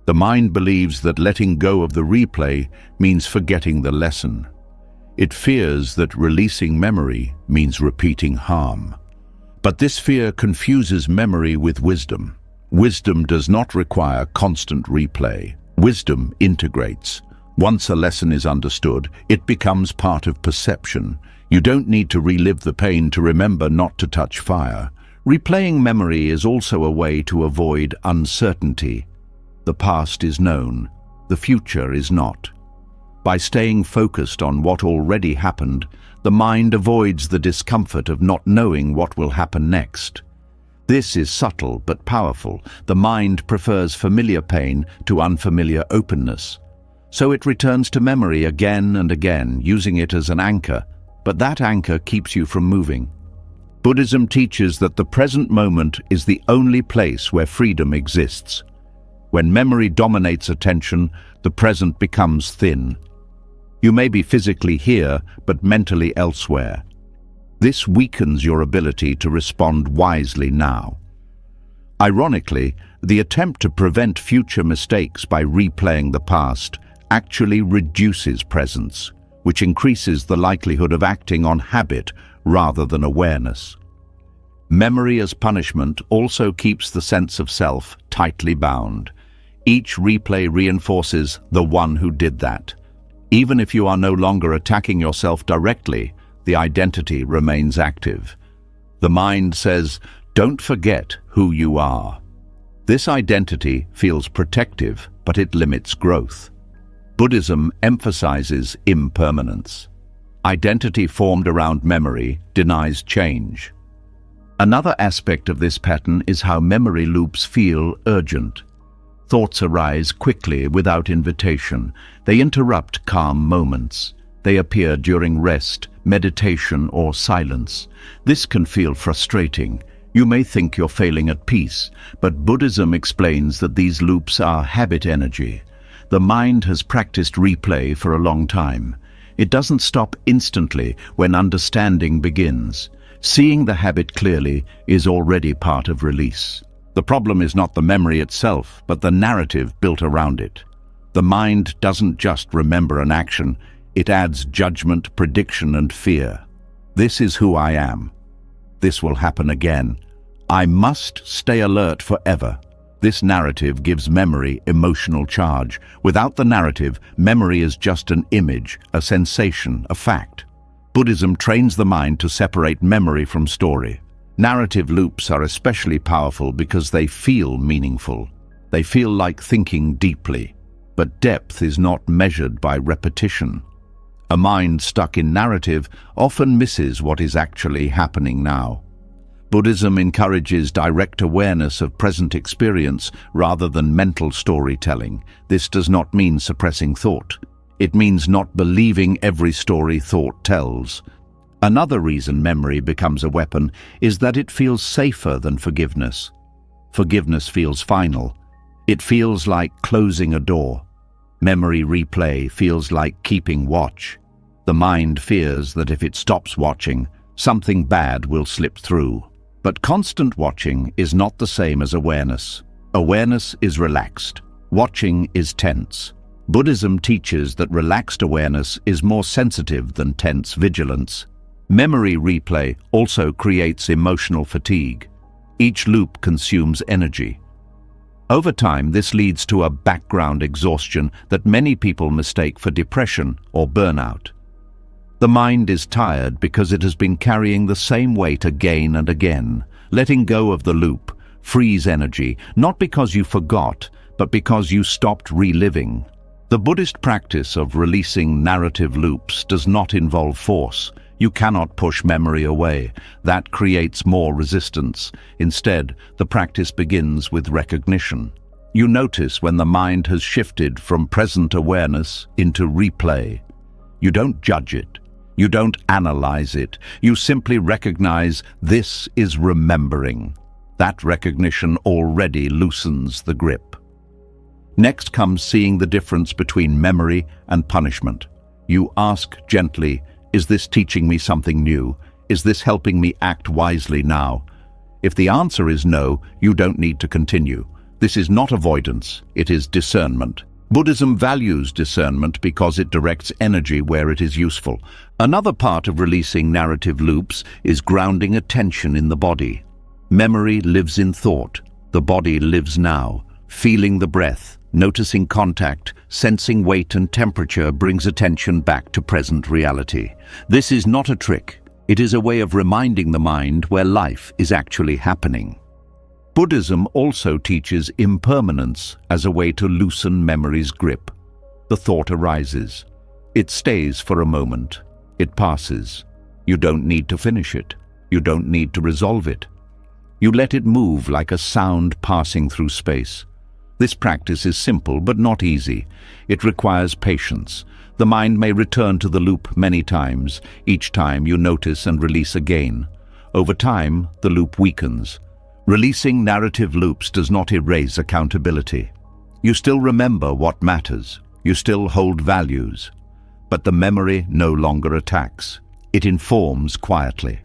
The mind believes that letting go of the replay means forgetting the lesson. It fears that releasing memory means repeating harm. But this fear confuses memory with wisdom. Wisdom does not require constant replay. Wisdom integrates. Once a lesson is understood, it becomes part of perception. You don't need to relive the pain to remember not to touch fire. Replaying memory is also a way to avoid uncertainty. The past is known, the future is not. By staying focused on what already happened, the mind avoids the discomfort of not knowing what will happen next. This is subtle but powerful. The mind prefers familiar pain to unfamiliar openness. So it returns to memory again and again, using it as an anchor. But that anchor keeps you from moving. Buddhism teaches that the present moment is the only place where freedom exists. When memory dominates attention, the present becomes thin. You may be physically here, but mentally elsewhere. This weakens your ability to respond wisely now. Ironically, the attempt to prevent future mistakes by replaying the past actually reduces presence, which increases the likelihood of acting on habit rather than awareness. Memory as punishment also keeps the sense of self tightly bound. Each replay reinforces the one who did that. Even if you are no longer attacking yourself directly, the identity remains active. The mind says, "Don't forget who you are." This identity feels protective, but it limits growth. Buddhism emphasizes impermanence. Identity formed around memory denies change. Another aspect of this pattern is how memory loops feel urgent. Thoughts arise quickly without invitation. They interrupt calm moments. They appear during rest, meditation, or silence. This can feel frustrating. You may think you're failing at peace, but Buddhism explains that these loops are habit energy. The mind has practiced replay for a long time. It doesn't stop instantly when understanding begins. Seeing the habit clearly is already part of release. The problem is not the memory itself, but the narrative built around it. The mind doesn't just remember an action, it adds judgment, prediction, and fear. This is who I am. This will happen again. I must stay alert forever. This narrative gives memory emotional charge. Without the narrative, memory is just an image, a sensation, a fact. Buddhism trains the mind to separate memory from story. Narrative loops are especially powerful because they feel meaningful. They feel like thinking deeply. But depth is not measured by repetition. A mind stuck in narrative often misses what is actually happening now. Buddhism encourages direct awareness of present experience rather than mental storytelling. This does not mean suppressing thought. It means not believing every story thought tells. Another reason memory becomes a weapon is that it feels safer than forgiveness. Forgiveness feels final. It feels like closing a door. Memory replay feels like keeping watch. The mind fears that if it stops watching, something bad will slip through. But constant watching is not the same as awareness. Awareness is relaxed. Watching is tense. Buddhism teaches that relaxed awareness is more sensitive than tense vigilance. Memory replay also creates emotional fatigue. Each loop consumes energy. Over time, this leads to a background exhaustion that many people mistake for depression or burnout. The mind is tired because it has been carrying the same weight again and again. Letting go of the loop frees energy, not because you forgot, but because you stopped reliving. The Buddhist practice of releasing narrative loops does not involve force. You cannot push memory away. That creates more resistance. Instead, the practice begins with recognition. You notice when the mind has shifted from present awareness into replay. You don't judge it. You don't analyze it. You simply recognize this is remembering. That recognition already loosens the grip. Next comes seeing the difference between memory and punishment. You ask gently, is this teaching me something new? Is this helping me act wisely now? If the answer is no, you don't need to continue. This is not avoidance, it is discernment. Buddhism values discernment because it directs energy where it is useful. Another part of releasing narrative loops is grounding attention in the body. Memory lives in thought. The body lives now. Feeling the breath, noticing contact, sensing weight and temperature brings attention back to present reality. This is not a trick. It is a way of reminding the mind where life is actually happening. Buddhism also teaches impermanence as a way to loosen memory's grip. The thought arises. It stays for a moment. It passes. You don't need to finish it. You don't need to resolve it. You let it move like a sound passing through space. This practice is simple but not easy. It requires patience. The mind may return to the loop many times. Each time you notice and release again. Over time, the loop weakens. Releasing narrative loops does not erase accountability. You still remember what matters. You still hold values. But the memory no longer attacks. It informs quietly.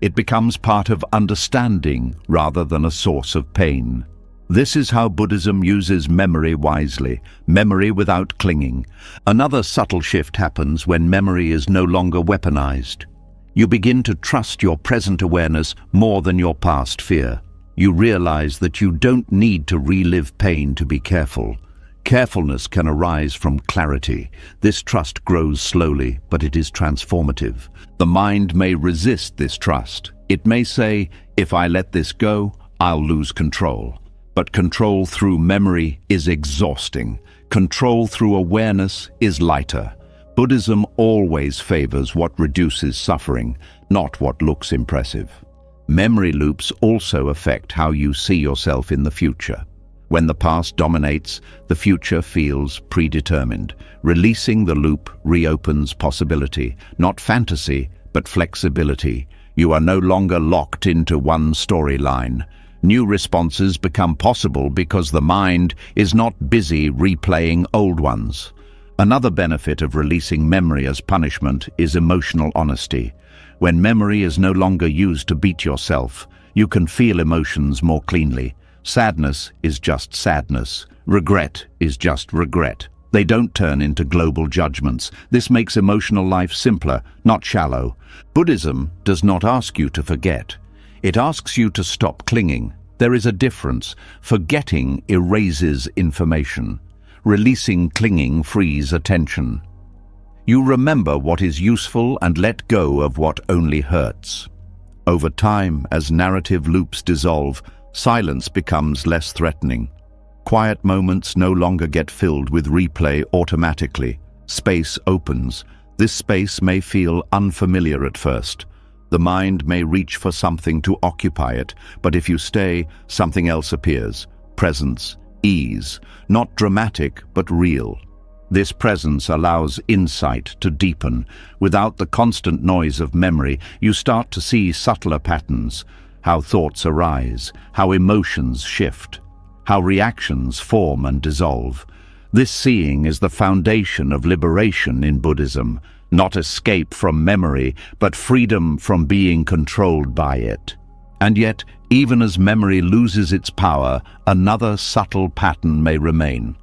It becomes part of understanding rather than a source of pain. This is how Buddhism uses memory wisely, memory without clinging. Another subtle shift happens when memory is no longer weaponized. You begin to trust your present awareness more than your past fear. You realize that you don't need to relive pain to be careful. Carefulness can arise from clarity. This trust grows slowly, but it is transformative. The mind may resist this trust. It may say, if I let this go, I'll lose control. But control through memory is exhausting. Control through awareness is lighter. Buddhism always favors what reduces suffering, not what looks impressive. Memory loops also affect how you see yourself in the future. When the past dominates, the future feels predetermined. Releasing the loop reopens possibility, not fantasy, but flexibility. You are no longer locked into one storyline. New responses become possible because the mind is not busy replaying old ones. Another benefit of releasing memory as punishment is emotional honesty. When memory is no longer used to beat yourself, you can feel emotions more cleanly. Sadness is just sadness. Regret is just regret. They don't turn into global judgments. This makes emotional life simpler, not shallow. Buddhism does not ask you to forget. It asks you to stop clinging. There is a difference. Forgetting erases information. Releasing clinging frees attention. You remember what is useful and let go of what only hurts. Over time, as narrative loops dissolve, silence becomes less threatening. Quiet moments no longer get filled with replay automatically. Space opens. This space may feel unfamiliar at first. The mind may reach for something to occupy it, but if you stay, something else appears. Presence, ease, not dramatic but real. This presence allows insight to deepen. Without the constant noise of memory, you start to see subtler patterns. How thoughts arise, how emotions shift, how reactions form and dissolve. This seeing is the foundation of liberation in Buddhism, not escape from memory, but freedom from being controlled by it. And yet, even as memory loses its power, another subtle pattern may remain.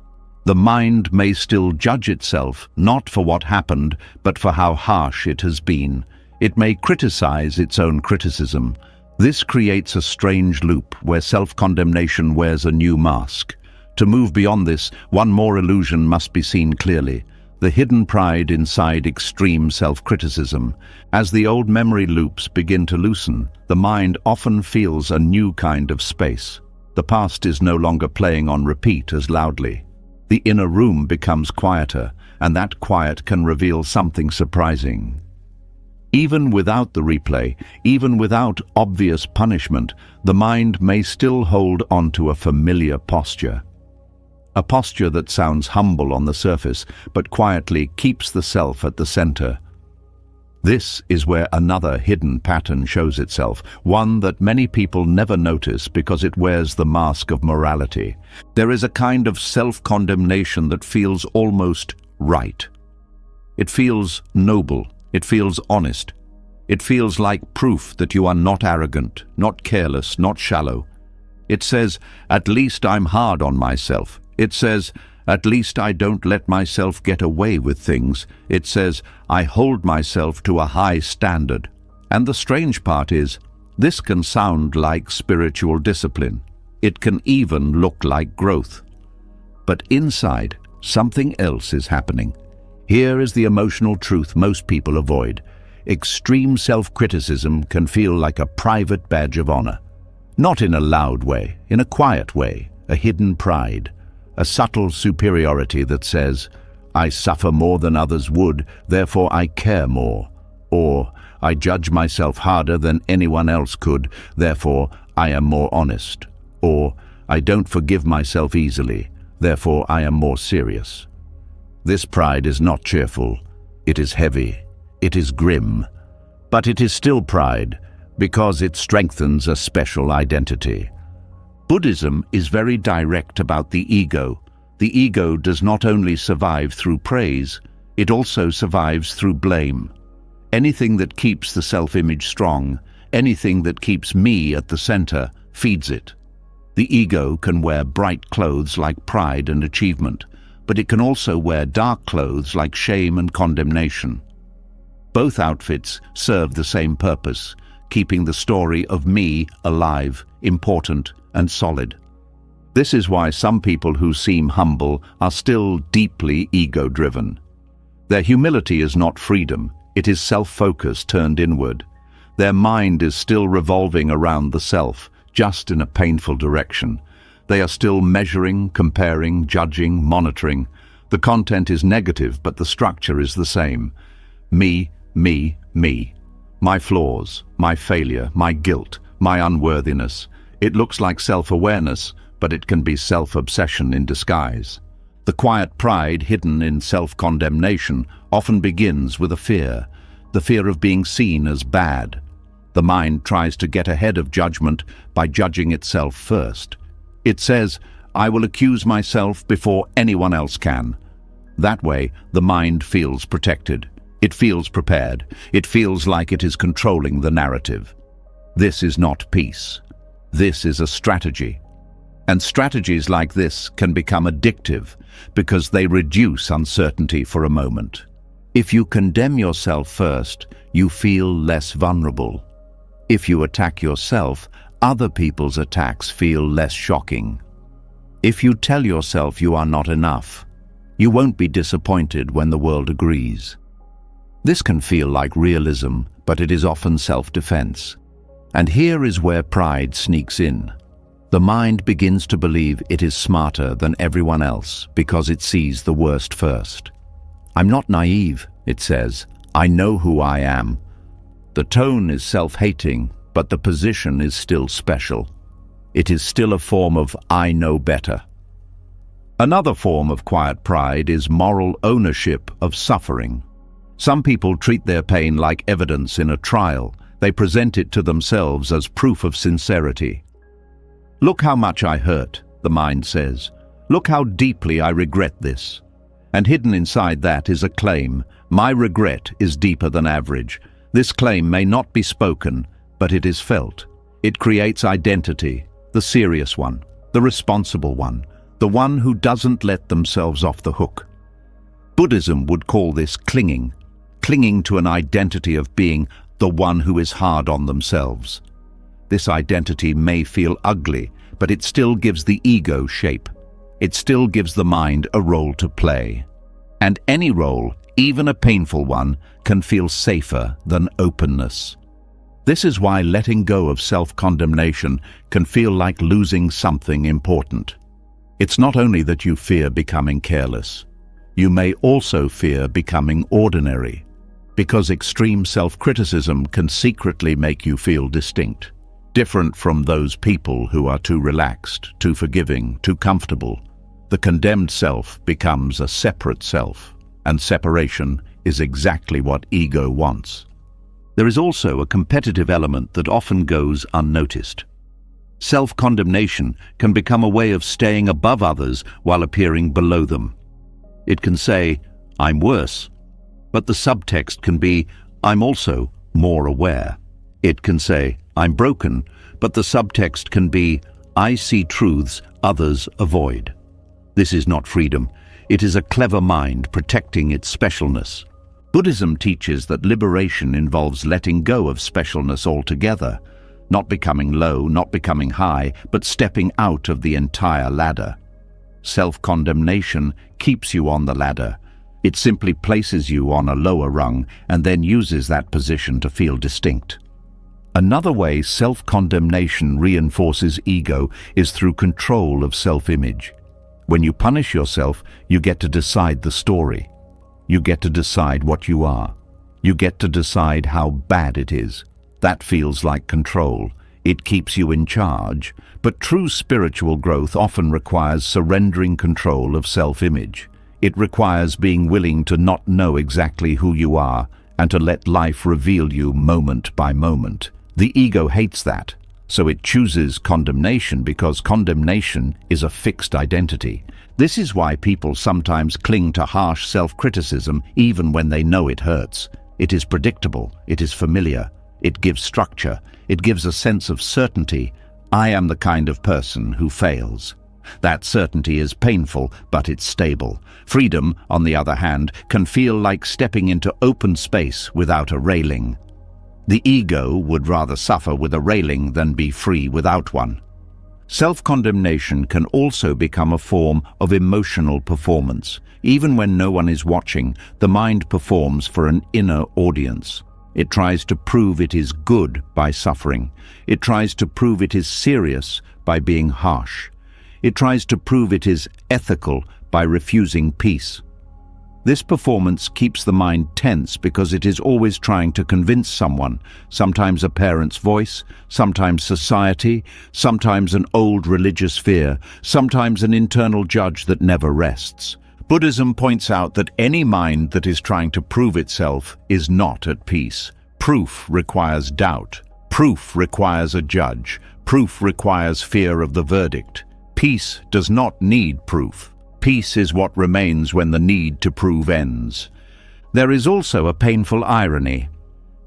The mind may still judge itself, not for what happened, but for how harsh it has been. It may criticize its own criticism. This creates a strange loop where self-condemnation wears a new mask. To move beyond this, one more illusion must be seen clearly: the hidden pride inside extreme self-criticism. As the old memory loops begin to loosen, the mind often feels a new kind of space. The past is no longer playing on repeat as loudly. The inner room becomes quieter, and that quiet can reveal something surprising. Even without the replay, even without obvious punishment, the mind may still hold onto a familiar posture. A posture that sounds humble on the surface, but quietly keeps the self at the center. This is where another hidden pattern shows itself, one that many people never notice because it wears the mask of morality. There is a kind of self-condemnation that feels almost right. It feels noble. It feels honest. It feels like proof that you are not arrogant, not careless, not shallow. It says, at least I'm hard on myself. It says, at least I don't let myself get away with things. It says, I hold myself to a high standard. And the strange part is, this can sound like spiritual discipline. It can even look like growth. But inside, something else is happening. Here is the emotional truth most people avoid. Extreme self-criticism can feel like a private badge of honor. Not in a loud way, in a quiet way, a hidden pride, a subtle superiority that says, I suffer more than others would, therefore I care more. Or, I judge myself harder than anyone else could, therefore I am more honest. Or, I don't forgive myself easily, therefore I am more serious. This pride is not cheerful. It is heavy. It is grim. But it is still pride, Because it strengthens a special identity. Buddhism is very direct about the ego. The ego does not only survive through praise, it also survives through blame. Anything that keeps the self-image strong, anything that keeps me at the center, feeds it. The ego can wear bright clothes like pride and achievement, but it can also wear dark clothes like shame and condemnation. Both outfits serve the same purpose, keeping the story of me alive, important, and solid. This is why some people who seem humble are still deeply ego-driven. Their humility is not freedom, it is self-focus turned inward. Their mind is still revolving around the self, just in a painful direction. They are still measuring, comparing, judging, monitoring. The content is negative, but the structure is the same. Me, me, me. My flaws, my failure, my guilt, my unworthiness. It looks like self-awareness, but it can be self-obsession in disguise. The quiet pride hidden in self-condemnation often begins with a fear, the fear of being seen as bad. The mind tries to get ahead of judgment by judging itself first. It says, "I will accuse myself before anyone else can." That way, the mind feels protected. It feels prepared. It feels like it is controlling the narrative. This is not peace. This is a strategy. And strategies like this can become addictive because they reduce uncertainty for a moment. If you condemn yourself first, you feel less vulnerable. If you attack yourself, other people's attacks feel less shocking. If you tell yourself you are not enough, you won't be disappointed when the world agrees. This can feel like realism, but it is often self-defense. And here is where pride sneaks in. The mind begins to believe it is smarter than everyone else because it sees the worst first. "I'm not naive," it says. "I know who I am." The tone is self-hating, but the position is still special. It is still a form of "I know better." Another form of quiet pride is moral ownership of suffering. Some people treat their pain like evidence in a trial. They present it to themselves as proof of sincerity. "Look how much I hurt," the mind says. "Look how deeply I regret this." And hidden inside that is a claim. My regret is deeper than average. This claim may not be spoken, but it is felt. It creates identity, the serious one, the responsible one, the one who doesn't let themselves off the hook. Buddhism would call this clinging to an identity of being the one who is hard on themselves. This identity may feel ugly, but it still gives the ego shape. It still gives the mind a role to play. And any role, even a painful one, can feel safer than openness. This is why letting go of self-condemnation can feel like losing something important. It's not only that you fear becoming careless. You may also fear becoming ordinary, because extreme self-criticism can secretly make you feel distinct, different from those people who are too relaxed, too forgiving, too comfortable. The condemned self becomes a separate self, and separation is exactly what ego wants. There is also a competitive element that often goes unnoticed. Self-condemnation can become a way of staying above others while appearing below them. It can say, "I'm worse," but the subtext can be, "I'm also more aware." It can say, "I'm broken," but the subtext can be, "I see truths others avoid." This is not freedom. It is a clever mind protecting its specialness. Buddhism teaches that liberation involves letting go of specialness altogether, not becoming low, not becoming high, but stepping out of the entire ladder. Self-condemnation keeps you on the ladder. It simply places you on a lower rung and then uses that position to feel distinct. Another way self-condemnation reinforces ego is through control of self-image. When you punish yourself, you get to decide the story. You get to decide what you are. You get to decide how bad it is. That feels like control. It keeps you in charge. But true spiritual growth often requires surrendering control of self-image. It requires being willing to not know exactly who you are and to let life reveal you moment by moment. The ego hates that, so it chooses condemnation because condemnation is a fixed identity. This is why people sometimes cling to harsh self-criticism even when they know it hurts. It is predictable, it is familiar, it gives structure, it gives a sense of certainty. I am the kind of person who fails. That certainty is painful, but it's stable. Freedom, on the other hand, can feel like stepping into open space without a railing. The ego would rather suffer with a railing than be free without one. Self-condemnation can also become a form of emotional performance. Even when no one is watching, the mind performs for an inner audience. It tries to prove it is good by suffering. It tries to prove it is serious by being harsh. It tries to prove it is ethical by refusing peace. This performance keeps the mind tense because it is always trying to convince someone, sometimes a parent's voice, sometimes society, sometimes an old religious fear, sometimes an internal judge that never rests. Buddhism points out that any mind that is trying to prove itself is not at peace. Proof requires doubt. Proof requires a judge. Proof requires fear of the verdict. Peace does not need proof. Peace is what remains when the need to prove ends. There is also a painful irony.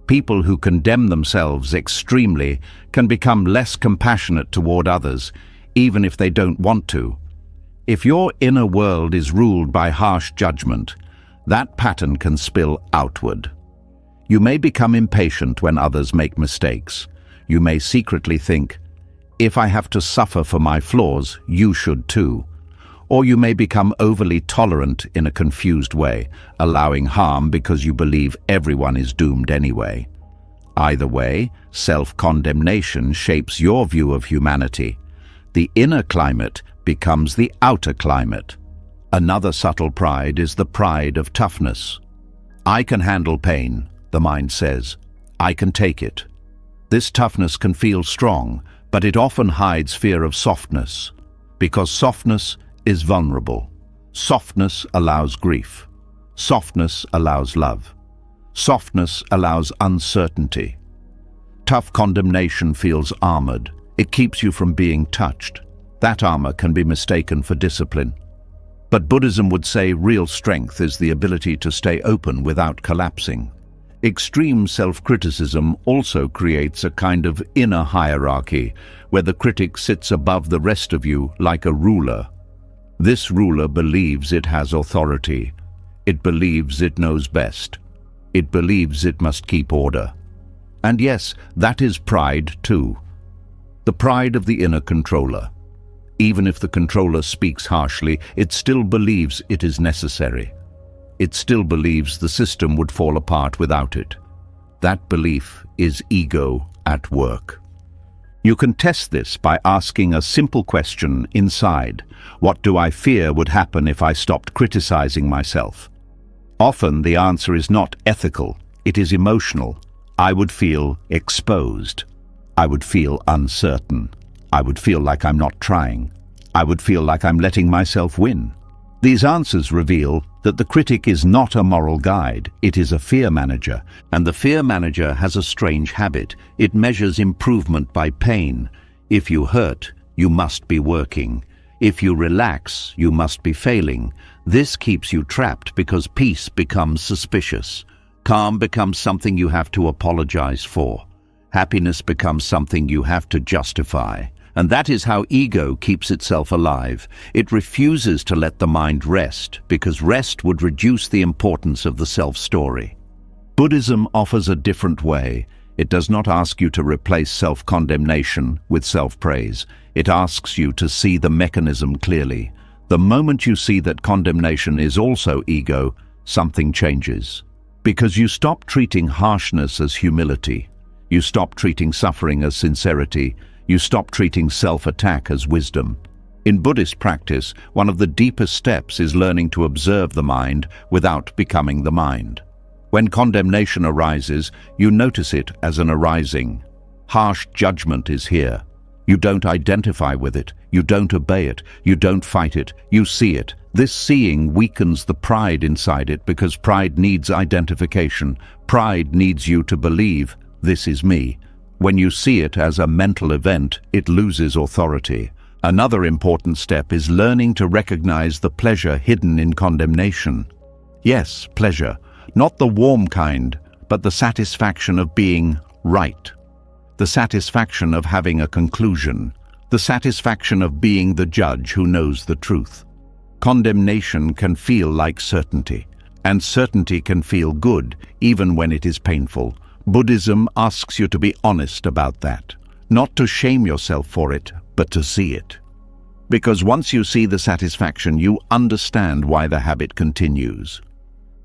People who condemn themselves extremely can become less compassionate toward others, even if they don't want to. If your inner world is ruled by harsh judgment, that pattern can spill outward. You may become impatient when others make mistakes. You may secretly think, if I have to suffer for my flaws, you should too. Or you may become overly tolerant in a confused way, allowing harm because you believe everyone is doomed anyway. Either way, self-condemnation shapes your view of humanity. The inner climate becomes the outer climate. Another subtle pride is the pride of toughness. I can handle pain, the mind says. I can take it. This toughness can feel strong, but it often hides fear of softness, because softness is vulnerable. Softness allows grief. Softness allows love. Softness allows uncertainty. Tough condemnation feels armored. It keeps you from being touched. That armor can be mistaken for discipline. But Buddhism would say real strength is the ability to stay open without collapsing. Extreme self-criticism also creates a kind of inner hierarchy, where the critic sits above the rest of you like a ruler. This ruler believes it has authority. It believes it knows best. It believes it must keep order. And yes, that is pride too. The pride of the inner controller. Even if the controller speaks harshly, it still believes it is necessary. It still believes the system would fall apart without it. That belief is ego at work. You can test this by asking a simple question inside. What do I fear would happen if I stopped criticizing myself? Often the answer is not ethical, it is emotional. I would feel exposed. I would feel uncertain. I would feel like I'm not trying. I would feel like I'm letting myself win. These answers reveal that the critic is not a moral guide, it is a fear manager. And the fear manager has a strange habit. It measures improvement by pain. If you hurt, you must be working. If you relax, you must be failing. This keeps you trapped because peace becomes suspicious. Calm becomes something you have to apologize for. Happiness becomes something you have to justify. And that is how ego keeps itself alive. It refuses to let the mind rest, because rest would reduce the importance of the self-story. Buddhism offers a different way. It does not ask you to replace self-condemnation with self-praise. It asks you to see the mechanism clearly. The moment you see that condemnation is also ego, something changes. Because you stop treating harshness as humility. You stop treating suffering as sincerity. You stop treating self-attack as wisdom. In Buddhist practice, one of the deepest steps is learning to observe the mind without becoming the mind. When condemnation arises, you notice it as an arising. Harsh judgment is here. You don't identify with it. You don't obey it. You don't fight it. You see it. This seeing weakens the pride inside it because pride needs identification. Pride needs you to believe, this is me. When you see it as a mental event, it loses authority. Another important step is learning to recognize the pleasure hidden in condemnation. Yes, pleasure, not the warm kind, but the satisfaction of being right. The satisfaction of having a conclusion. The satisfaction of being the judge who knows the truth. Condemnation can feel like certainty, and certainty can feel good, even when it is painful. Buddhism asks you to be honest about that, not to shame yourself for it, but to see it. Because once you see the satisfaction, you understand why the habit continues.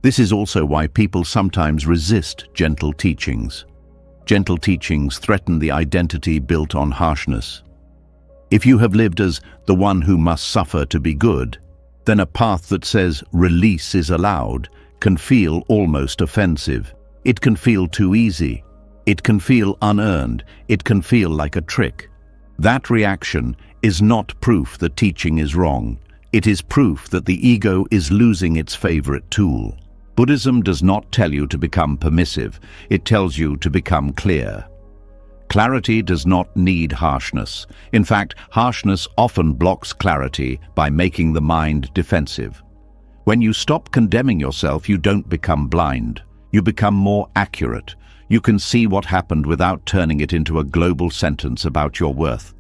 This is also why people sometimes resist gentle teachings. Gentle teachings threaten the identity built on harshness. If you have lived as the one who must suffer to be good, then a path that says release is allowed can feel almost offensive. It can feel too easy. It can feel unearned. It can feel like a trick. That reaction is not proof that teaching is wrong. It is proof that the ego is losing its favorite tool. Buddhism does not tell you to become permissive. It tells you to become clear. Clarity does not need harshness. In fact, harshness often blocks clarity by making the mind defensive. When you stop condemning yourself, you don't become blind. You become more accurate. You can see what happened without turning it into a global sentence about your worth.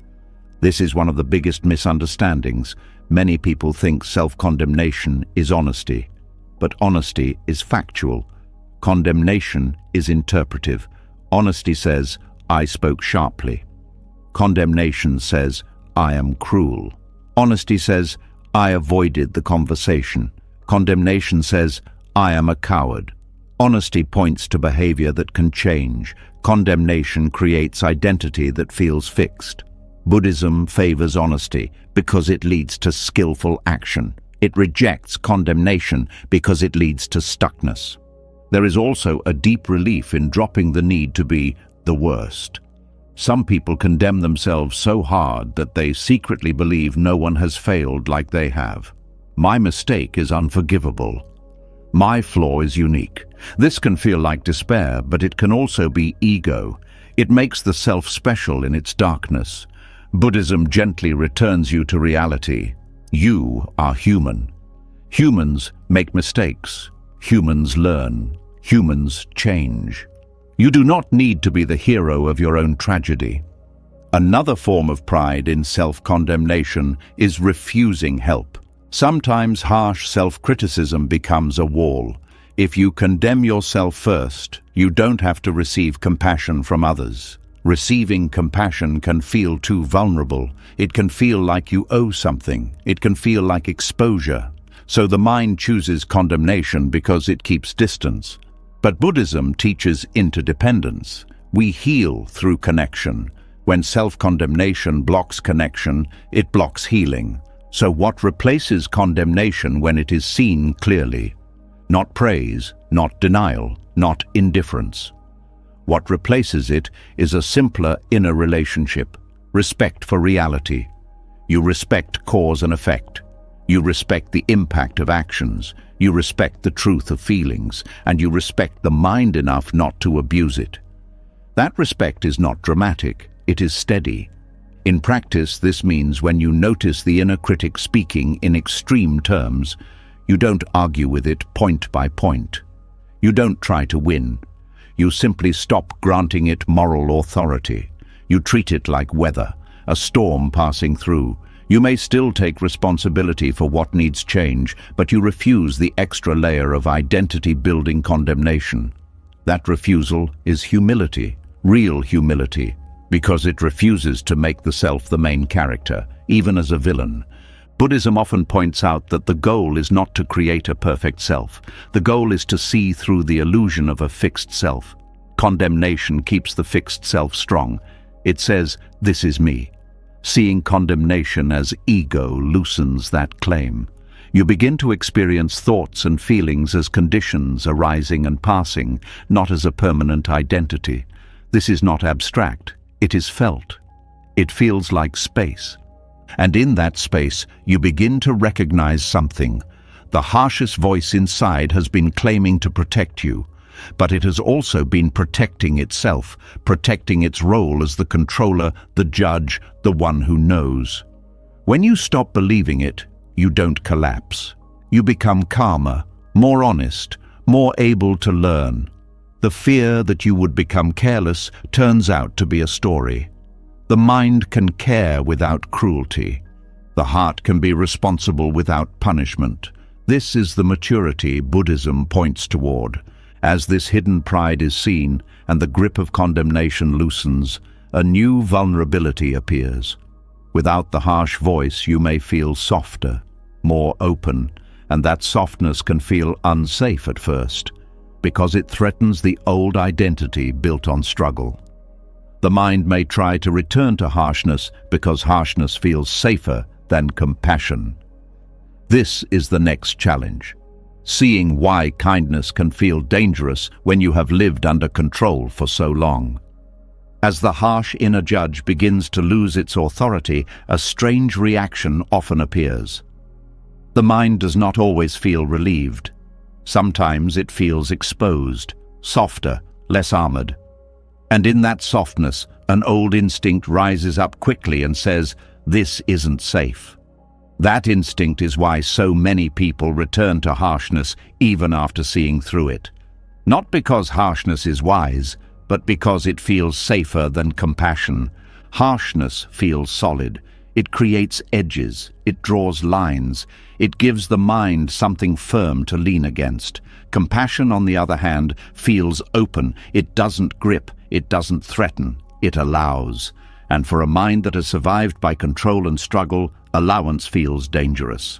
This is one of the biggest misunderstandings. Many people think self-condemnation is honesty, but honesty is factual. Condemnation is interpretive. Honesty says, I spoke sharply. Condemnation says, I am cruel. Honesty says, I avoided the conversation. Condemnation says, I am a coward. Honesty points to behavior that can change. Condemnation creates identity that feels fixed. Buddhism favors honesty because it leads to skillful action. It rejects condemnation because it leads to stuckness. There is also a deep relief in dropping the need to be the worst. Some people condemn themselves so hard that they secretly believe no one has failed like they have. My mistake is unforgivable. My flaw is unique. This can feel like despair, but it can also be ego. It makes the self special in its darkness. Buddhism gently returns you to reality. You are human. Humans make mistakes. Humans learn. Humans change. You do not need to be the hero of your own tragedy. Another form of pride in self-condemnation is refusing help. Sometimes harsh self-criticism becomes a wall. If you condemn yourself first, you don't have to receive compassion from others. Receiving compassion can feel too vulnerable. It can feel like you owe something. It can feel like exposure. So the mind chooses condemnation because it keeps distance. But Buddhism teaches interdependence. We heal through connection. When self-condemnation blocks connection, it blocks healing. So what replaces condemnation when it is seen clearly? Not praise, not denial, not indifference. What replaces it is a simpler inner relationship, respect for reality. You respect cause and effect. You respect the impact of actions. You respect the truth of feelings, and you respect the mind enough not to abuse it. That respect is not dramatic, it is steady. In practice, this means when you notice the inner critic speaking in extreme terms, you don't argue with it point by point. You don't try to win. You simply stop granting it moral authority. You treat it like weather, a storm passing through. You may still take responsibility for what needs change, but you refuse the extra layer of identity-building condemnation. That refusal is humility, real humility, because it refuses to make the self the main character, even as a villain. Buddhism often points out that the goal is not to create a perfect self. The goal is to see through the illusion of a fixed self. Condemnation keeps the fixed self strong. It says, "This is me." Seeing condemnation as ego loosens that claim. You begin to experience thoughts and feelings as conditions arising and passing, not as a permanent identity. This is not abstract, it is felt. It feels like space. And in that space, you begin to recognize something. The harshest voice inside has been claiming to protect you. but it has also been protecting itself, protecting its role as the controller, the judge, the one who knows. When you stop believing it, you don't collapse. You become calmer, more honest, more able to learn. The fear that you would become careless turns out to be a story. The mind can care without cruelty. The heart can be responsible without punishment. This is the maturity Buddhism points toward. As this hidden pride is seen and the grip of condemnation loosens, a new vulnerability appears. Without the harsh voice, you may feel softer, more open, and that softness can feel unsafe at first, because it threatens the old identity built on struggle. The mind may try to return to harshness because harshness feels safer than compassion. This is the next challenge. Seeing why kindness can feel dangerous when you have lived under control for so long. As the harsh inner judge begins to lose its authority, a strange reaction often appears. The mind does not always feel relieved. Sometimes it feels exposed, softer, less armored. And in that softness, an old instinct rises up quickly and says, "This isn't safe." That instinct is why so many people return to harshness even after seeing through it. Not because harshness is wise, but because it feels safer than compassion. Harshness feels solid. It creates edges. It draws lines. It gives the mind something firm to lean against. Compassion, on the other hand, feels open. It doesn't grip. It doesn't threaten. It allows. And for a mind that has survived by control and struggle, allowance feels dangerous.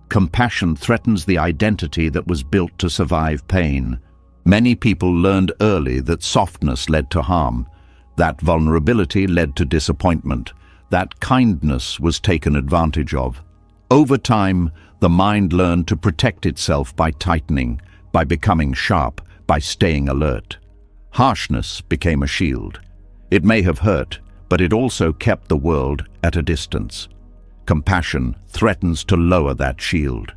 Compassion threatens the identity that was built to survive pain. Many people learned early that softness led to harm, that vulnerability led to disappointment, that kindness was taken advantage of. Over time, the mind learned to protect itself by tightening, by becoming sharp, by staying alert. Harshness became a shield. It may have hurt, but it also kept the world at a distance. Compassion threatens to lower that shield.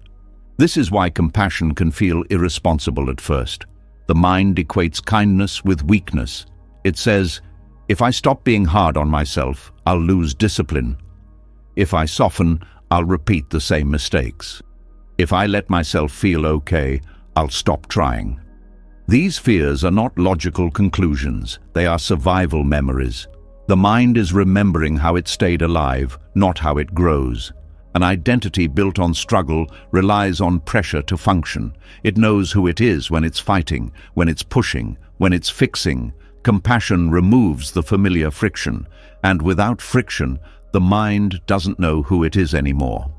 This is why compassion can feel irresponsible at first. The mind equates kindness with weakness. It says, if I stop being hard on myself, I'll lose discipline. If I soften, I'll repeat the same mistakes. If I let myself feel okay, I'll stop trying. These fears are not logical conclusions. They are survival memories. The mind is remembering how it stayed alive, not how it grows. An identity built on struggle relies on pressure to function. It knows who it is when it's fighting, when it's pushing, when it's fixing. Compassion removes the familiar friction, and without friction, the mind doesn't know who it is anymore.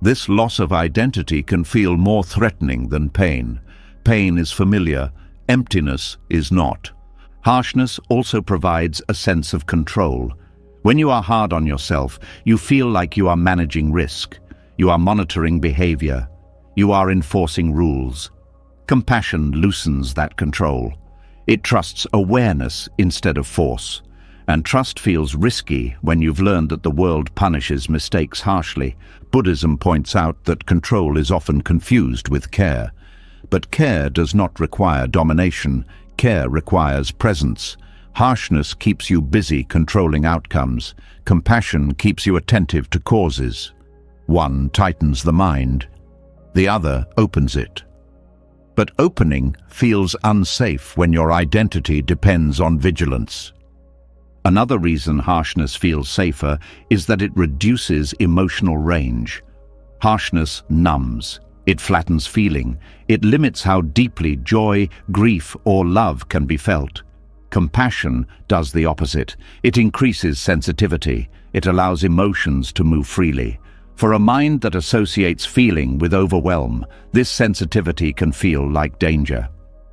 This loss of identity can feel more threatening than pain. Pain is familiar, emptiness is not. Harshness also provides a sense of control. When you are hard on yourself, you feel like you are managing risk. You are monitoring behavior. You are enforcing rules. Compassion loosens that control. It trusts awareness instead of force. And trust feels risky when you've learned that the world punishes mistakes harshly. Buddhism points out that control is often confused with care. But care does not require domination. Care requires presence. Harshness keeps you busy controlling outcomes. Compassion keeps you attentive to causes. One tightens the mind. The other opens it. But opening feels unsafe when your identity depends on vigilance. Another reason harshness feels safer is that it reduces emotional range. Harshness numbs. It flattens feeling. It limits how deeply joy, grief, or love can be felt. Compassion does the opposite. It increases sensitivity. It allows emotions to move freely. For a mind that associates feeling with overwhelm, this sensitivity can feel like danger.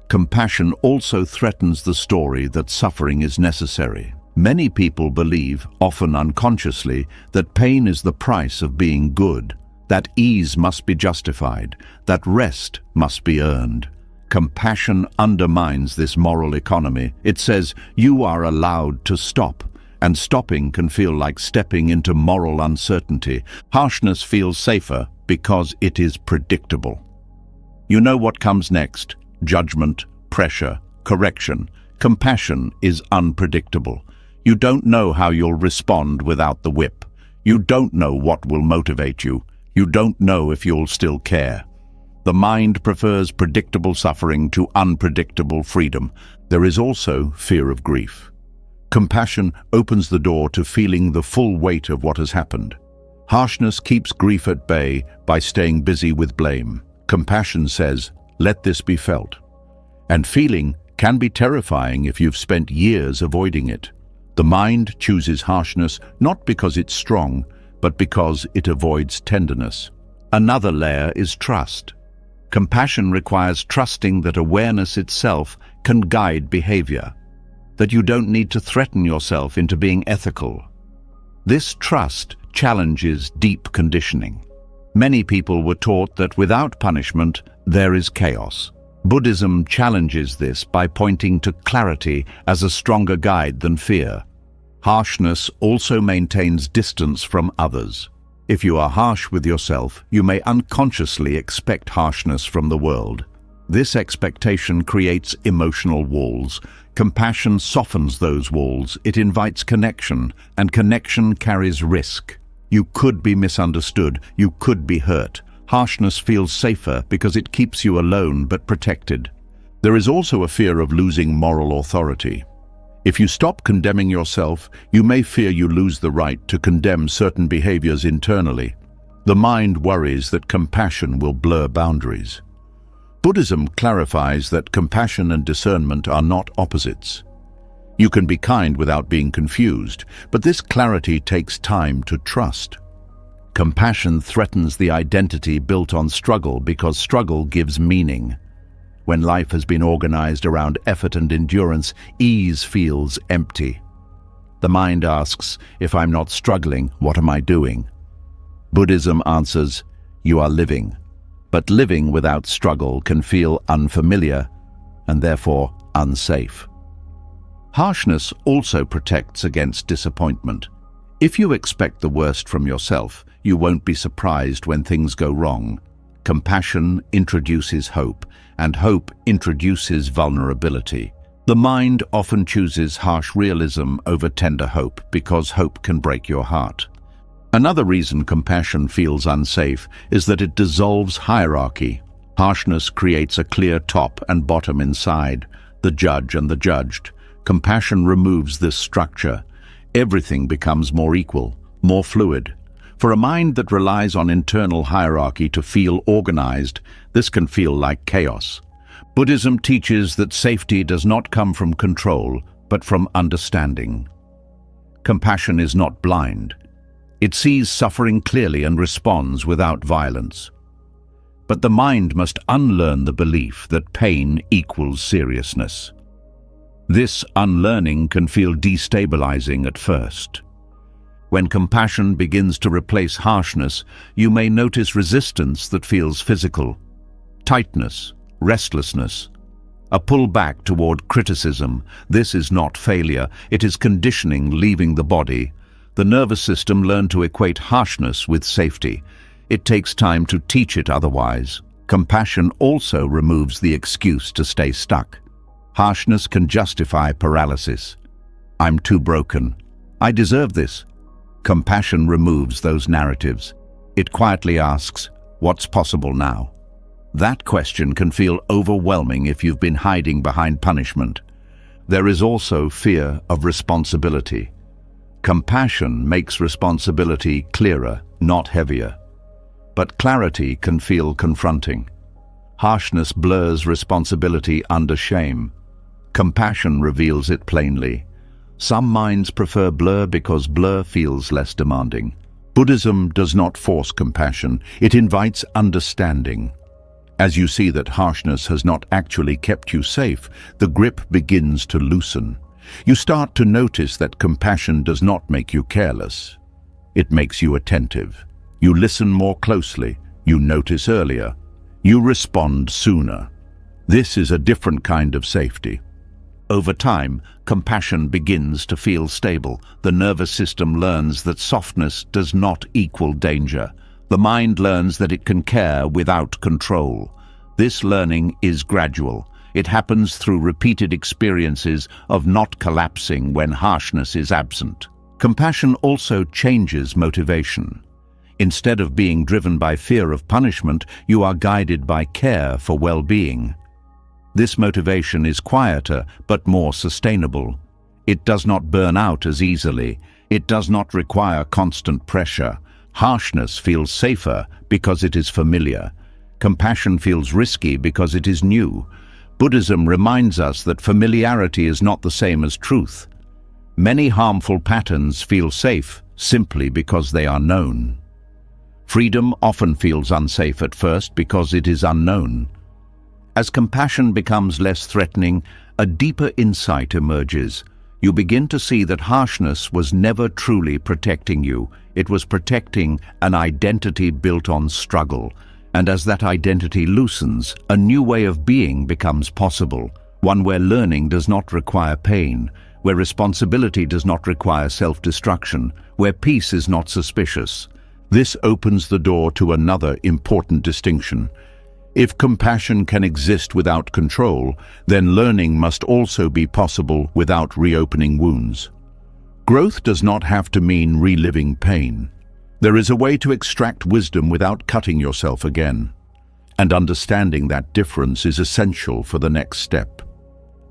Compassion also threatens the story that suffering is necessary. Many people believe, often unconsciously, that pain is the price of being good, that ease must be justified, that rest must be earned. Compassion undermines this moral economy. It says you are allowed to stop, and stopping can feel like stepping into moral uncertainty. Harshness feels safer because it is predictable. You know what comes next: judgment, pressure, correction. Compassion is unpredictable. You don't know how you'll respond without the whip. You don't know what will motivate you. You don't know if you'll still care. The mind prefers predictable suffering to unpredictable freedom. There is also fear of grief. Compassion opens the door to feeling the full weight of what has happened. Harshness keeps grief at bay by staying busy with blame. Compassion says, let this be felt. And feeling can be terrifying if you've spent years avoiding it. The mind chooses harshness not because it's strong, but because it avoids tenderness. Another layer is trust. Compassion requires trusting that awareness itself can guide behavior, that you don't need to threaten yourself into being ethical. This trust challenges deep conditioning. Many people were taught that without punishment, there is chaos. Buddhism challenges this by pointing to clarity as a stronger guide than fear. Harshness also maintains distance from others. If you are harsh with yourself, you may unconsciously expect harshness from the world. This expectation creates emotional walls. Compassion softens those walls. It invites connection, and connection carries risk. You could be misunderstood. You could be hurt. Harshness feels safer because it keeps you alone but protected. There is also a fear of losing moral authority. If you stop condemning yourself, you may fear you lose the right to condemn certain behaviors internally. The mind worries that compassion will blur boundaries. Buddhism clarifies that compassion and discernment are not opposites. You can be kind without being confused, but this clarity takes time to trust. Compassion threatens the identity built on struggle because struggle gives meaning. When life has been organized around effort and endurance, ease feels empty. The mind asks, if I'm not struggling, what am I doing? Buddhism answers, you are living. But living without struggle can feel unfamiliar and therefore unsafe. Harshness also protects against disappointment. If you expect the worst from yourself, you won't be surprised when things go wrong. Compassion introduces hope, and hope introduces vulnerability. The mind often chooses harsh realism over tender hope because hope can break your heart. Another reason compassion feels unsafe is that it dissolves hierarchy. Harshness creates a clear top and bottom inside, the judge and the judged. Compassion removes this structure. Everything becomes more equal, more fluid. For a mind that relies on internal hierarchy to feel organized, this can feel like chaos. Buddhism teaches that safety does not come from control, but from understanding. Compassion is not blind. It sees suffering clearly and responds without violence. But the mind must unlearn the belief that pain equals seriousness. This unlearning can feel destabilizing at first. When compassion begins to replace harshness, you may notice resistance that feels physical, tightness, restlessness, a pull back toward criticism. This is not failure, it is conditioning leaving the body. The nervous system learned to equate harshness with safety. It takes time to teach it otherwise. Compassion also removes the excuse to stay stuck. Harshness can justify paralysis. I'm too broken. I deserve this. Compassion removes those narratives. It quietly asks, what's possible now? That question can feel overwhelming if you've been hiding behind punishment. There is also fear of responsibility. Compassion makes responsibility clearer, not heavier. But clarity can feel confronting. Harshness blurs responsibility under shame. Compassion reveals it plainly. Some minds prefer blur because blur feels less demanding. Buddhism does not force compassion, it invites understanding. As you see that harshness has not actually kept you safe, the grip begins to loosen. You start to notice that compassion does not make you careless. It makes you attentive. You listen more closely. You notice earlier. You respond sooner. This is a different kind of safety. Over time, compassion begins to feel stable. The nervous system learns that softness does not equal danger. The mind learns that it can care without control. This learning is gradual. It happens through repeated experiences of not collapsing when harshness is absent. Compassion also changes motivation. Instead of being driven by fear of punishment, you are guided by care for well-being. This motivation is quieter but more sustainable. It does not burn out as easily. It does not require constant pressure. Harshness feels safer because it is familiar. Compassion feels risky because it is new. Buddhism reminds us that familiarity is not the same as truth. Many harmful patterns feel safe simply because they are known. Freedom often feels unsafe at first because it is unknown. As compassion becomes less threatening, a deeper insight emerges. You begin to see that harshness was never truly protecting you. It was protecting an identity built on struggle. And as that identity loosens, a new way of being becomes possible. One where learning does not require pain, where responsibility does not require self-destruction, where peace is not suspicious. This opens the door to another important distinction. If compassion can exist without control, then learning must also be possible without reopening wounds. Growth does not have to mean reliving pain. There is a way to extract wisdom without cutting yourself again. And understanding that difference is essential for the next step.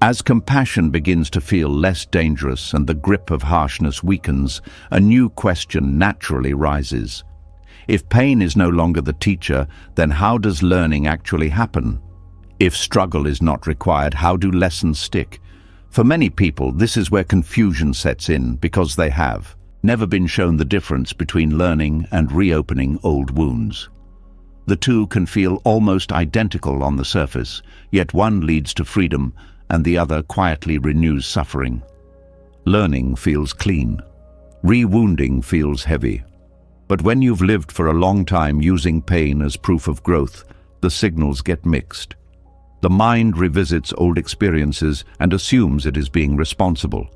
As compassion begins to feel less dangerous and the grip of harshness weakens, a new question naturally rises. If pain is no longer the teacher, then how does learning actually happen? If struggle is not required, how do lessons stick? For many people, this is where confusion sets in because they have never been shown the difference between learning and reopening old wounds. The two can feel almost identical on the surface, yet one leads to freedom and the other quietly renews suffering. Learning feels clean. Rewounding feels heavy. But when you've lived for a long time using pain as proof of growth, the signals get mixed. The mind revisits old experiences and assumes it is being responsible.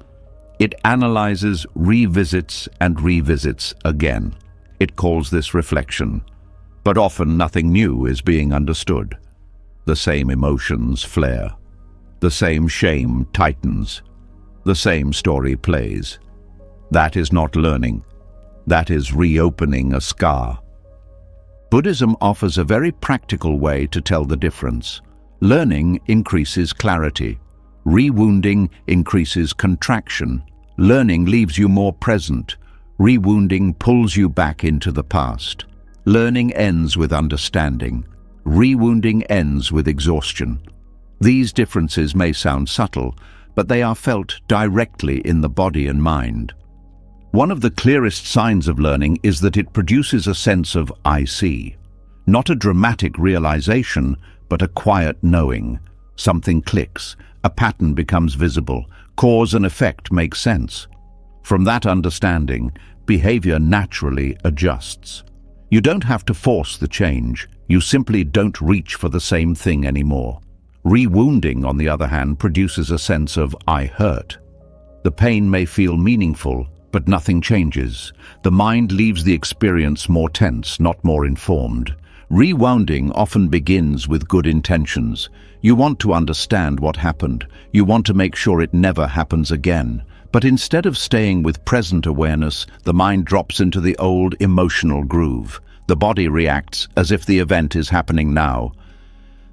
It analyzes, revisits, and revisits again. It calls this reflection. But often nothing new is being understood. The same emotions flare. The same shame tightens. The same story plays. That is not learning. That is reopening a scar. Buddhism offers a very practical way to tell the difference. Learning increases clarity. Rewounding increases contraction. Learning leaves you more present. Rewounding pulls you back into the past. Learning ends with understanding. Rewounding ends with exhaustion. These differences may sound subtle, but they are felt directly in the body and mind. One of the clearest signs of learning is that it produces a sense of I see. Not a dramatic realization, but a quiet knowing. Something clicks, a pattern becomes visible, cause and effect make sense. From that understanding, behavior naturally adjusts. You don't have to force the change, you simply don't reach for the same thing anymore. Rewounding, on the other hand, produces a sense of I hurt. The pain may feel meaningful, but nothing changes. The mind leaves the experience more tense, not more informed. Rewounding often begins with good intentions. You want to understand what happened. You want to make sure it never happens again. But instead of staying with present awareness, the mind drops into the old emotional groove. The body reacts as if the event is happening now.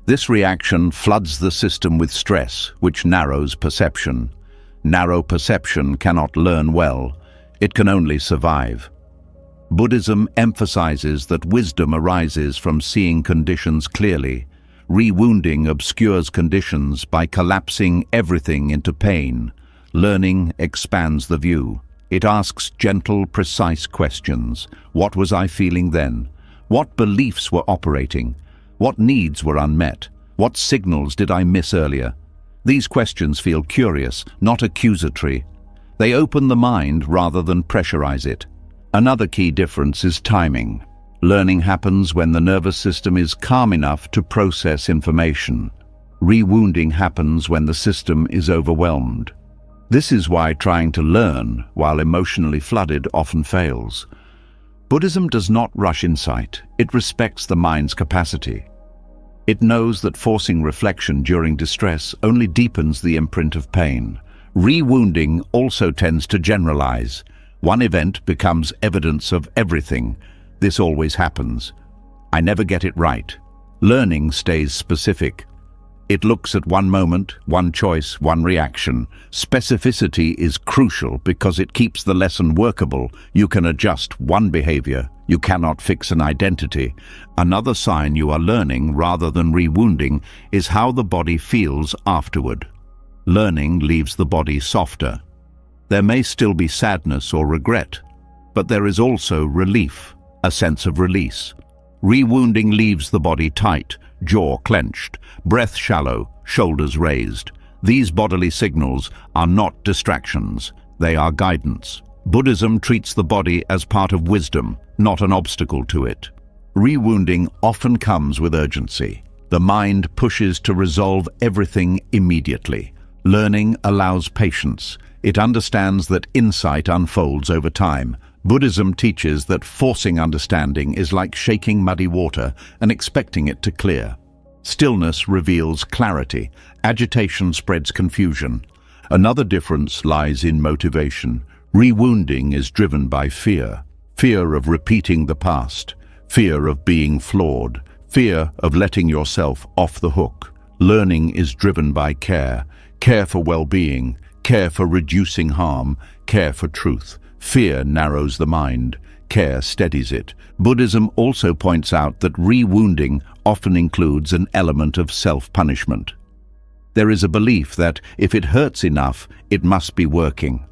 This reaction floods the system with stress, which narrows perception. Narrow perception cannot learn well. It can only survive. Buddhism emphasizes that wisdom arises from seeing conditions clearly. Rewounding obscures conditions by collapsing everything into pain. Learning expands the view. It asks gentle, precise questions. What was I feeling then? What beliefs were operating? What needs were unmet? What signals did I miss earlier? These questions feel curious, not accusatory. They open the mind rather than pressurize it. Another key difference is timing. Learning happens when the nervous system is calm enough to process information. Rewounding happens when the system is overwhelmed. This is why trying to learn while emotionally flooded often fails. Buddhism does not rush insight. It respects the mind's capacity. It knows that forcing reflection during distress only deepens the imprint of pain. Rewounding also tends to generalize. One event becomes evidence of everything. This always happens. I never get it right. Learning stays specific. It looks at one moment, one choice, one reaction. Specificity is crucial because it keeps the lesson workable. You can adjust one behavior. You cannot fix an identity. Another sign you are learning rather than rewounding is how the body feels afterward. Learning leaves the body softer. There may still be sadness or regret, but there is also relief, a sense of release. Rewounding leaves the body tight, jaw clenched, breath shallow, shoulders raised. These bodily signals are not distractions, they are guidance. Buddhism treats the body as part of wisdom, not an obstacle to it. Rewounding often comes with urgency. The mind pushes to resolve everything immediately. Learning allows patience. It understands that insight unfolds over time. Buddhism teaches that forcing understanding is like shaking muddy water and expecting it to clear. Stillness reveals clarity. Agitation spreads confusion. Another difference lies in motivation. Rewounding is driven by fear. Fear of repeating the past. Fear of being flawed. Fear of letting yourself off the hook. Learning is driven by care. Care for well-being. Care for reducing harm. Care for truth. Fear narrows the mind. Care steadies it. Buddhism also points out that rewounding often includes an element of self-punishment. There is a belief that if it hurts enough, it must be working.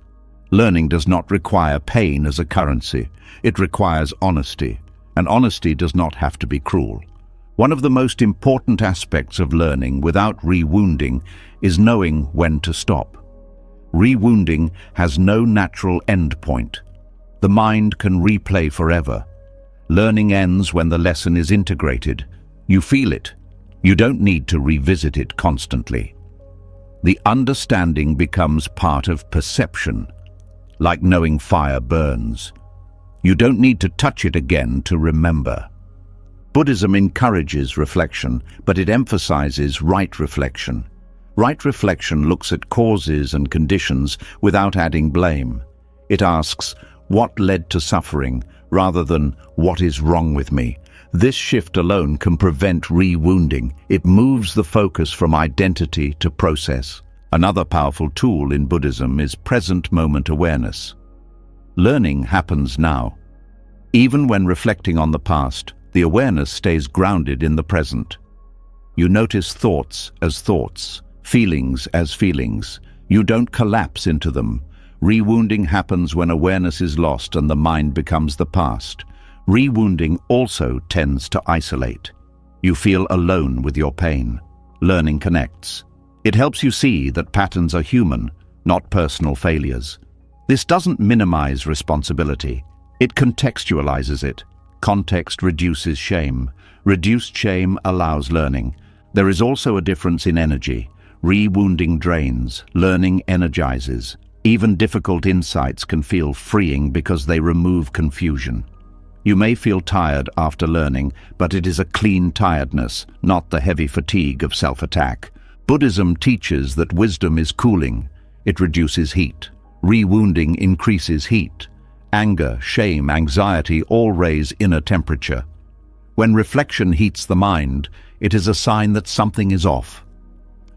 Learning does not require pain as a currency. It requires honesty, and honesty does not have to be cruel. One of the most important aspects of learning without rewounding is knowing when to stop. Rewounding has no natural end point. The mind can replay forever. Learning ends when the lesson is integrated. You feel it. You don't need to revisit it constantly. The understanding becomes part of perception, like knowing fire burns. You don't need to touch it again to remember. Buddhism encourages reflection, but it emphasizes right reflection. Right reflection looks at causes and conditions without adding blame. It asks, what led to suffering, rather than what is wrong with me? This shift alone can prevent rewounding. It moves the focus from identity to process. Another powerful tool in Buddhism is present moment awareness. Learning happens now. Even when reflecting on the past, the awareness stays grounded in the present. You notice thoughts as thoughts, feelings as feelings. You don't collapse into them. Rewounding happens when awareness is lost and the mind becomes the past. Rewounding also tends to isolate. You feel alone with your pain. Learning connects. It helps you see that patterns are human, not personal failures. This doesn't minimize responsibility. It contextualizes it. Context reduces shame. Reduced shame allows learning. There is also a difference in energy. Rewounding drains, learning energizes. Even difficult insights can feel freeing because they remove confusion. You may feel tired after learning, but it is a clean tiredness, not the heavy fatigue of self-attack. Buddhism teaches that wisdom is cooling. It reduces heat. Rewounding increases heat. Anger, shame, anxiety all raise inner temperature. When reflection heats the mind, it is a sign that something is off.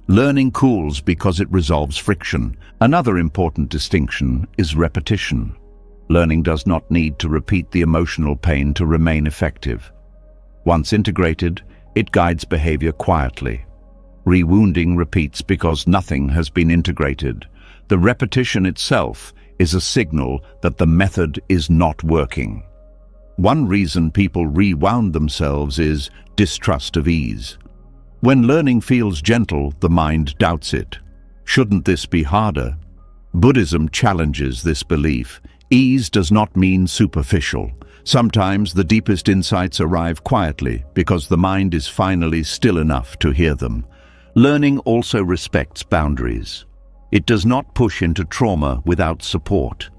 Learning cools because it resolves friction. Another important distinction is repetition. Learning does not need to repeat the emotional pain to remain effective. Once integrated, it guides behavior quietly. Rewounding repeats because nothing has been integrated. The repetition itself is a signal that the method is not working. One reason people rewound themselves is distrust of ease. When learning feels gentle, the mind doubts it. Shouldn't this be harder? Buddhism challenges this belief. Ease does not mean superficial. Sometimes the deepest insights arrive quietly because the mind is finally still enough to hear them. Learning also respects boundaries. It does not push into trauma without support.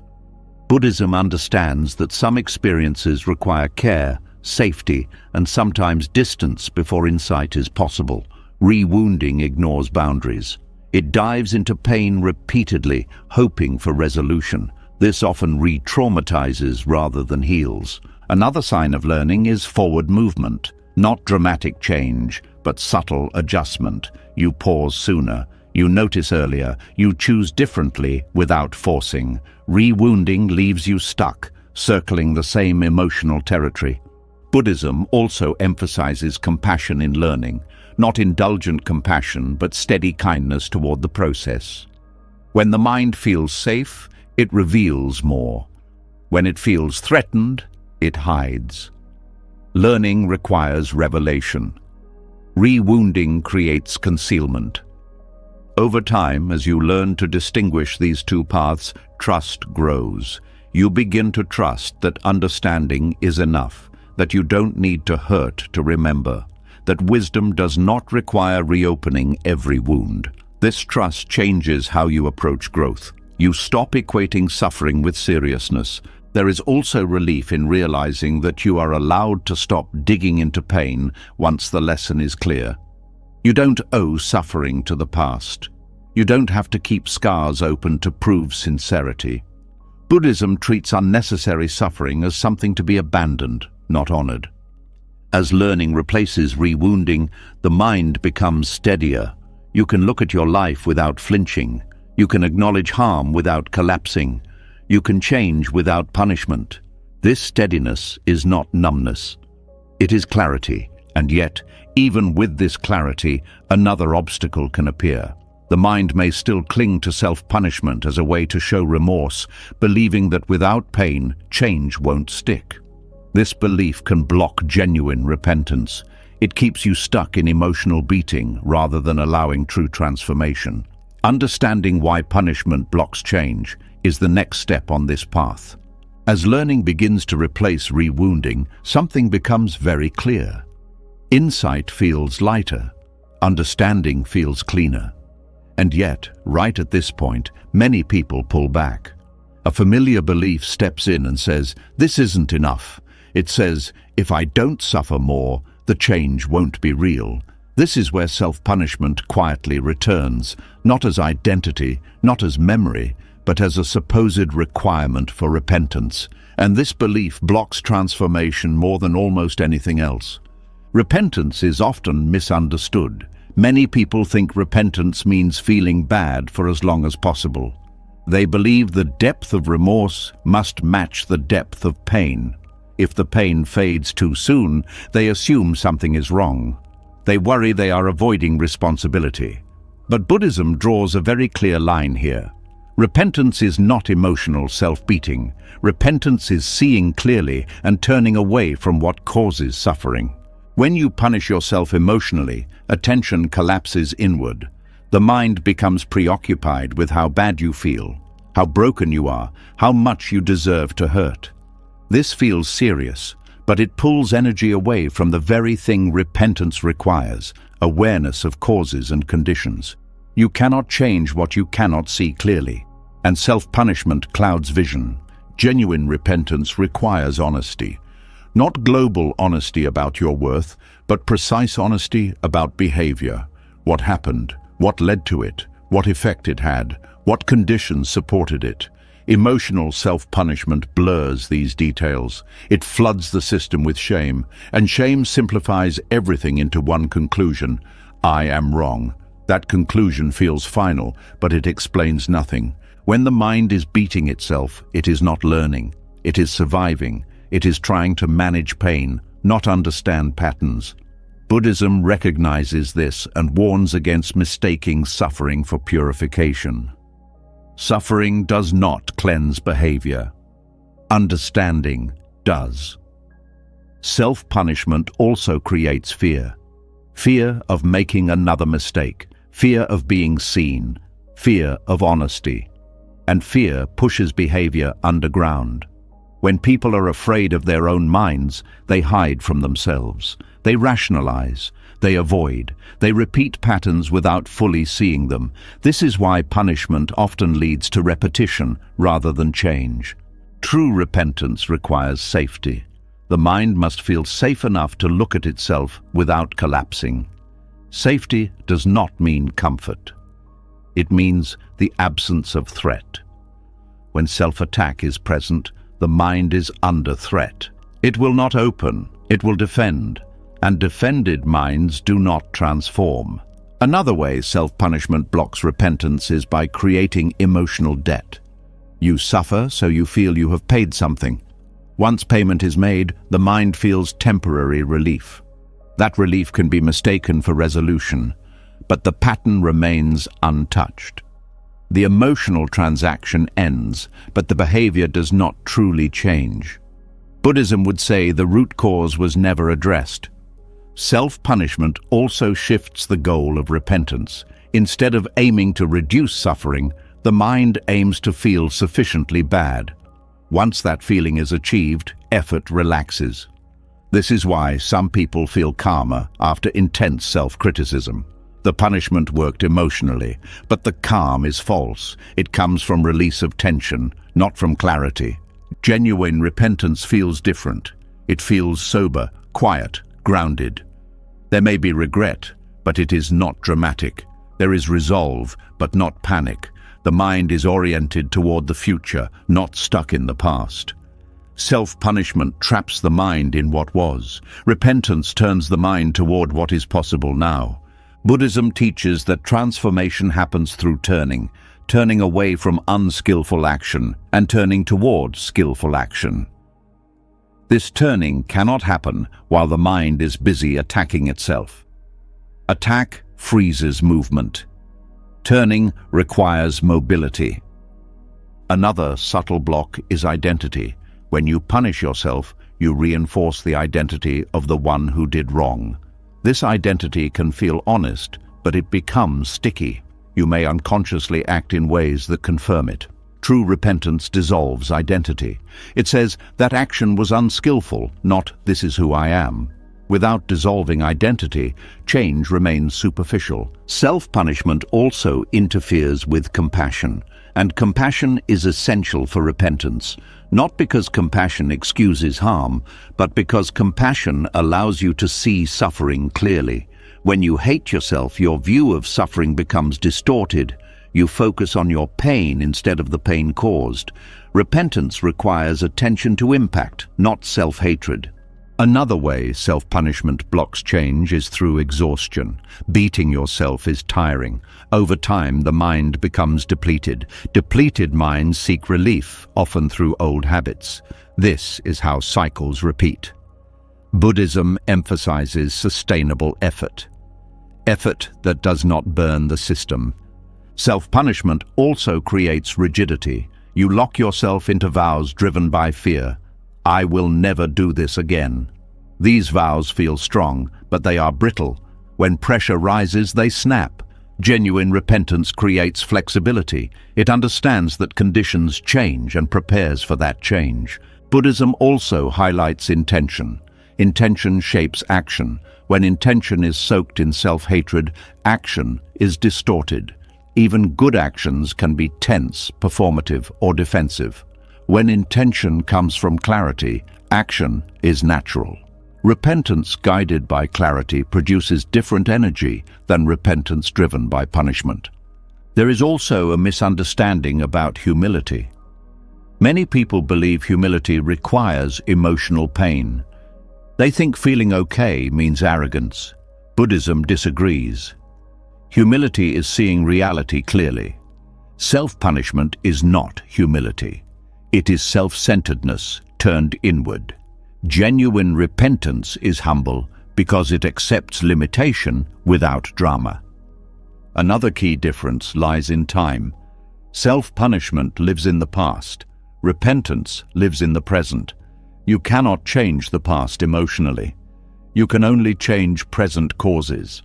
Buddhism understands that some experiences require care, safety, and sometimes distance before insight is possible. Rewounding ignores boundaries. It dives into pain repeatedly, hoping for resolution. This often re-traumatizes rather than heals. Another sign of learning is forward movement. Not dramatic change, but subtle adjustment. You pause sooner. You notice earlier. You choose differently without forcing. Rewounding leaves you stuck, circling the same emotional territory. Buddhism also emphasizes compassion in learning. Not indulgent compassion, but steady kindness toward the process. When the mind feels safe, it reveals more. When it feels threatened, it hides. Learning requires revelation. Rewounding creates concealment. Over time, as you learn to distinguish these two paths, trust grows. You begin to trust that understanding is enough, that you don't need to hurt to remember, that wisdom does not require reopening every wound. This trust changes how you approach growth. You stop equating suffering with seriousness. There is also relief in realizing that you are allowed to stop digging into pain once the lesson is clear. You don't owe suffering to the past. You don't have to keep scars open to prove sincerity. Buddhism treats unnecessary suffering as something to be abandoned, not honored. As learning replaces rewounding, the mind becomes steadier. You can look at your life without flinching. You can acknowledge harm without collapsing. You can change without punishment. This steadiness is not numbness. It is clarity, and yet, even with this clarity, another obstacle can appear. The mind may still cling to self-punishment as a way to show remorse, believing that without pain, change won't stick. This belief can block genuine repentance. It keeps you stuck in emotional beating rather than allowing true transformation. Understanding why punishment blocks change is the next step on this path. As learning begins to replace rewounding, something becomes very clear. Insight feels lighter. Understanding feels cleaner. And yet, right at this point, many people pull back. A familiar belief steps in and says, "This isn't enough." It says, "If I don't suffer more, the change won't be real." This is where self-punishment quietly returns, not as identity, not as memory, but as a supposed requirement for repentance. And this belief blocks transformation more than almost anything else. Repentance is often misunderstood. Many people think repentance means feeling bad for as long as possible. They believe the depth of remorse must match the depth of pain. If the pain fades too soon, they assume something is wrong. They worry they are avoiding responsibility. But Buddhism draws a very clear line here. Repentance is not emotional self-beating. Repentance is seeing clearly and turning away from what causes suffering. When you punish yourself emotionally, attention collapses inward. The mind becomes preoccupied with how bad you feel, how broken you are, how much you deserve to hurt. This feels serious, but it pulls energy away from the very thing repentance requires, awareness of causes and conditions. You cannot change what you cannot see clearly, and self-punishment clouds vision. Genuine repentance requires honesty. Not global honesty about your worth, but precise honesty about behavior. What happened? What led to it? What effect it had? What conditions supported it? Emotional self-punishment blurs these details. It floods the system with shame, and shame simplifies everything into one conclusion: I am wrong. That conclusion feels final, but it explains nothing. When the mind is beating itself, it is not learning. It is surviving. It is trying to manage pain, not understand patterns. Buddhism recognizes this and warns against mistaking suffering for purification. Suffering does not cleanse behavior. Understanding does. Self-punishment also creates fear. Fear of making another mistake, fear of being seen, fear of honesty. And fear pushes behavior underground. When people are afraid of their own minds, they hide from themselves. They rationalize. They avoid. They repeat patterns without fully seeing them. This is why punishment often leads to repetition rather than change. True repentance requires safety. The mind must feel safe enough to look at itself without collapsing. Safety does not mean comfort. It means the absence of threat. When self-attack is present, the mind is under threat. It will not open, it will defend, and defended minds do not transform. Another way self-punishment blocks repentance is by creating emotional debt. You suffer, so you feel you have paid something. Once payment is made, the mind feels temporary relief. That relief can be mistaken for resolution, but the pattern remains untouched. The emotional transaction ends, but the behavior does not truly change. Buddhism would say the root cause was never addressed. Self-punishment also shifts the goal of repentance. Instead of aiming to reduce suffering, the mind aims to feel sufficiently bad. Once that feeling is achieved, effort relaxes. This is why some people feel calmer after intense self-criticism. The punishment worked emotionally, but the calm is false. It comes from release of tension, not from clarity. Genuine repentance feels different. It feels sober, quiet, grounded. There may be regret, but it is not dramatic. There is resolve, but not panic. The mind is oriented toward the future, not stuck in the past. Self-punishment traps the mind in what was. Repentance turns the mind toward what is possible now. Buddhism teaches that transformation happens through turning away from unskillful action and turning towards skillful action. This turning cannot happen while the mind is busy attacking itself. Attack freezes movement. Turning requires mobility. Another subtle block is identity. When you punish yourself, you reinforce the identity of the one who did wrong. This identity can feel honest, but it becomes sticky. You may unconsciously act in ways that confirm it. True repentance dissolves identity. It says that action was unskillful, not this is who I am. Without dissolving identity, change remains superficial. Self-punishment also interferes with compassion, and compassion is essential for repentance. Not because compassion excuses harm, but because compassion allows you to see suffering clearly. When you hate yourself, your view of suffering becomes distorted. You focus on your pain instead of the pain caused. Repentance requires attention to impact, not self-hatred. Another way self-punishment blocks change is through exhaustion. Beating yourself is tiring. Over time, the mind becomes depleted. Depleted minds seek relief, often through old habits. This is how cycles repeat. Buddhism emphasizes sustainable effort. Effort that does not burn the system. Self-punishment also creates rigidity. You lock yourself into vows driven by fear. I will never do this again. These vows feel strong, but they are brittle. When pressure rises, they snap. Genuine repentance creates flexibility. It understands that conditions change and prepares for that change. Buddhism also highlights intention. Intention shapes action. When intention is soaked in self-hatred, action is distorted. Even good actions can be tense, performative, or defensive. When intention comes from clarity, action is natural. Repentance guided by clarity produces different energy than repentance driven by punishment. There is also a misunderstanding about humility. Many people believe humility requires emotional pain. They think feeling okay means arrogance. Buddhism disagrees. Humility is seeing reality clearly. Self-punishment is not humility. It is self-centeredness turned inward. Genuine repentance is humble because it accepts limitation without drama. Another key difference lies in time. Self-punishment lives in the past. Repentance lives in the present. You cannot change the past emotionally. You can only change present causes.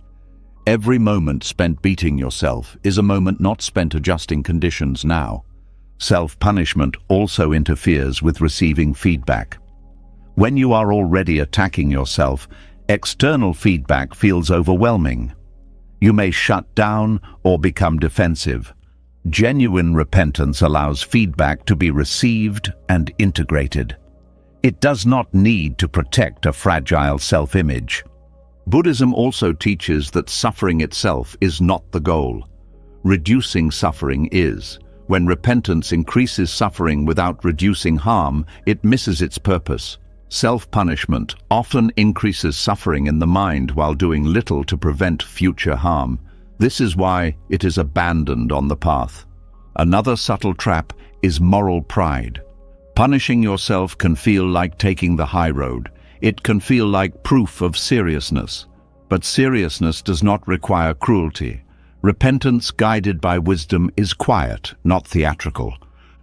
Every moment spent beating yourself is a moment not spent adjusting conditions now. Self-punishment also interferes with receiving feedback. When you are already attacking yourself, external feedback feels overwhelming. You may shut down or become defensive. Genuine repentance allows feedback to be received and integrated. It does not need to protect a fragile self-image. Buddhism also teaches that suffering itself is not the goal. Reducing suffering is. When repentance increases suffering without reducing harm, it misses its purpose. Self-punishment often increases suffering in the mind while doing little to prevent future harm. This is why it is abandoned on the path. Another subtle trap is moral pride. Punishing yourself can feel like taking the high road. It can feel like proof of seriousness. But seriousness does not require cruelty. Repentance guided by wisdom is quiet, not theatrical.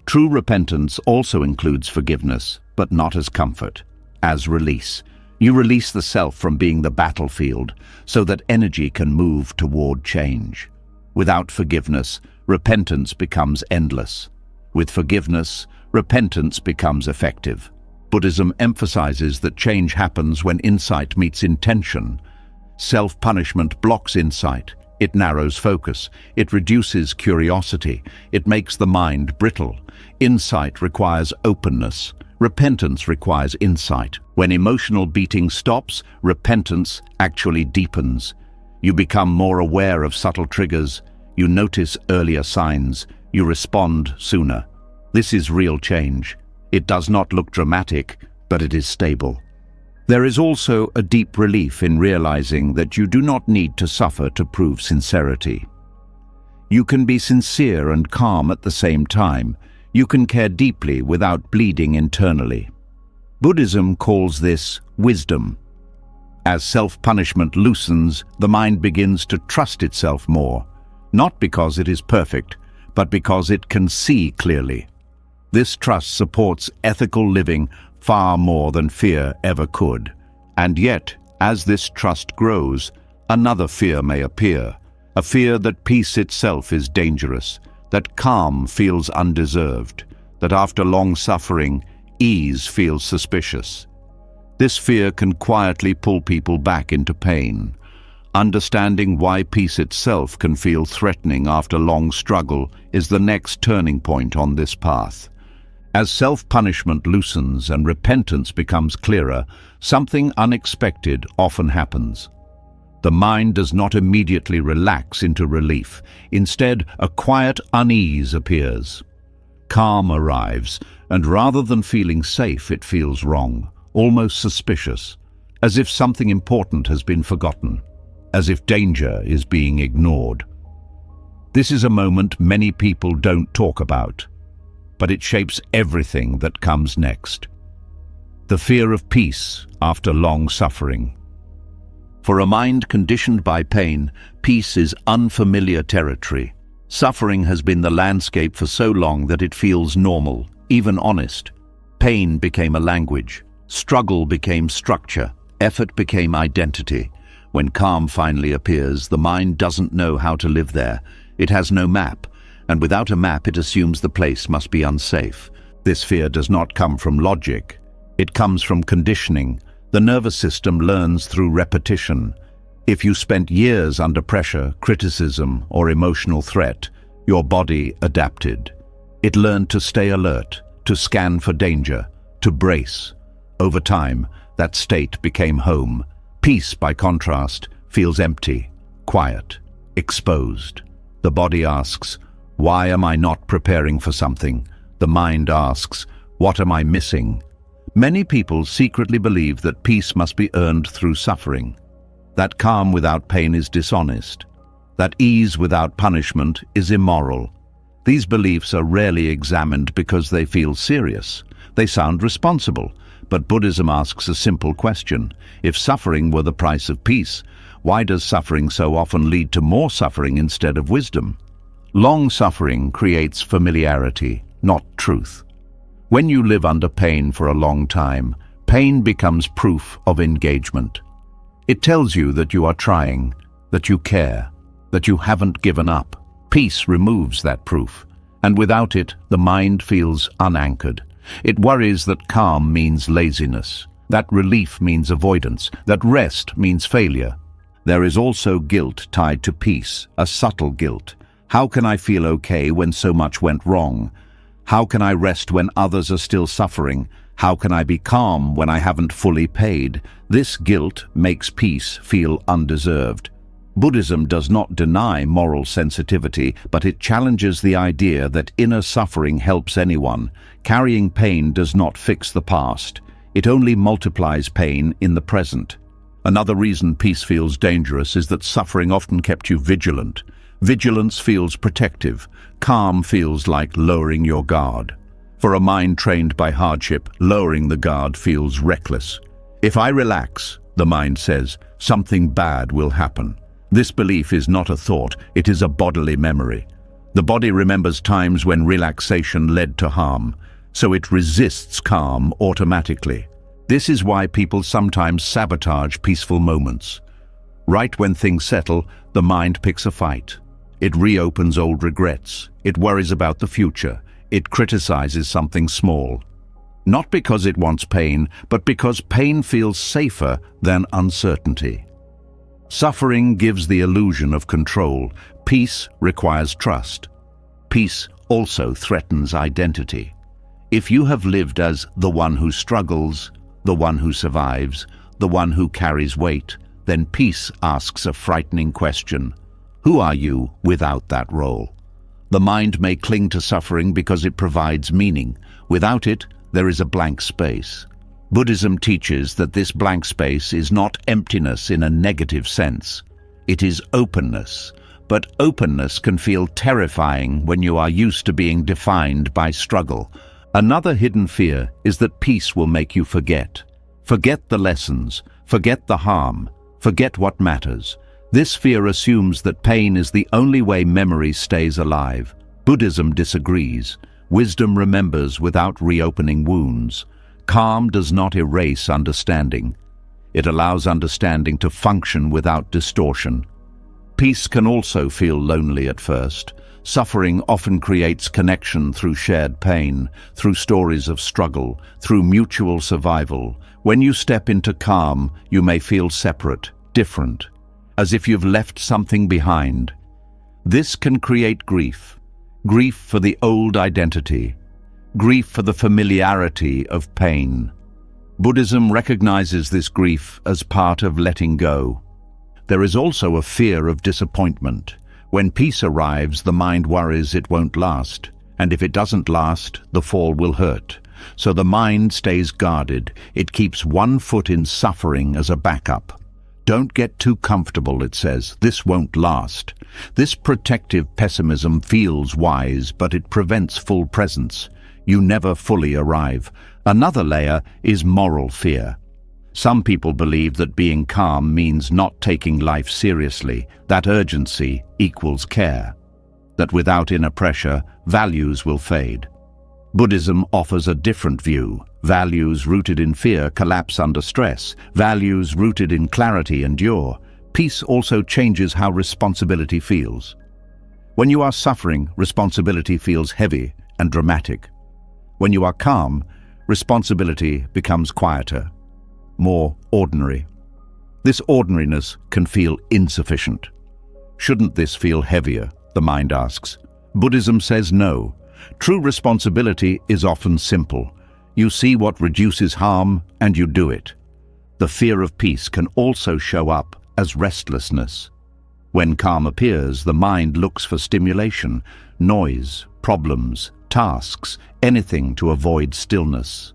True repentance also includes forgiveness, but not as comfort, as release. You release the self from being the battlefield so that energy can move toward change. Without forgiveness, repentance becomes endless. With forgiveness, repentance becomes effective. Buddhism emphasizes that change happens when insight meets intention. Self-punishment blocks insight. It narrows focus. It reduces curiosity. It makes the mind brittle. Insight requires openness. Repentance requires insight. When emotional beating stops, repentance actually deepens. You become more aware of subtle triggers. You notice earlier signs. You respond sooner. This is real change. It does not look dramatic, but it is stable. There is also a deep relief in realizing that you do not need to suffer to prove sincerity. You can be sincere and calm at the same time. You can care deeply without bleeding internally. Buddhism calls this wisdom. As self-punishment loosens, the mind begins to trust itself more, not because it is perfect, but because it can see clearly. This trust supports ethical living far more than fear ever could. And yet, as this trust grows, another fear may appear, a fear that peace itself is dangerous, that calm feels undeserved, that after long suffering, ease feels suspicious. This fear can quietly pull people back into pain. Understanding why peace itself can feel threatening after long struggle is the next turning point on this path. As self-punishment loosens and repentance becomes clearer, something unexpected often happens. The mind does not immediately relax into relief. Instead, a quiet unease appears. Calm arrives, and rather than feeling safe, it feels wrong, almost suspicious, as if something important has been forgotten, as if danger is being ignored. This is a moment many people don't talk about, but it shapes everything that comes next. The fear of peace after long suffering. For a mind conditioned by pain, peace is unfamiliar territory. Suffering has been the landscape for so long that it feels normal, even honest. Pain became a language. Struggle became structure. Effort became identity. When calm finally appears, the mind doesn't know how to live there. It has no map. And without a map, it assumes the place must be unsafe. This fear does not come from logic. It comes from conditioning. The nervous system learns through repetition. If you spent years under pressure, criticism, or emotional threat, your body adapted. It learned to stay alert, to scan for danger, to brace. Over time, that state became home. Peace, by contrast, feels empty, quiet, exposed. The body asks, "Why am I not preparing for something?" The mind asks, "What am I missing?" Many people secretly believe that peace must be earned through suffering, that calm without pain is dishonest, that ease without punishment is immoral. These beliefs are rarely examined because they feel serious. They sound responsible, but Buddhism asks a simple question. If suffering were the price of peace, why does suffering so often lead to more suffering instead of wisdom? Long suffering creates familiarity, not truth. When you live under pain for a long time, pain becomes proof of engagement. It tells you that you are trying, that you care, that you haven't given up. Peace removes that proof, and without it, the mind feels unanchored. It worries that calm means laziness, that relief means avoidance, that rest means failure. There is also guilt tied to peace, a subtle guilt. How can I feel okay when so much went wrong? How can I rest when others are still suffering? How can I be calm when I haven't fully paid? This guilt makes peace feel undeserved. Buddhism does not deny moral sensitivity, but it challenges the idea that inner suffering helps anyone. Carrying pain does not fix the past. It only multiplies pain in the present. Another reason peace feels dangerous is that suffering often kept you vigilant. Vigilance feels protective. Calm feels like lowering your guard. For a mind trained by hardship, lowering the guard feels reckless. If I relax, the mind says, something bad will happen. This belief is not a thought, it is a bodily memory. The body remembers times when relaxation led to harm, so it resists calm automatically. This is why people sometimes sabotage peaceful moments. Right when things settle, the mind picks a fight. It reopens old regrets. It worries about the future. It criticizes something small. Not because it wants pain, but because pain feels safer than uncertainty. Suffering gives the illusion of control. Peace requires trust. Peace also threatens identity. If you have lived as the one who struggles, the one who survives, the one who carries weight, then peace asks a frightening question. Who are you without that role? The mind may cling to suffering because it provides meaning. Without it, there is a blank space. Buddhism teaches that this blank space is not emptiness in a negative sense. It is openness. But openness can feel terrifying when you are used to being defined by struggle. Another hidden fear is that peace will make you forget. Forget the lessons, forget the harm, forget what matters. This fear assumes that pain is the only way memory stays alive. Buddhism disagrees. Wisdom remembers without reopening wounds. Calm does not erase understanding. It allows understanding to function without distortion. Peace can also feel lonely at first. Suffering often creates connection through shared pain, through stories of struggle, through mutual survival. When you step into calm, you may feel separate, different, as if you've left something behind. This can create grief. Grief for the old identity. Grief for the familiarity of pain. Buddhism recognizes this grief as part of letting go. There is also a fear of disappointment. When peace arrives, the mind worries it won't last, and if it doesn't last, the fall will hurt. So the mind stays guarded. It keeps one foot in suffering as a backup. Don't get too comfortable, it says. This won't last. This protective pessimism feels wise, but it prevents full presence. You never fully arrive. Another layer is moral fear. Some people believe that being calm means not taking life seriously, that urgency equals care, that without inner pressure, values will fade. Buddhism offers a different view. Values rooted in fear collapse under stress. Values rooted in clarity endure. Peace also changes how responsibility feels. When you are suffering, responsibility feels heavy and dramatic. When you are calm, responsibility becomes quieter, more ordinary. This ordinariness can feel insufficient. Shouldn't this feel heavier? The mind asks. Buddhism says no. True responsibility is often simple. You see what reduces harm and you do it. The fear of peace can also show up as restlessness. When calm appears, the mind looks for stimulation, noise, problems, tasks, anything to avoid stillness.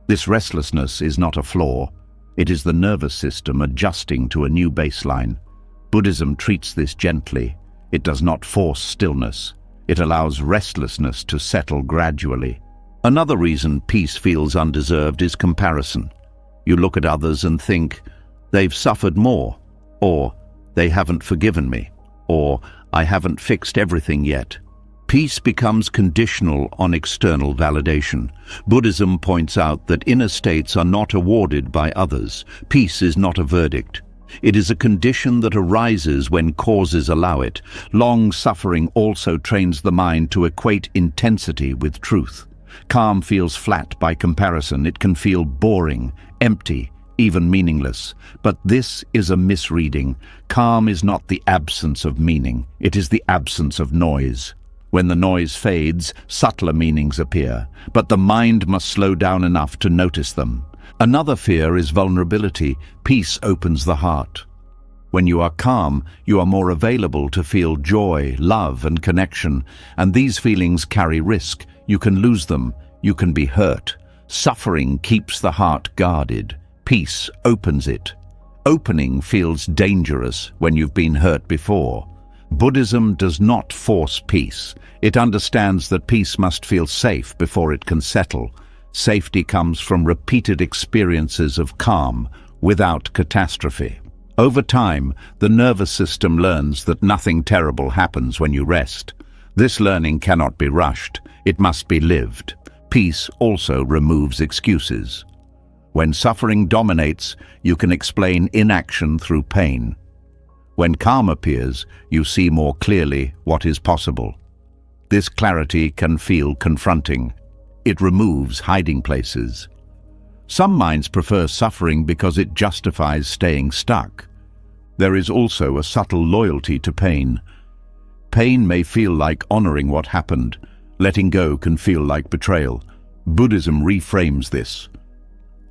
This restlessness is not a flaw. It is the nervous system adjusting to a new baseline. Buddhism treats this gently. It does not force stillness. It allows restlessness to settle gradually. Another reason peace feels undeserved is comparison. You look at others and think, they've suffered more, or they haven't forgiven me, or I haven't fixed everything yet. Peace becomes conditional on external validation. Buddhism points out that inner states are not awarded by others. Peace is not a verdict. It is a condition that arises when causes allow it. Long suffering also trains the mind to equate intensity with truth. Calm feels flat by comparison. It can feel boring, empty, even meaningless. But this is a misreading. Calm is not the absence of meaning. It is the absence of noise. When the noise fades, subtler meanings appear, but the mind must slow down enough to notice them. Another fear is vulnerability. Peace opens the heart. When you are calm, you are more available to feel joy, love, and connection, and these feelings carry risk. You can lose them, you can be hurt. Suffering keeps the heart guarded. Peace opens it. Opening feels dangerous when you've been hurt before. Buddhism does not force peace. It understands that peace must feel safe before it can settle. Safety comes from repeated experiences of calm, without catastrophe. Over time, the nervous system learns that nothing terrible happens when you rest. This learning cannot be rushed. It must be lived. Peace also removes excuses. When suffering dominates, you can explain inaction through pain. When calm appears, you see more clearly what is possible. This clarity can feel confronting. It removes hiding places. Some minds prefer suffering because it justifies staying stuck. There is also a subtle loyalty to pain. Pain may feel like honoring what happened. Letting go can feel like betrayal. Buddhism reframes this.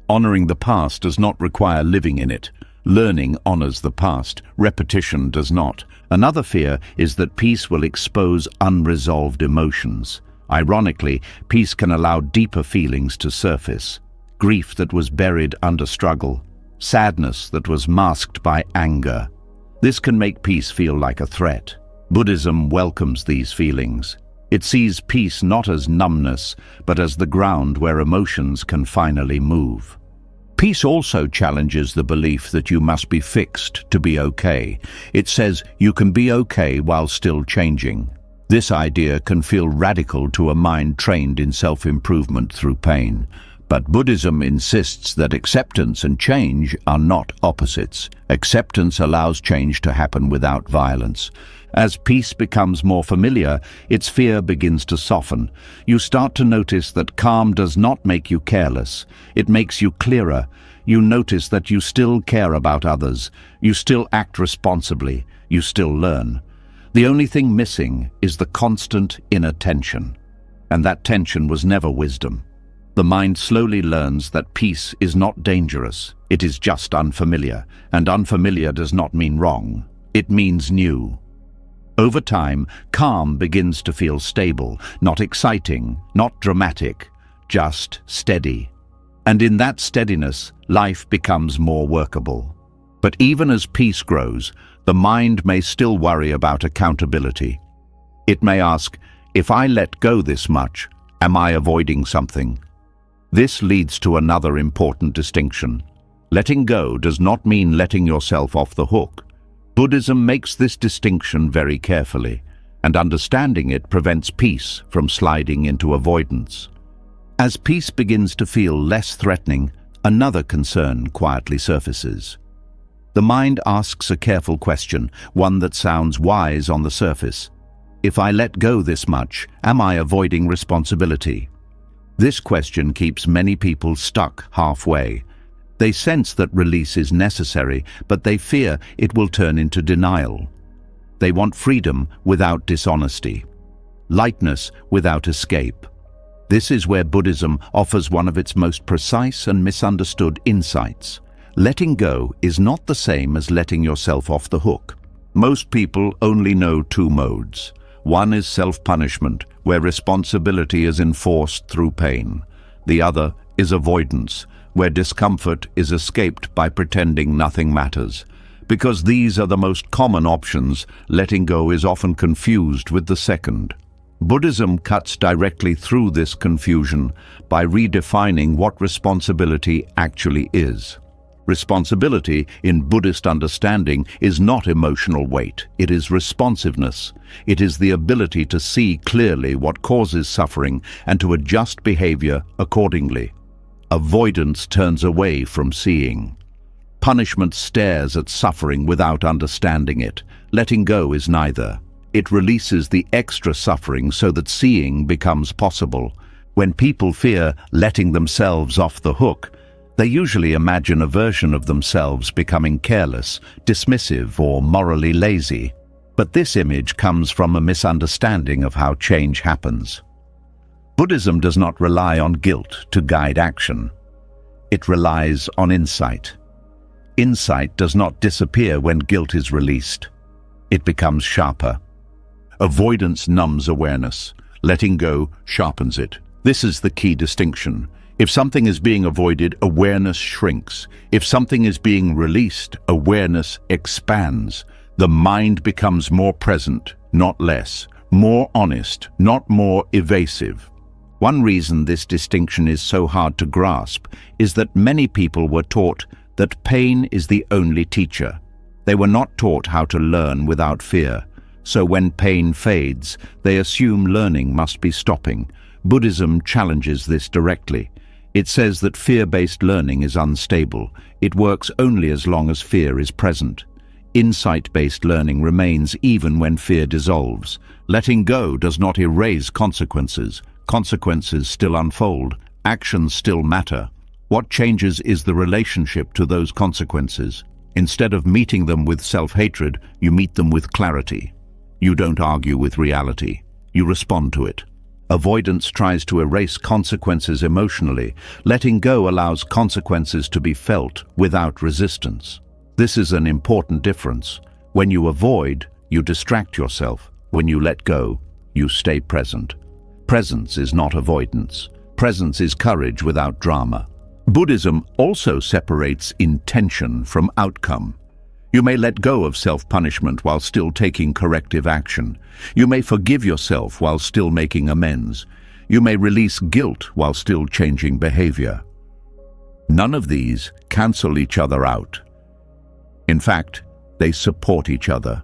Honoring the past does not require living in it. Learning honors the past. Repetition does not. Another fear is that peace will expose unresolved emotions. Ironically, peace can allow deeper feelings to surface. Grief that was buried under struggle. Sadness that was masked by anger. This can make peace feel like a threat. Buddhism welcomes these feelings. It sees peace not as numbness, but as the ground where emotions can finally move. Peace also challenges the belief that you must be fixed to be okay. It says you can be okay while still changing. This idea can feel radical to a mind trained in self-improvement through pain. But Buddhism insists that acceptance and change are not opposites. Acceptance allows change to happen without violence. As peace becomes more familiar, its fear begins to soften. You start to notice that calm does not make you careless. It makes you clearer. You notice that you still care about others. You still act responsibly. You still learn. The only thing missing is the constant inner tension. And that tension was never wisdom. The mind slowly learns that peace is not dangerous. It is just unfamiliar. And unfamiliar does not mean wrong. It means new. Over time, calm begins to feel stable, not exciting, not dramatic, just steady. And in that steadiness, life becomes more workable. But even as peace grows, the mind may still worry about accountability. It may ask, if I let go this much, am I avoiding something? This leads to another important distinction. Letting go does not mean letting yourself off the hook. Buddhism makes this distinction very carefully, and understanding it prevents peace from sliding into avoidance. As peace begins to feel less threatening, another concern quietly surfaces. The mind asks a careful question, one that sounds wise on the surface. If I let go this much, am I avoiding responsibility? This question keeps many people stuck halfway. They sense that release is necessary, but they fear it will turn into denial. They want freedom without dishonesty, lightness without escape. This is where Buddhism offers one of its most precise and misunderstood insights. Letting go is not the same as letting yourself off the hook. Most people only know two modes. One is self-punishment, where responsibility is enforced through pain. The other is avoidance, where discomfort is escaped by pretending nothing matters. Because these are the most common options, letting go is often confused with the second. Buddhism cuts directly through this confusion by redefining what responsibility actually is. Responsibility, in Buddhist understanding, is not emotional weight. It is responsiveness. It is the ability to see clearly what causes suffering and to adjust behavior accordingly. Avoidance turns away from seeing. Punishment stares at suffering without understanding it. Letting go is neither. It releases the extra suffering so that seeing becomes possible. When people fear letting themselves off the hook, they usually imagine a version of themselves becoming careless, dismissive, or morally lazy. But this image comes from a misunderstanding of how change happens. Buddhism does not rely on guilt to guide action. It relies on insight. Insight does not disappear when guilt is released. It becomes sharper. Avoidance numbs awareness. Letting go sharpens it. This is the key distinction. If something is being avoided, awareness shrinks. If something is being released, awareness expands. The mind becomes more present, not less. More honest, not more evasive. One reason this distinction is so hard to grasp is that many people were taught that pain is the only teacher. They were not taught how to learn without fear. So when pain fades, they assume learning must be stopping. Buddhism challenges this directly. It says that fear-based learning is unstable. It works only as long as fear is present. Insight-based learning remains even when fear dissolves. Letting go does not erase consequences. Consequences still unfold. Actions still matter. What changes is the relationship to those consequences. Instead of meeting them with self-hatred, you meet them with clarity. You don't argue with reality. You respond to it. Avoidance tries to erase consequences emotionally. Letting go allows consequences to be felt without resistance. This is an important difference. When you avoid, you distract yourself. When you let go, you stay present. Presence is not avoidance. Presence is courage without drama. Buddhism also separates intention from outcome. You may let go of self-punishment while still taking corrective action. You may forgive yourself while still making amends. You may release guilt while still changing behavior. None of these cancel each other out. In fact, they support each other.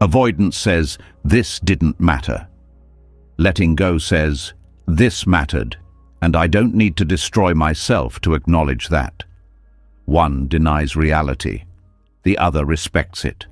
Avoidance says, "This didn't matter." Letting go says, "This mattered, and I don't need to destroy myself to acknowledge that." One denies reality. The other respects it.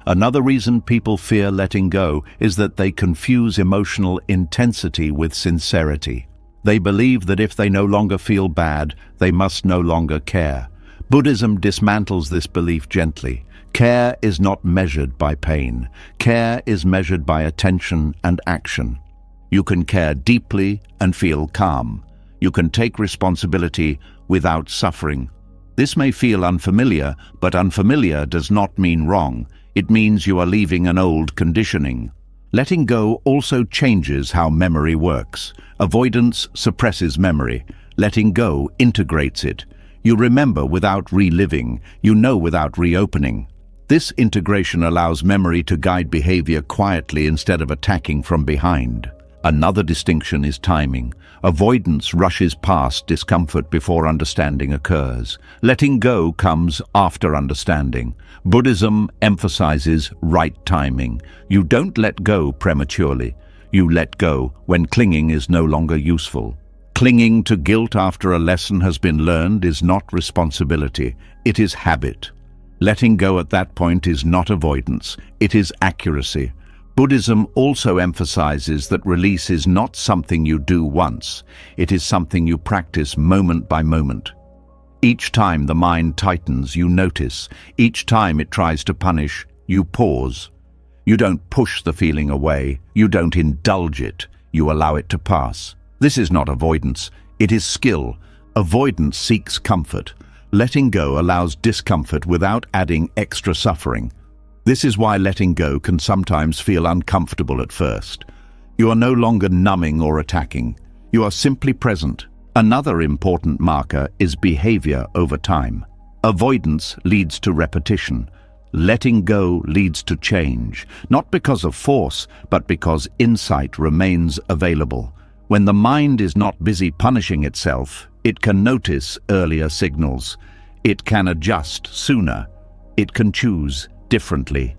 Another reason people fear letting go is that they confuse emotional intensity with sincerity. They believe that if they no longer feel bad, they must no longer care. Buddhism dismantles this belief gently. Care is not measured by pain. Care is measured by attention and action. You can care deeply and feel calm. You can take responsibility without suffering. This may feel unfamiliar, but unfamiliar does not mean wrong. It means you are leaving an old conditioning. Letting go also changes how memory works. Avoidance suppresses memory. Letting go integrates it. You remember without reliving. You know without reopening. This integration allows memory to guide behavior quietly instead of attacking from behind. Another distinction is timing. Avoidance rushes past discomfort before understanding occurs. Letting go comes after understanding. Buddhism emphasizes right timing. You don't let go prematurely. You let go when clinging is no longer useful. Clinging to guilt after a lesson has been learned is not responsibility. It is habit. Letting go at that point is not avoidance. It is accuracy. Buddhism also emphasizes that release is not something you do once. It is something you practice moment by moment. Each time the mind tightens, you notice. Each time it tries to punish, you pause. You don't push the feeling away. You don't indulge it. You allow it to pass. This is not avoidance. It is skill. Avoidance seeks comfort. Letting go allows discomfort without adding extra suffering. This is why letting go can sometimes feel uncomfortable at first. You are no longer numbing or attacking. You are simply present. Another important marker is behavior over time. Avoidance leads to repetition. Letting go leads to change, not because of force, but because insight remains available. When the mind is not busy punishing itself, it can notice earlier signals. It can adjust sooner. It can choose differently.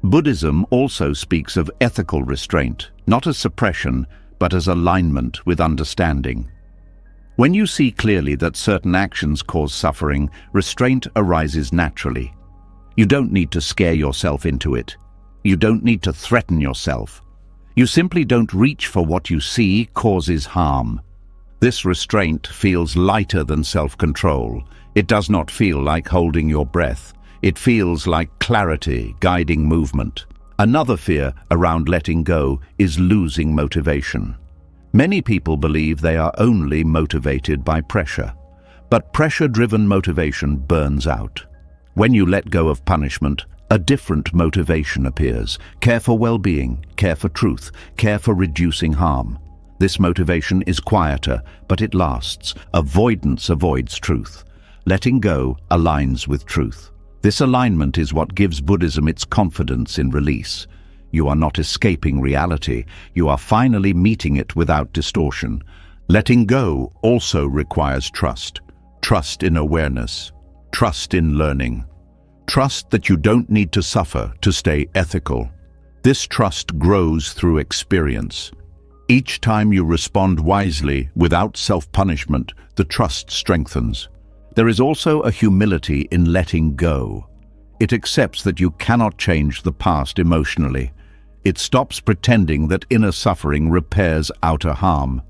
Buddhism also speaks of ethical restraint, not as suppression, but as alignment with understanding. When you see clearly that certain actions cause suffering, restraint arises naturally. You don't need to scare yourself into it. You don't need to threaten yourself. You simply don't reach for what you see causes harm. This restraint feels lighter than self-control. It does not feel like holding your breath. It feels like clarity guiding movement. Another fear around letting go is losing motivation. Many people believe they are only motivated by pressure, but pressure-driven motivation burns out. When you let go of punishment, a different motivation appears. Care for well-being, care for truth, care for reducing harm. This motivation is quieter, but it lasts. Avoidance avoids truth. Letting go aligns with truth. This alignment is what gives Buddhism its confidence in release. You are not escaping reality. You are finally meeting it without distortion. Letting go also requires trust. Trust in awareness. Trust in learning. Trust that you don't need to suffer to stay ethical. This trust grows through experience. Each time you respond wisely, without self-punishment, the trust strengthens. There is also a humility in letting go. It accepts that you cannot change the past emotionally. It stops pretending that inner suffering repairs outer harm.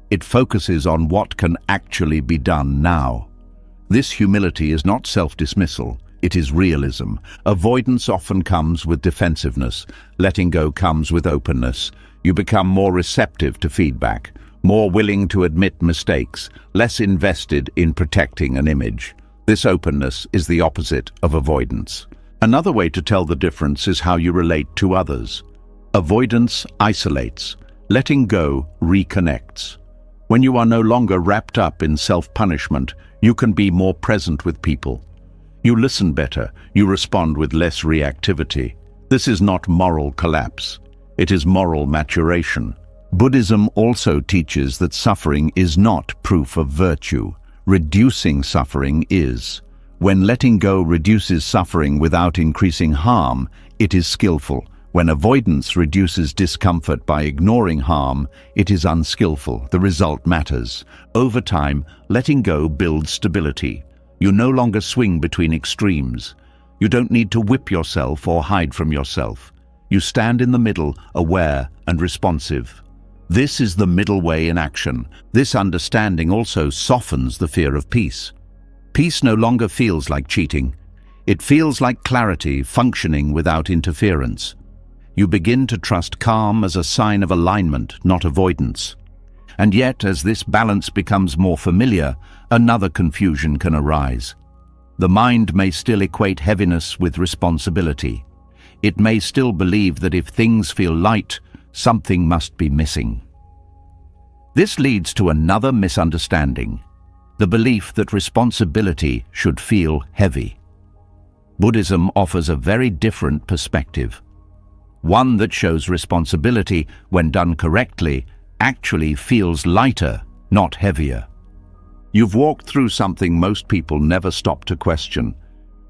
It focuses on what can actually be done now. This humility is not self-dismissal. It is realism. Avoidance often comes with defensiveness. Letting go comes with openness. You become more receptive to feedback, more willing to admit mistakes, less invested in protecting an image. This openness is the opposite of avoidance. Another way to tell the difference is how you relate to others. Avoidance isolates. Letting go reconnects. When you are no longer wrapped up in self-punishment, you can be more present with people. You listen better, you respond with less reactivity. This is not moral collapse. It is moral maturation. Buddhism also teaches that suffering is not proof of virtue. Reducing suffering is. When letting go reduces suffering without increasing harm, it is skillful. When avoidance reduces discomfort by ignoring harm, it is unskillful. The result matters. Over time, letting go builds stability. You no longer swing between extremes. You don't need to whip yourself or hide from yourself. You stand in the middle, aware and responsive. This is the middle way in action. This understanding also softens the fear of peace. Peace no longer feels like cheating. It feels like clarity functioning without interference. You begin to trust calm as a sign of alignment, not avoidance. And yet, as this balance becomes more familiar, another confusion can arise. The mind may still equate heaviness with responsibility. It may still believe that if things feel light, something must be missing. This leads to another misunderstanding, the belief that responsibility should feel heavy. Buddhism offers a very different perspective. One that shows responsibility, when done correctly, actually feels lighter, not heavier. You've walked through something most people never stop to question.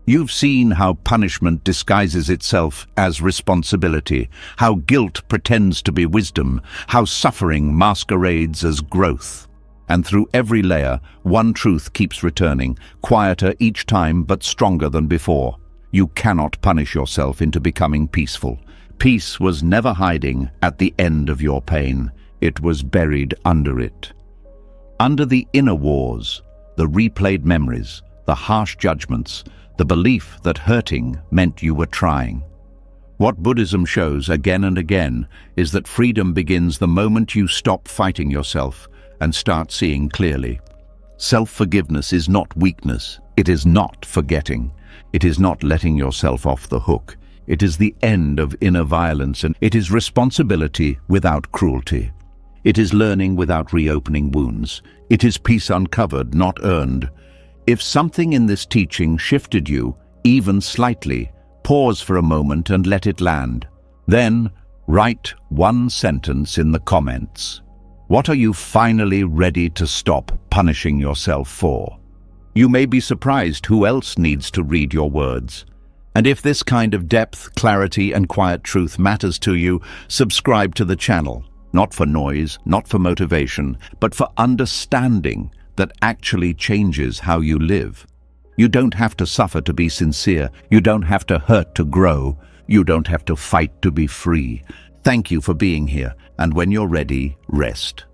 You've seen how punishment disguises itself as responsibility, how guilt pretends to be wisdom, how suffering masquerades as growth. And through every layer, one truth keeps returning, quieter each time but stronger than before. You cannot punish yourself into becoming peaceful. Peace was never hiding at the end of your pain. It was buried under it. Under the inner wars, the replayed memories, the harsh judgments, the belief that hurting meant you were trying. What Buddhism shows again and again is that freedom begins the moment you stop fighting yourself and start seeing clearly. Self-forgiveness is not weakness. It is not forgetting. It is not letting yourself off the hook. It is the end of inner violence, and it is responsibility without cruelty. It is learning without reopening wounds. It is peace uncovered, not earned. If something in this teaching shifted you, even slightly, pause for a moment and let it land. Then, write one sentence in the comments. What are you finally ready to stop punishing yourself for? You may be surprised who else needs to read your words. And if this kind of depth, clarity, and quiet truth matters to you, subscribe to the channel. Not for noise, not for motivation, but for understanding that actually changes how you live. You don't have to suffer to be sincere. You don't have to hurt to grow. You don't have to fight to be free. Thank you for being here, and when you're ready, rest.